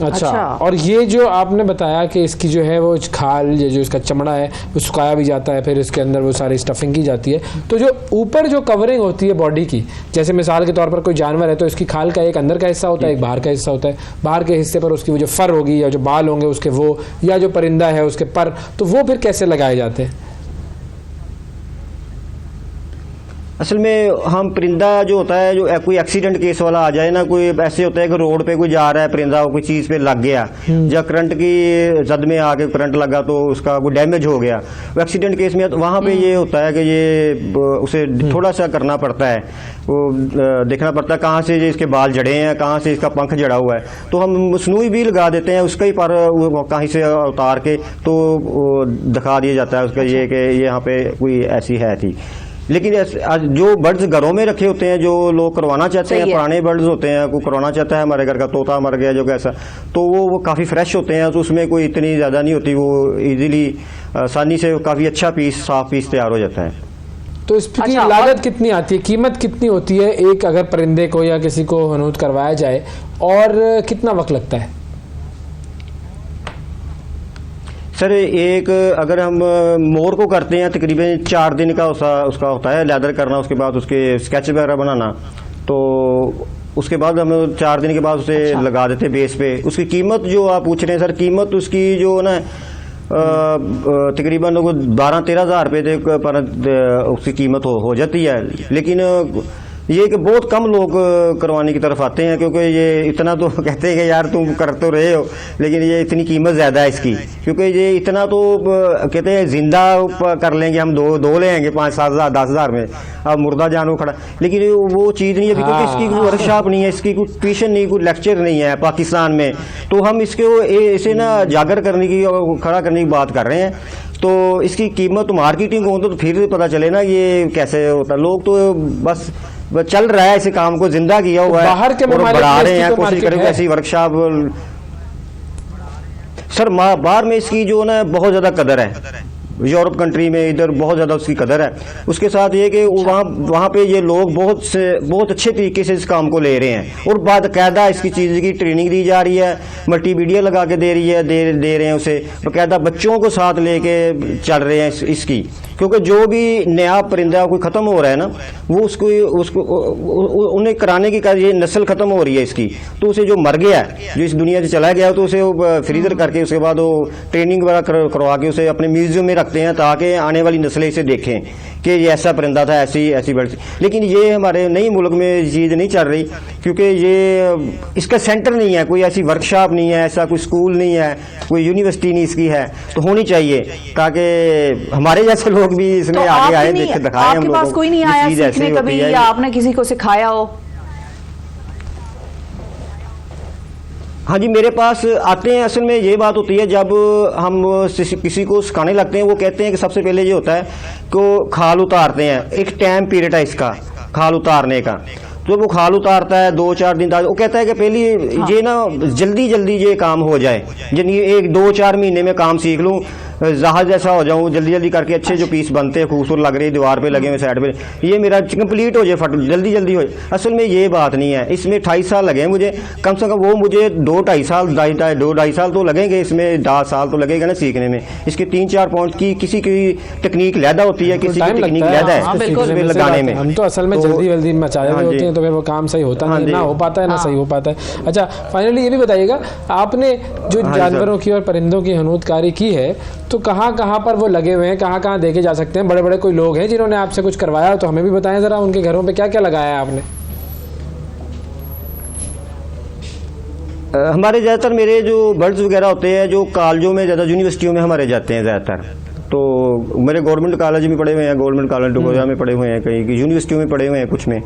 [SPEAKER 4] अच्छा, और ये जो आपने बताया कि इसकी जो है वो खाल, ये जो इसका चमड़ा है वो सुखाया भी जाता है, फिर इसके अंदर वो सारी स्टफिंग की जाती है, तो जो ऊपर जो कवरिंग होती है बॉडी की, जैसे मिसाल के तौर पर कोई जानवर है तो इसकी खाल का एक अंदर का हिस्सा होता है, एक बाहर का हिस्सा होता है। बाहर के हिस्से पर उसकी वो जो फर होगी या जो बाल होंगे उसके वो, या जो परिंदा है उसके पर, तो वो फिर कैसे लगाए जाते हैं?
[SPEAKER 11] असल में हम परिंदा जो होता है, जो कोई एक्सीडेंट केस वाला आ जाए ना, कोई ऐसे होता है कि रोड पे कोई जा रहा है, परिंदा कोई चीज़ पे लग गया या करंट की जद में आके करंट लगा तो उसका कोई डैमेज हो गया, वो एक्सीडेंट केस में वहाँ पे ये होता है कि ये उसे थोड़ा सा करना पड़ता है, वो देखना पड़ता है कहाँ से ये इसके बाल जड़े हैं, कहाँ से इसका पंख जड़ा हुआ है, तो हम सुई भी लगा देते हैं उसका ही पर कहीं से उतार के तो दिखा दिया जाता है उसका ये कि यहाँ पे कोई ऐसी है थी। लेकिन जो बर्ड्स घरों में रखे होते हैं, जो लोग करवाना चाहते हैं, पुराने बर्ड्स होते हैं, कोई करवाना चाहता है हमारे घर का तोता मर गया जो कैसा, तो वो काफ़ी फ्रेश होते हैं, तो उसमें कोई इतनी ज़्यादा नहीं होती, वो इजीली आसानी से काफ़ी अच्छा पीस, साफ पीस तैयार हो जाता है।
[SPEAKER 4] तो इसकी लागत कितनी आती है, कीमत कितनी होती है एक अगर परिंदे को या किसी को हनूत करवाया जाए, और कितना वक्त लगता है?
[SPEAKER 11] सर एक अगर हम मोर को करते हैं तकरीबन 4 दिन का उसका होता है लेदर करना, उसके बाद उसके स्केच वगैरह बनाना, तो उसके बाद हम 4 दिन के बाद उसे लगा देते हैं बेस पे। उसकी कीमत जो आप पूछ रहे हैं सर, कीमत उसकी जो ना तकरीबन 12-13 हज़ार रुपये पर उसकी कीमत हो जाती है। लेकिन ये कि बहुत कम लोग करवाने की तरफ आते हैं, क्योंकि ये इतना तो कहते हैं कि यार तुम कर तो रहे हो, लेकिन ये इतनी कीमत ज़्यादा है इसकी, क्योंकि ये इतना तो कहते हैं जिंदा कर लेंगे हम, दो लेंगे 5-7 हज़ार 10 हज़ार में, अब मुर्दा जानवर खड़ा, लेकिन वो चीज़ नहीं है क्योंकि इसकी कोई वर्कशॉप नहीं है, इसकी कोई ट्यूशन नहीं, कोई लेक्चर नहीं है पाकिस्तान में, तो हम इसे ना जागर करने की और खड़ा करने की बात कर रहे हैं। तो इसकी कीमत मार्केटिंग हो तो फिर पता चले ना ये कैसे होता। लोग तो बस चल रहा है, इसे काम को जिंदा किया हुआ है,
[SPEAKER 4] बाहर के
[SPEAKER 11] और बढ़ा रहे हैं, कोशिश करें ऐसी वर्कशॉप। सर बाहर में इसकी जो ना बहुत ज़्यादा कदर है, यूरोप कंट्री में इधर बहुत ज़्यादा उसकी कदर है। उसके साथ ये कि वहाँ पे ये लोग बहुत अच्छे तरीके से इस काम को ले रहे हैं, और बाकायदा इसकी चीज़ की ट्रेनिंग दी जा रही है, मल्टीमीडिया लगा के दे रहे हैं उसे, बाकायदा बच्चों को साथ लेके चल रहे हैं इसकी, क्योंकि जो भी नया परिंदा कोई ख़त्म हो रहा है ना, वो उसको उन्हें कराने की ये नस्ल ख़त्म हो रही है इसकी, तो उसे जो मर गया है, जो इस दुनिया से चला गया है, तो उसे फ्रीजर करके उसके बाद वो ट्रेनिंग वगैरह करवा के उसे अपने म्यूजियम में रखते हैं, ताकि आने वाली नस्लें इसे देखें कि ये ऐसा परिंदा था, ऐसी बर्ड। लेकिन ये हमारे नई मुल्क में चीज़ नहीं चल रही, क्योंकि ये इसका सेंटर नहीं है, कोई ऐसी वर्कशॉप नहीं है, ऐसा कोई स्कूल नहीं है, कोई यूनिवर्सिटी नहीं इसकी है, तो होनी चाहिए ताकि हमारे जैसे लोग भी इसमें
[SPEAKER 3] तो
[SPEAKER 11] आगे आए, देख दिखाएं हम लोगों को।
[SPEAKER 3] आपके पास कोई नहीं आया सीखने कभी, या आपने किसी को सिखाया हो?
[SPEAKER 11] हाँ जी, मेरे पास आते हैं। असल में ये बात होती है, जब हम किसी को सिखाने लगते हैं, वो कहते हैं कि सबसे पहले ये होता है कि खाल उतारते हैं, एक टाइम पीरियड है इसका खाल उतारने का, तो वो खाल उतारता है 2-4 दिन तक, वो कहता है कि पहले ये ना जल्दी ये काम हो जाए, यानी 1-2-4 महीने में काम सीख लूँ, जहाज जैसा हो जाऊँ, जल्दी करके अच्छे जो पीस बनते हैं खूबसूरत लग रहे हैं, दीवार पे लगे हुए साइड पे, ये मेरा कंप्लीट हो जाए, जल्दी हो जाए। असल में ये बात नहीं है, इसमें 28 साल लगे मुझे, कम से कम वो मुझे 2-2.5 साल तो लगेंगे, इसमें 10 साल तो लगेगा ना सीखने में। इसके 3-4 पॉइंट की किसी की टेक्निक लैदा होती है, किसी की टेक्निक लैदा है लगाने में।
[SPEAKER 4] हम तो असल में जल्दी मचा रहे होते हैं, तो फिर वो काम सही होता नहीं, ना हो पाता है ना सही हो पाता है। अच्छा, फाइनली ये भी बताइएगा, आपने जो जानवरों की और परिंदों की हनूतकारी की है, तो कहाँ पर वो लगे हुए हैं, कहाँ देखे जा सकते हैं? बड़े कोई लोग हैं जिन्होंने आपसे कुछ करवाया, तो हमें भी बताएं जरा, उनके घरों पे क्या लगाया है आपने?
[SPEAKER 11] हमारे ज़्यादातर मेरे जो बर्ड्स वगैरह होते हैं, जो कॉलेजों में ज़्यादा, यूनिवर्सिटियों में हमारे जाते हैं ज़्यादातर, तो मेरे गवर्नमेंट कॉलेज में पढ़े हुए हैं, गवर्नमेंट कॉलेज डोगोजा में पढ़े हुए हैं, कई यूनिवर्सिटियों में पढ़े हुए हैं, कुछ में,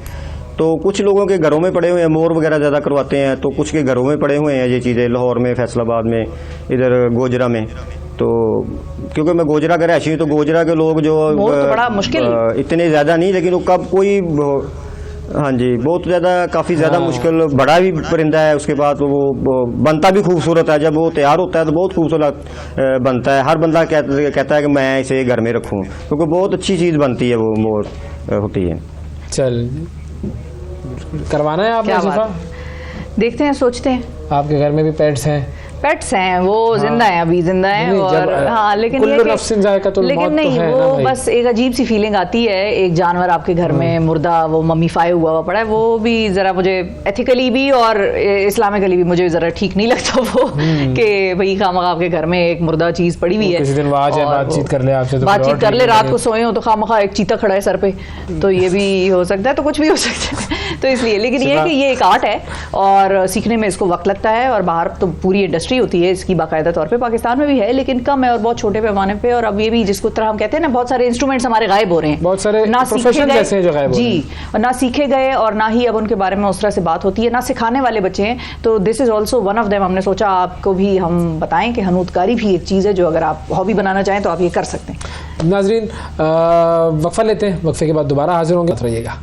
[SPEAKER 11] तो कुछ लोगों के घरों में पड़े हुए हैं, मोर वगैरह ज़्यादा करवाते हैं, तो कुछ के घरों में पड़े हुए हैं ये चीज़ें, लाहौर में, फैसलाबाद में, इधर गोजरा में। तो क्योंकि मैं गोजरा का रहशी हूँ, तो गोजरा के लोग जो
[SPEAKER 3] तो बड़ा मुश्किल,
[SPEAKER 11] इतने ज़्यादा नहीं, लेकिन वो कब कोई, हाँ जी, बहुत ज़्यादा, काफ़ी ज़्यादा मुश्किल, बड़ा भी परिंदा है, उसके बाद वो बनता भी खूबसूरत है, जब वो तैयार होता है तो बहुत खूबसूरत बनता है। हर बंदा कहता है कि मैं इसे घर में रखूँ, क्योंकि बहुत अच्छी चीज़ बनती है, वो मोर होती है।
[SPEAKER 4] चल, करवाना है आपने?
[SPEAKER 3] देखते हैं, सोचते हैं।
[SPEAKER 4] आपके घर में भी पेट्स हैं,
[SPEAKER 3] पेट्स हैं वो, जिंदा हैं, अभी जिंदा हैं। और हाँ, लेकिन ये लेकिन नहीं, वो बस एक अजीब सी फीलिंग आती है, एक जानवर आपके घर में मुर्दा वो मम्मीफाई हुआ पड़ा है, वो भी जरा मुझे एथिकली भी और इस्लामिकली भी मुझे जरा ठीक नहीं लगता वो, कि भाई खामखा आपके घर में एक मुर्दा चीज पड़ी हुई है,
[SPEAKER 4] किसी दिन बातचीत कर ले आपसे, तो
[SPEAKER 3] बातचीत कर ले, रात को सोए हो तो खामखा एक चीता खड़ा है सर पे, तो ये भी हो सकता है, तो कुछ भी हो सकता है। तो इसलिए, लेकिन ये है कि ये एक आर्ट है और सीखने में इसको वक्त लगता है, और बाहर तो पूरी इंडस्ट्री होती है इसकी बाकायदा तौर पे, पाकिस्तान में भी है लेकिन कम है और बहुत छोटे पैमाने पे। और अब ये भी जिसको तरह हम कहते हैं ना, बहुत सारे इंस्ट्रूमेंट्स हमारे गायब हो रहे हैं,
[SPEAKER 4] बहुत सारे प्रोफेशन ऐसे हैं जो गायब हो रहे हैं
[SPEAKER 3] जी, और ना सीखे गए और ना ही अब उनके बारे में उस तरह से बात होती है, ना सिखाने वाले बच्चे हैं। तो this is also one of them. हमने सोचा आपको भी हम बताएं कि हनूतकारी भी एक चीज़ है जो अगर आप हॉबी बनाना चाहें तो आप ये कर सकते हैं।
[SPEAKER 4] नाजरीन, वक्फा लेते हैं, वक्फे के बाद दोबारा हाजिर होंगे, रहिएगा।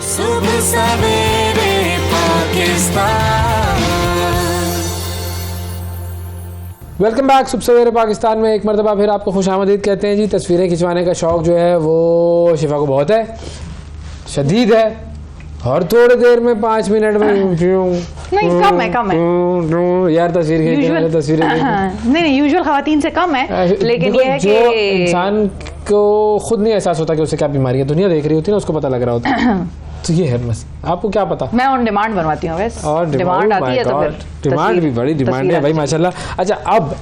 [SPEAKER 2] सुबह सवेरे पाकिस्तान।
[SPEAKER 4] Welcome back. सुबह सवेरे पाकिस्तान में एक मरतबा फिर आपको खुशामदीद कहते हैं जी। तस्वीरें खिंचवाने का शौक़ जो है वो शिफा को बहुत है, शदीद है, और थोड़ी देर में 5 मिनट में
[SPEAKER 3] नहीं, कम है
[SPEAKER 4] यार तस्वीरें
[SPEAKER 3] नहीं, यूजुअल खवातीन से कम है, लेकिन ये है कि
[SPEAKER 4] इंसान को खुद नहीं एहसास होता कि उसे क्या बीमारी है, दुनिया देख रही होती है ना, उसको पता लग रहा होता है। तो ये है बस, आपको क्या पता।
[SPEAKER 3] मैं ऑन डिमांड बनवाती हूँ वैसे,
[SPEAKER 4] और
[SPEAKER 3] डिमांड आती है तो फिर
[SPEAKER 4] डिमांड भी बड़ी डिमांड है भाई, माशाल्लाह। अच्छा, अब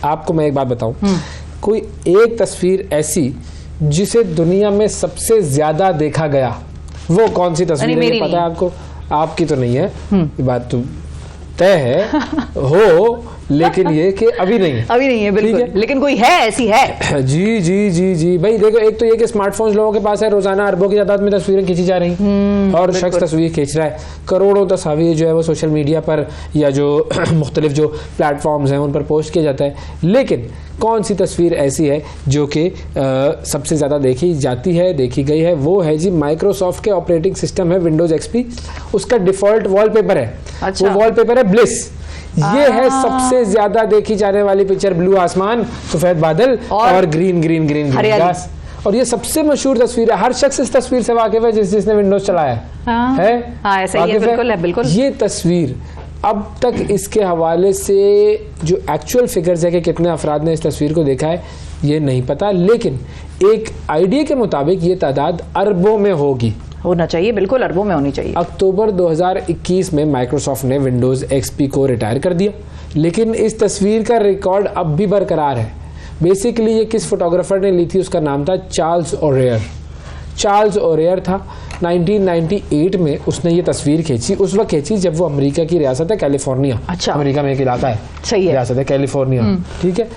[SPEAKER 4] आपको मैं एक बात बताऊं, कोई एक तस्वीर ऐसी जिसे दुनिया में सबसे ज्यादा देखा गया, वो कौन सी तस्वीर है, पता है आपको? आपकी तो नहीं है, ये बात तो तय है हो, लेकिन ये कि अभी नहीं है बिल्कुल,
[SPEAKER 3] लेकिन कोई है, ऐसी है।
[SPEAKER 4] जी जी जी जी भाई, देखो, एक तो ये कि स्मार्टफोन लोगों के पास है, रोजाना अरबों की तादाद में तस्वीरें खींची जा रही, और शख्स तस्वीर खींच रहा है, करोड़ों तस्वीर जो है वो सोशल मीडिया पर या जो मुख्तलिफ जो प्लेटफॉर्म्स हैं उन पर पोस्ट किया जाता है। लेकिन कौन सी तस्वीर ऐसी है जो कि सबसे ज़्यादा देखी जाती है, देखी गई है? वो है जी माइक्रोसॉफ्ट के ऑपरेटिंग सिस्टम है विंडोज एक्सपी, उसका डिफॉल्ट वॉलपेपर है। अच्छा। वो वॉलपेपर है ब्लिस। ये है सबसे ज्यादा देखी जाने वाली पिक्चर, ब्लू आसमान, सफेद बादल और ग्रीन ग्रीन ग्रीन घास, और ये सबसे मशहूर तस्वीर है। हर शख्स इस तस्वीर से वाकिफ है जिसने विंडोज चलाया है।
[SPEAKER 3] ऐसा ही है, बिल्कुल है, बिल्कुल।
[SPEAKER 4] ये तस्वीर अब तक इसके हवाले से जो एक्चुअल फिगर्स है कि कितने अफराद ने इस तस्वीर को देखा है ये नहीं पता, लेकिन एक आइडिया के मुताबिक ये तादाद अरबों में होना
[SPEAKER 3] चाहिए, बिल्कुल अरबों में होनी चाहिए।
[SPEAKER 4] अक्टूबर 2021 में माइक्रोसॉफ्ट ने विंडोज एक्सपी को रिटायर कर दिया, लेकिन इस तस्वीर का रिकॉर्ड अब भी बरकरार है। बेसिकली ये किस फोटोग्राफर ने ली थी, उसका नाम था चार्ल्स ओरेयर था। 1998 में उसने ये तस्वीर खींची, उस वक्त खींची जब वो अमेरिका की रियासत है कैलिफोर्निया। अच्छा। अमेरिका में एक इलाका है, सही है, रियासत है कैलिफोर्निया, ठीक है।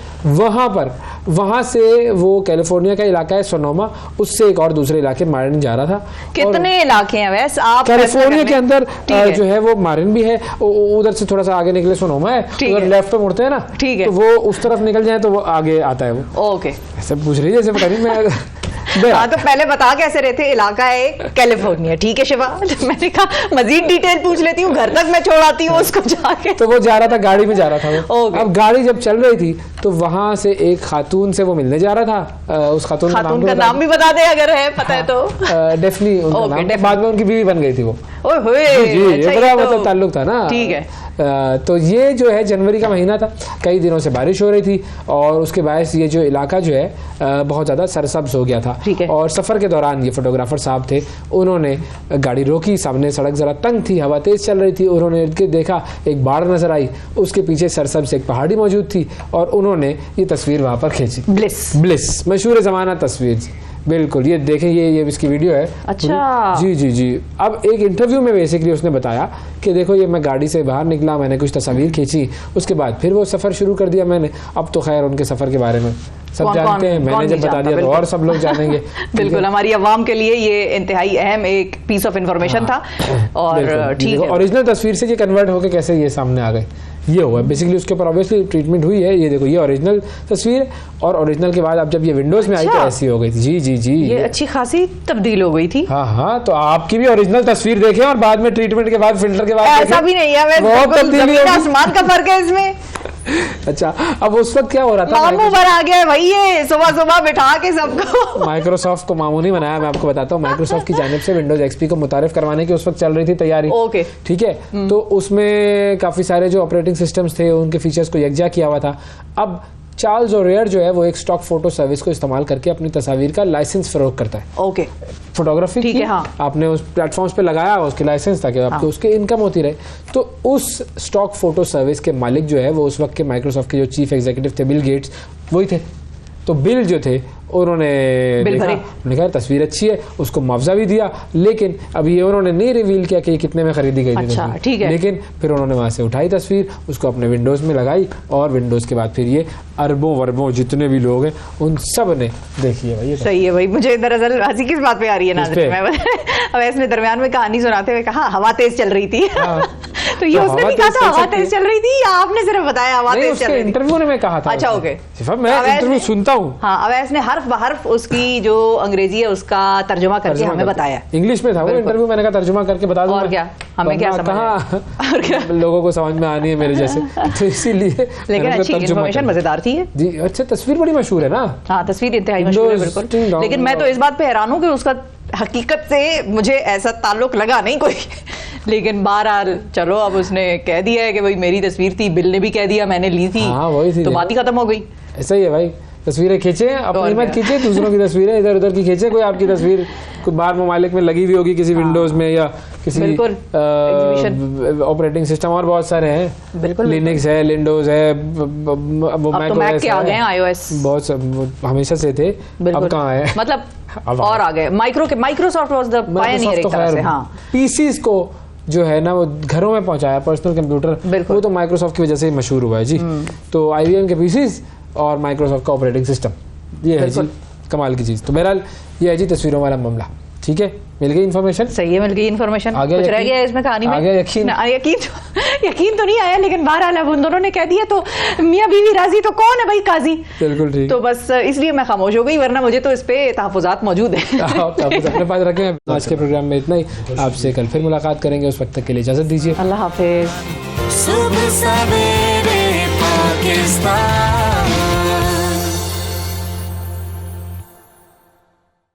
[SPEAKER 4] वहां से वो कैलिफोर्निया का इलाका है सोनोमा, उससे एक और दूसरे इलाके मारिन जा रहा था।
[SPEAKER 3] कितने इलाके हैं वैसे आप?
[SPEAKER 4] कैलिफोर्निया के अंदर जो है वो मारिन भी है, उधर से थोड़ा सा आगे निकले सोनोमा है, उधर लेफ्ट पे मुड़ते हैं ना, ठीक है, तो वो उस तरफ निकल जाए तो वो आगे आता है वो।
[SPEAKER 3] ओके,
[SPEAKER 4] ऐसे पूछ रही है जैसे पता नहीं मैं
[SPEAKER 3] हाँ, तो पहले बता कैसे रहे थे? इलाका है कैलिफोर्निया, ठीक है शिवा। मैंने कहा मजीद डिटेल पूछ लेती हूँ, घर तक मैं छोड़ आती हूँ उसको जाके।
[SPEAKER 4] तो वो जा रहा था, गाड़ी में जा रहा था वो। अब गाड़ी जब चल रही थी तो वहां से एक खातून से वो मिलने जा रहा था। उस खातून का
[SPEAKER 3] नाम भी बता दे अगर है, पता है तो।
[SPEAKER 4] डेफिनेटली बाद में उनकी बीवी बन गई थी वो।
[SPEAKER 3] मतलब
[SPEAKER 4] ताल्लुक था ना,
[SPEAKER 3] ठीक है।
[SPEAKER 4] तो ये जो है जनवरी का महीना था, कई दिनों से बारिश हो रही थी और उसके बायस ये जो इलाका जो है बहुत ज़्यादा सरसब्ज हो गया था। और सफ़र के दौरान ये फोटोग्राफर साहब थे, उन्होंने गाड़ी रोकी, सामने सड़क ज़रा तंग थी, हवा तेज़ चल रही थी, उन्होंने इर्द गिर्द देखा, एक बाड़ नज़र आई, उसके पीछे सरसब्ज एक पहाड़ी मौजूद थी और उन्होंने ये तस्वीर वहाँ पर खींची। ब्लिस मशहूर ज़माना तस्वीर, बिल्कुल। ये देखें, ये इसकी वीडियो है।
[SPEAKER 3] अच्छा।
[SPEAKER 4] जी जी जी। अब एक इंटरव्यू में बेसिकली उसने बताया कि देखो ये मैं गाड़ी से बाहर निकला, मैंने कुछ तस्वीर खींची, उसके बाद फिर वो सफ़र शुरू कर दिया मैंने। अब तो खैर उनके सफ़र के बारे में सब जानते हैं, मैंने जब बता दिया तो और सब लोग जानेंगे।
[SPEAKER 3] बिल्कुल, हमारी अवाम के लिए ये इंतहाई अहम एक पीस ऑफ इंफॉर्मेशन था। और ठीक है,
[SPEAKER 4] ओरिजिनल तस्वीर से ये कन्वर्ट होकर कैसे ये सामने आ गए, ये हुआ बेसिकली। उसके ऊपर ऑब्वियसली ट्रीटमेंट हुई है। ये देखो, ये ओरिजिनल तस्वीर, और ओरिजिनल के बाद अब जब ये विंडोज में आई तो ऐसी हो गई थी। जी जी जी,
[SPEAKER 3] ये अच्छी खासी तब्दील हो गई थी।
[SPEAKER 4] हाँ हाँ, तो आपकी भी ओरिजिनल तस्वीर देखें और बाद में ट्रीटमेंट के बाद, फिल्टर के बाद,
[SPEAKER 3] ऐसा भी नहीं है, आसमान का फर्क है इसमें।
[SPEAKER 4] अच्छा, अब उस वक्त क्या हो रहा था,
[SPEAKER 3] मामू पर आ गया है भाई, ये सुबह सुबह बिठा के सबको।
[SPEAKER 4] माइक्रोसॉफ्ट को मामू नहीं बनाया, मैं आपको बताता हूँ। माइक्रोसॉफ्ट की जानिब से विंडोज एक्सपी को मुतारिफ करवाने की उस वक्त चल रही थी तैयारी।
[SPEAKER 3] ओके,
[SPEAKER 4] ठीक है, तो उसमें काफी सारे जो ऑपरेटिंग सिस्टम्स थे उनके फीचर्स को यकजा किया हुआ था। अब चार्ल्स ओरियर जो है वो एक स्टॉक फोटो सर्विस को इस्तेमाल करके अपनी तस्वीर का लाइसेंस फरोग करता है।
[SPEAKER 3] ओके,
[SPEAKER 4] फोटोग्राफी
[SPEAKER 3] ठीक
[SPEAKER 4] की
[SPEAKER 3] है, हाँ।
[SPEAKER 4] आपने उस प्लेटफॉर्म्स पे लगाया उसके लाइसेंस ताकि आपको उसके इनकम होती रहे। तो उस स्टॉक फोटो सर्विस के मालिक जो है वो उस वक्त के माइक्रोसॉफ्ट के जो चीफ एग्जीक्यूटिव थे बिल गेट्स, वही थे। तो बिल जो थे उन्होंने देखा तस्वीर अच्छी है, उसको मुआवजा भी दिया, लेकिन अभी ये उन्होंने नहीं रिवील किया कि कितने में खरीदी गई थी।
[SPEAKER 3] अच्छा, ठीक है।
[SPEAKER 4] लेकिन फिर उन्होंने वहां से उठाई तस्वीर, उसको अपने विंडोज में लगाई और विंडोज के बाद फिर ये अरबों वर्बों जितने भी लोग हैं उन सब ने देखी है भाई।
[SPEAKER 3] सही है भाई, मुझे दरअसल हंसी किस बात पे आ रही है ना, अब इसने दरमियान में कहानी सुनाते हुए कहा हवा तेज चल रही थी। तो ये उसने भी कहा था हवा तेज चल रही थी या आपने सिर्फ बताया हवा तेज चल रही थी?
[SPEAKER 4] इंटरव्यू ने मैं कहा था।
[SPEAKER 3] अच्छा, ओके,
[SPEAKER 4] मैं इंटरव्यू सुनता हूँ।
[SPEAKER 3] हाँ, अवैस ने हर्फ बहर्फ उसकी जो अंग्रेजी है उसका तर्जुमा करके हमें बताया।
[SPEAKER 4] इंग्लिश में था वो इंटरव्यू, मैंने कहा तर्जुमा करके बता दूंगा।
[SPEAKER 3] और क्या, हमें क्या समझ
[SPEAKER 4] लोगों को समझ में आनी है मेरे जैसे, तो इसीलिए।
[SPEAKER 3] लेकिन अच्छी इन्फॉर्मेशन मजेदार थी जी।
[SPEAKER 4] अच्छा, तस्वीर बड़ी मशहूर है ना?
[SPEAKER 3] हाँ, तस्वीर इंतहाई मशहूर है बिल्कुल। लेकिन मैं तो इस बात पे हैरान हूँ कि उसका हकीकत से मुझे ऐसा ताल्लुक लगा नहीं कोई। लेकिन बहरहाल चलो, अब उसने कह दिया है कि भाई मेरी तस्वीर थी, बिल ने भी कह दिया मैंने ली थी।
[SPEAKER 4] हाँ, वही थी,
[SPEAKER 3] तो बात ही खत्म हो गई।
[SPEAKER 4] ऐसा ही है भाई, तस्वीरें खींचे, अपनी मत खींचे, दूसरों की तस्वीरें इधर उधर की खींचे। कोई आपकी तस्वीर कुछ बाहर ममालिक में लगी हुई होगी किसी विंडोज में या किसी ऑपरेटिंग सिस्टम, और बहुत सारे हैं, बिल्कुल, लिनक्स है, विंडोज है,
[SPEAKER 3] मैक के आ गए हैं, आईओएस
[SPEAKER 4] बहुत हमेशा से थे, अब कहाँ है,
[SPEAKER 3] मतलब और आ गए। माइक्रोसॉफ्ट वाज द पायनियर एक तरह से। हाँ,
[SPEAKER 4] पीसीज को जो है ना वो घरों में पहुंचाया, पर्सनल कंप्यूटर, वो तो माइक्रोसॉफ्ट की वजह से ही मशहूर हुआ है जी। तो आईबीएम के पीसीज और माइक्रोसॉफ्ट का ऑपरेटिंग सिस्टम, ये है जी कमाल की चीज। तो बहरहाल ये है जी तस्वीरों वाला मामला। ठीक है, मिल गई इन्फॉर्मेशन?
[SPEAKER 3] सही है, मिल गई इन्फॉर्मेशन। कुछ रह गया इसमें कहानी में?
[SPEAKER 4] आ गया यकीन?
[SPEAKER 3] यकीन तो नहीं आया, लेकिन बहरहाल अब उन दोनों ने कह दिया तो मियां बीवी राजी, तो कौन है भाई काजी?
[SPEAKER 4] बिल्कुल ठीक।
[SPEAKER 3] तो बस इसलिए मैं खामोश हो गई, वरना मुझे तो इस पे तहफ़्फ़ुज़ात मौजूद है।
[SPEAKER 4] अपने पास रखें। आज के प्रोग्राम में इतना ही, आपसे कल फिर मुलाकात करेंगे, उस वक्त तक के लिए इजाजत दीजिए।
[SPEAKER 3] अल्लाह हाफिज।
[SPEAKER 2] सुबह सवेरे पाकिस्तान।